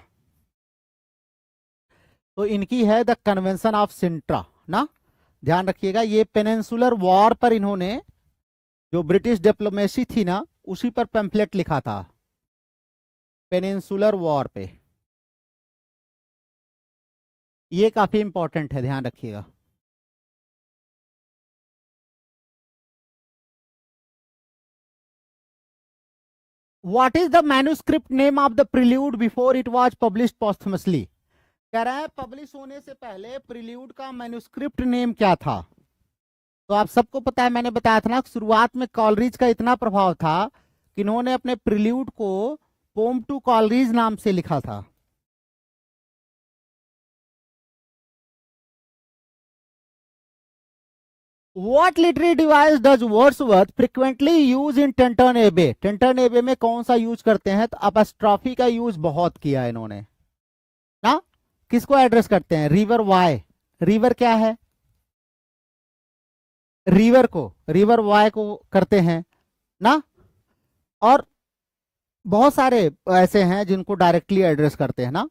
तो इनकी है द कन्वेंशन ऑफ सिंट्रा ना, ध्यान रखिएगा। ये पेनिनसुलर वॉर पर इन्होंने, जो ब्रिटिश डिप्लोमेसी थी ना, उसी पर पैम्फलेट लिखा था, पेनिनसुलर वॉर पे। ये काफी इंपॉर्टेंट है, ध्यान रखिएगा। What is the manuscript name of the prelude before it was published posthumously? कह रहा है पब्लिश होने से पहले प्रिल्यूड का मैन्युस्क्रिप्ट नेम क्या था? तो आप सबको पता है, मैंने बताया था ना, शुरुआत में कॉलरिज का इतना प्रभाव था कि इन्होंने अपने प्रिल्यूड को पोम टू कॉलरिज नाम से लिखा था। What literary device does Wordsworth frequently use in टेंटन एबे? टेंटन एबे में कौन सा यूज करते हैं? तो अपस्ट्रॉफी का यूज बहुत किया है इन्होंने ना। किसको एड्रेस करते हैं? River Y. रिवर क्या है? रिवर वाई को करते हैं ना। और बहुत सारे ऐसे हैं जिनको डायरेक्टली एड्रेस करते हैं ना,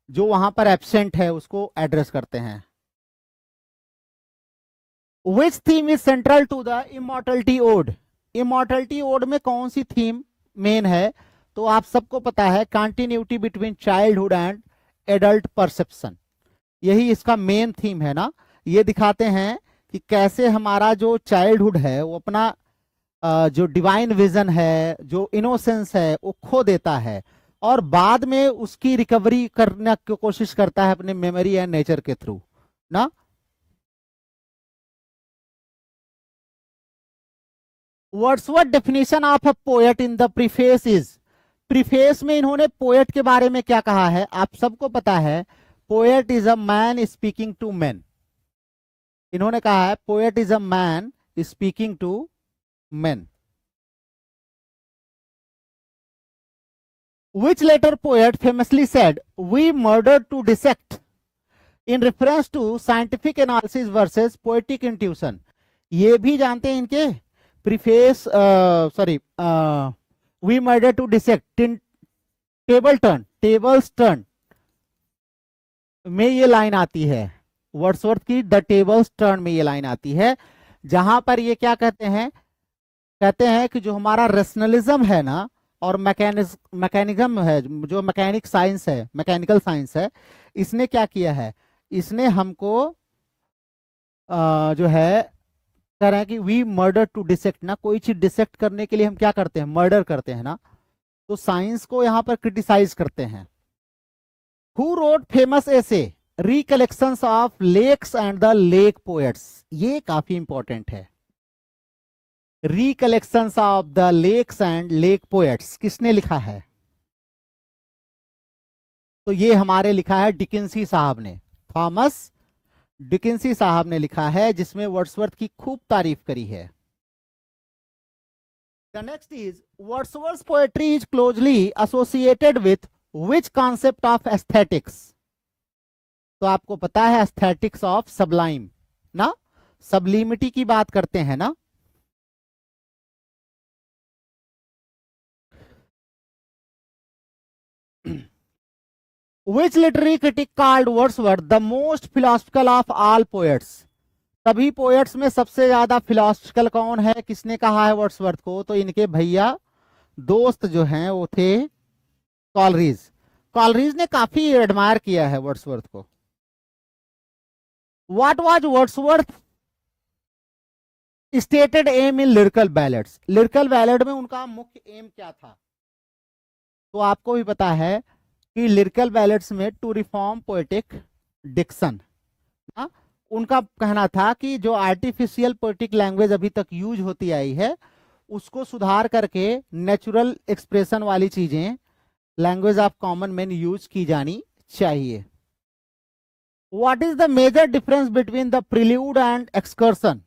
जो वहां पर एब्सेंट है उसको एड्रेस करते हैं। Which theme is central to the immortality ode? Immortality ode में कौन सी थीम मेन है? तो आप सबको पता है, continuity between childhood and adult perception, यही इसका मेन थीम है ना। ये दिखाते हैं कि कैसे हमारा जो चाइल्डहुड है वो अपना जो डिवाइन विजन है, जो इनोसेंस है, वो खो देता है और बाद में उसकी रिकवरी करने की कोशिश करता है अपने मेमोरी एंड नेचर के थ्रू ना। Wordsworth definition of a poet in the preface is, preface में इन्होंने पोएट के बारे में क्या कहा है? आप सबको पता है, poet is a man speaking to man. इन्होंने कहा है poet is a man speaking to man. Which later poet famously said, "We murder to dissect," in reference to scientific analysis versus poetic intuition? ये भी जानते हैं इनके preface, sorry, we murder to dissect, tables turn में ये line आती है, Wordsworth की द टेबल्स टर्न में ये लाइन आती है, जहां पर ये क्या कहते हैं? कहते हैं कि जो हमारा रेशनलिज्म है ना और मैकेनिज्म है, जो मैकेनिक साइंस है, मैकेनिकल साइंस है, इसने क्या किया है? इसने हमको जो है कह रहे हैं कि वी मर्डर टू डिसेक्ट ना, कोई चीज डिसेक्ट करने के लिए हम क्या करते हैं? मर्डर करते हैं ना। तो साइंस को यहां पर क्रिटिसाइज करते हैं। Who wrote famous essay recollections of lakes and the lake poets? ये काफी इंपॉर्टेंट है। Recollections of the lakes and lake poets किसने लिखा है? तो ये हमारे लिखा है डिकिंसी साहब ने, थॉमस डिकिंसी साहब ने लिखा है, जिसमें वर्ड्सवर्थ की खूब तारीफ करी है। The next is, Wordsworth poetry is closely associated with which concept of aesthetics? तो आपको पता है एस्थेटिक्स ऑफ सबलाइम ना, सबलिमिटी की बात करते हैं ना। Which literary critic called Wordsworth the most philosophical of all poets? सभी पोएट्स में सबसे ज्यादा फिलोसफिकल कौन है? किसने कहा है वर्ड्सवर्थ को? तो इनके भैया दोस्त जो हैं वो थे कॉलरीज। कॉलरीज ने काफी एडमायर किया है वर्ड्सवर्थ को। What was Wordsworth stated aim in lyrical ballads? Lyrical ballad में उनका मुख्य एम क्या था? तो आपको भी पता है कि लिरिकल बैलेड्स में टू रिफॉर्म पोएटिक डिक्शन, उनका कहना था कि जो आर्टिफिशियल पोएटिक लैंग्वेज अभी तक यूज होती आई है उसको सुधार करके नेचुरल एक्सप्रेशन वाली चीजें language of common man use की जानी चाहिए। What is the major difference between the prelude and excursion?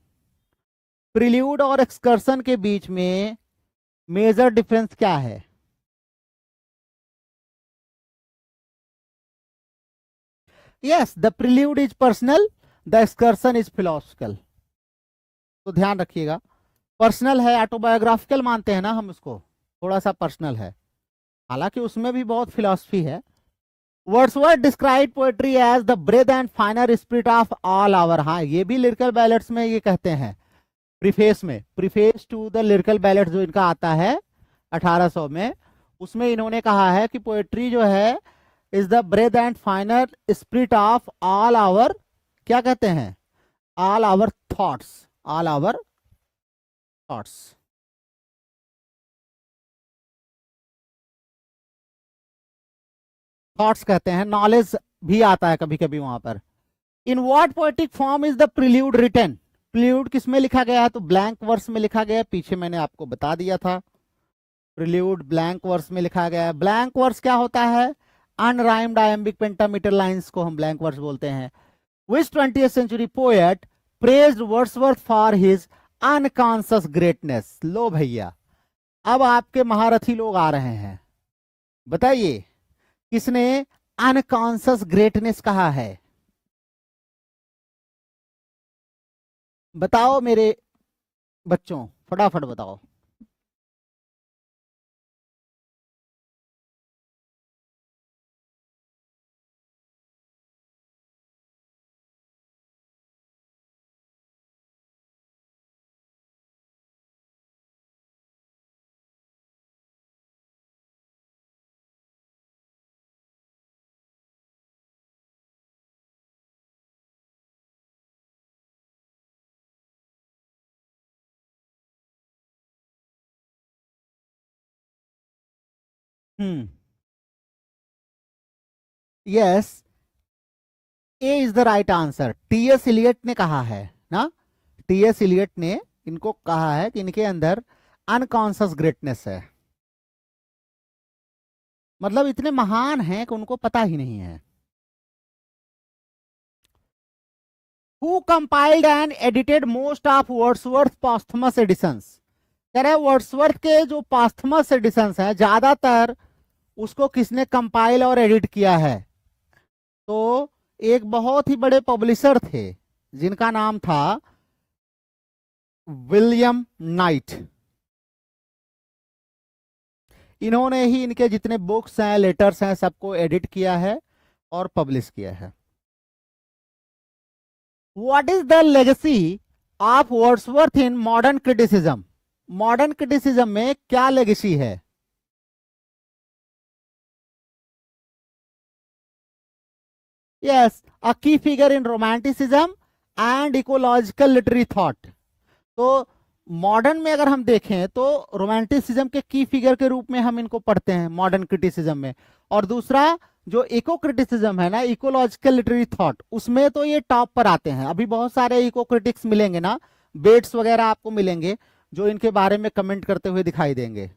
Prelude और एक्सकर्सन के बीच में मेजर डिफरेंस क्या है? Yes, the prelude is personal, the excursion is philosophical. तो ध्यान रखिएगा, पर्सनल है, ऑटोबायोग्राफिकल मानते हैं ना हम उसको, थोड़ा सा पर्सनल है, हालांकि उसमें भी बहुत फिलॉसफी है। Wordsworth describe poetry as the breath and finer spirit of all our. हाँ, ये भी लिरिकल बैलेट्स में ये कहते हैं, प्रीफेस में, preface to the lyrical ballads जो इनका आता है 1800 में, उसमें इन्होंने कहा है कि पोएट्री जो है is the breath and finer spirit of all our, क्या कहते हैं, all our thoughts, all our thoughts. Thoughts कहते हैं, नॉलेज भी आता है कभी कभी वहां पर। In what poetic form is the prelude written? Prelude किस में लिखा गया है? तो ब्लैंक वर्स में लिखा गया है, पीछे मैंने आपको बता दिया था, प्रिल्यूड ब्लैंक वर्स में लिखा गया है। ब्लैंक वर्स क्या होता है? अनराइम्ड आयम्बिक पेंटामीटर लाइंस को हम ब्लैंक वर्स बोलते हैं। Which 20th century poet praised Wordsworth for his unconscious greatness? लो भैया, अब आपके महारथी लोग आ रहे हैं, बताइए किसने अनकॉन्शियस ग्रेटनेस कहा है? बताओ मेरे बच्चों, फटाफट बताओ। Hmm, yes, A is the right answer. T S Eliot ने कहा है ना, टीएस इलियट ने इनको कहा है कि इनके अंदर अनकॉन्शियस ग्रेटनेस है, मतलब इतने महान हैं कि उनको पता ही नहीं है। Who compiled and edited most of Wordsworth posthumous editions? कह रहे वर्ड्सवर्थ के जो पॉस्थमस एडिशंस हैं ज्यादातर उसको किसने कंपाइल और एडिट किया है? तो एक बहुत ही बड़े पब्लिशर थे जिनका नाम था विलियम नाइट। इन्होंने ही इनके जितने बुक्स हैं, लेटर्स हैं, सबको एडिट किया है और पब्लिश किया है। What is the legacy of Wordsworth in modern criticism? Modern criticism में क्या लेगेसी है? यस, अ की figure in romanticism and ecological literary thought. तो मॉडर्न में अगर हम देखें तो रोमांटिसिज्म के की फिगर के रूप में हम इनको पढ़ते हैं मॉडर्न क्रिटिसिज्म में, और दूसरा जो इको क्रिटिसिज्म है ना, इकोलॉजिकल लिटरेरी थॉट, उसमें तो ये टॉप पर आते हैं। अभी बहुत सारे इको क्रिटिक्स मिलेंगे ना, बेट्स वगैरह आपको मिलेंगे जो इनके बारे में कमेंट करते हुए दिखाई देंगे।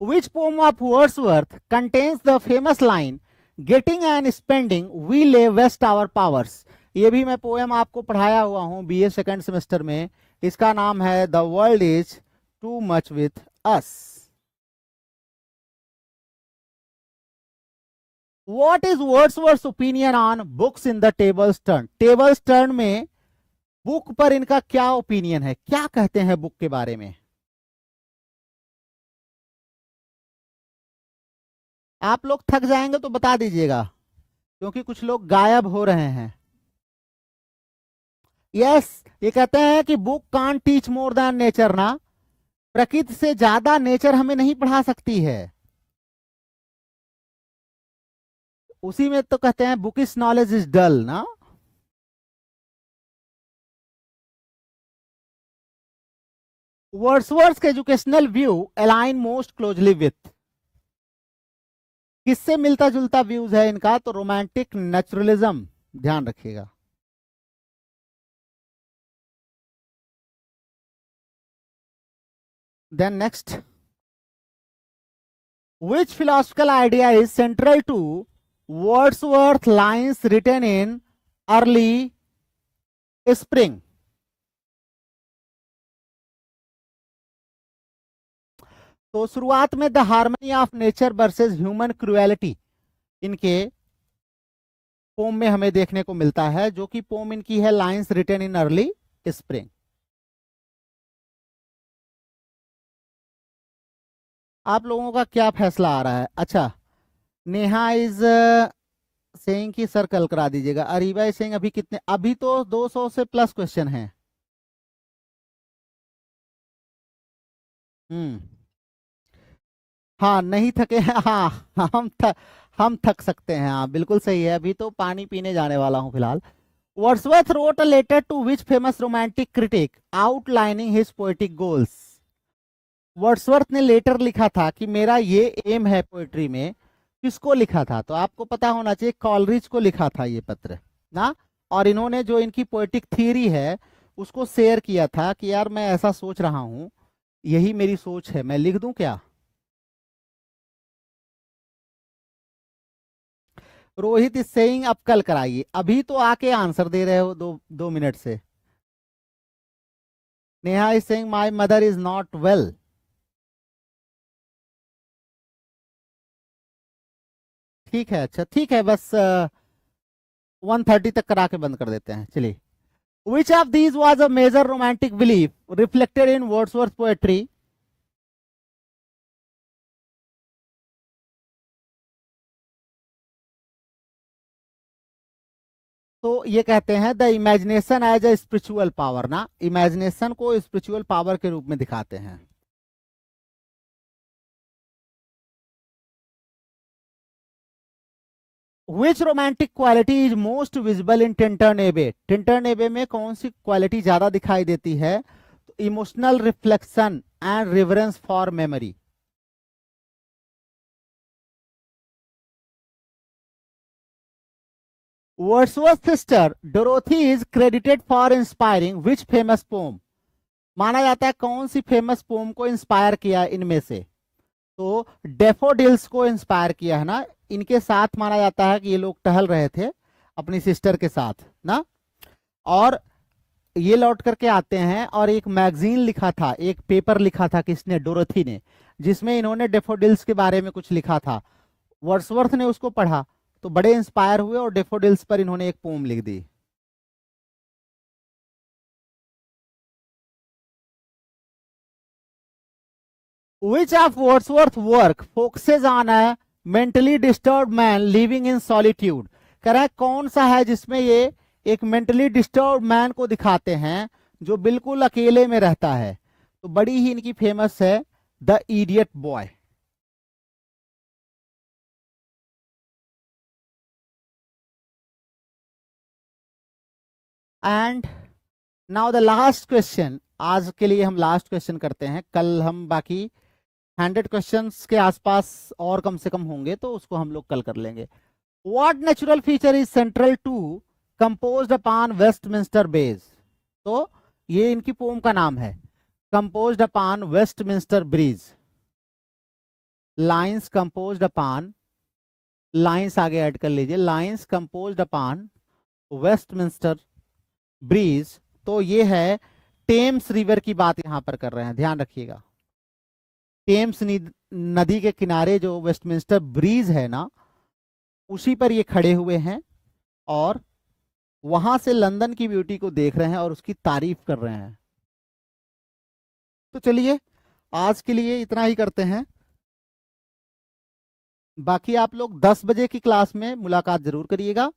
Which poem of Wordsworth contains the famous line getting and spending we lay waste our powers? ये भी मैं पोएम आपको पढ़ाया हुआ हूं बीए सेकंड सेमेस्टर में, इसका नाम है the world is too much with us. What is Wordsworth's opinion on books in the tables turn? Tables turn में बुक पर इनका क्या ओपिनियन है, क्या कहते हैं बुक के बारे में? आप लोग थक जाएंगे तो बता दीजिएगा, क्योंकि कुछ लोग गायब हो रहे हैं। यस, ये कहते हैं कि बुक कान टीच मोर देन नेचर ना, प्रकृति से ज्यादा नेचर हमें नहीं पढ़ा सकती है। उसी में तो कहते हैं book is knowledge is dull ना। Wordsworth educational view align most closely with? किससे मिलता जुलता व्यूज है इनका? तो रोमांटिक नेचुरलिज्म, ध्यान रखिएगा। Then next, Which philosophical idea is central to Wordsworth lines written in early spring? तो शुरुआत में the harmony of nature versus human cruelty इनके पोम में हमें देखने को मिलता है, जो कि पोम इनकी है lines written in early spring. आप लोगों का क्या फैसला आ रहा है? अच्छा, नेहा इज सेइंग कि सर कल करा दीजिएगा। अरीबा इज सेइंग अभी कितने, अभी तो 200 से प्लस क्वेश्चन हैं। हाँ नहीं थके हैं, हाँ हम थक सकते हैं, हाँ बिल्कुल सही है। अभी तो पानी पीने जाने वाला हूँ फिलहाल। Wordsworth wrote a letter to which famous romantic critic outlining his poetic goals? Wordsworth ने लेटर लिखा था कि मेरा ये एम है पोएट्री में। किसको लिखा था? तो आपको पता होना चाहिए, कॉलरिज को लिखा था ये पत्र ना। और इन्होंने जो इनकी पोएटिक थियरी है उसको शेयर किया था कि यार मैं ऐसा सोच रहा हूं, यही मेरी सोच है, मैं लिख दूं क्या? रोहित इज सेइंग अब कल कराइए। अभी तो आके आंसर दे रहे हो 2 मिनट से। Neha is saying my mother is not well. ठीक है, अच्छा ठीक है, बस 1:30 तक करा के बंद कर देते हैं। चलिए, which of these was a major romantic belief reflected in Wordsworth poetry? तो ये कहते हैं the imagination as a spiritual power ना, इमेजिनेशन को स्पिरिचुअल पावर के रूप में दिखाते हैं। Which romantic quality is most visible in Tintern Abbey? Tintern Abbey में कौन सी क्वालिटी ज्यादा दिखाई देती है? तो emotional reflection and reverence for memory. Wordsworth sister Dorothy is credited for inspiring which famous pome? माना जाता है कौन सी फेमस पोम को इंस्पायर किया इनमें से? तो डेफोडिल्स को इंस्पायर किया है ना। इनके साथ माना जाता है कि ये लोग टहल रहे थे अपनी सिस्टर के साथ ना, और ये लौट करके आते हैं और एक मैगजीन लिखा था, एक पेपर लिखा था किसने? डोरोथी ने, जिसमें इन्होंने डेफोडिल्स के बारे में कुछ लिखा था। वर्ड्सवर्थ ने उसको पढ़ा तो बड़े इंस्पायर हुए और डेफोडिल्स पर इन्होंने एक पोम लिख दी। Which of Wordsworth work focuses on a mentally disturbed man living in solitude? कह रहा है कौन सा है जिसमें ये एक मेंटली डिस्टर्ब मैन को दिखाते हैं जो बिल्कुल अकेले में रहता है? तो बड़ी ही इनकी फेमस है the idiot boy. And now the last question, आज के लिए हम लास्ट क्वेश्चन करते हैं। कल हम बाकी 100 क्वेश्चंस के आसपास और कम से कम होंगे तो उसको हम लोग कल कर लेंगे। What natural feature is central to composed upon Westminster Bridge? तो ये इनकी पोम का नाम है, composed upon Westminster Bridge. Lines composed upon, lines आगे ऐड कर लीजिए, lines composed upon Westminster Bridge. तो ये है टेम्स रिवर की बात यहां पर कर रहे हैं, ध्यान रखिएगा। टेम्स नदी के किनारे जो वेस्टमिंस्टर ब्रिज है ना, उसी पर ये खड़े हुए हैं और वहां से लंदन की ब्यूटी को देख रहे हैं और उसकी तारीफ कर रहे हैं। तो चलिए आज के लिए इतना ही करते हैं। बाकी आप लोग 10 बजे की क्लास में मुलाकात जरूर करिएगा।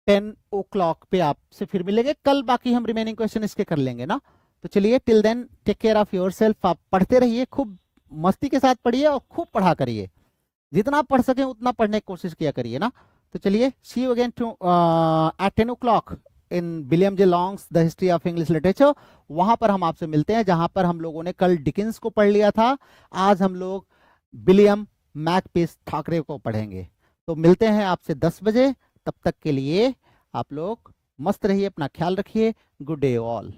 10 o'clock पे आपसे फिर मिलेंगे कल। बाकी हम रिमेनिंग क्वेश्चन इसके कर लेंगे ना। तो चलिए, till then take care of yourself. आप पढ़ते रहिए, खूब मस्ती के साथ पढ़िए और खूब पढ़ा करिए। जितना आप पढ़ सकें उतना पढ़ने की कोशिश किया करिए ना। तो चलिए, see you again at 10 o'clock in William J Long's the history of English literature. वहां पर हम आपसे मिलते हैं जहां पर हम लोगों ने कल डिकिंस को पढ़ लिया था। आज हम लोग विलियम मैकपीस थॉकरे को पढ़ेंगे। तो मिलते हैं आपसे 10 बजे। तब तक के लिए आप लोग मस्त रहिए, अपना ख्याल रखिए। Good day all.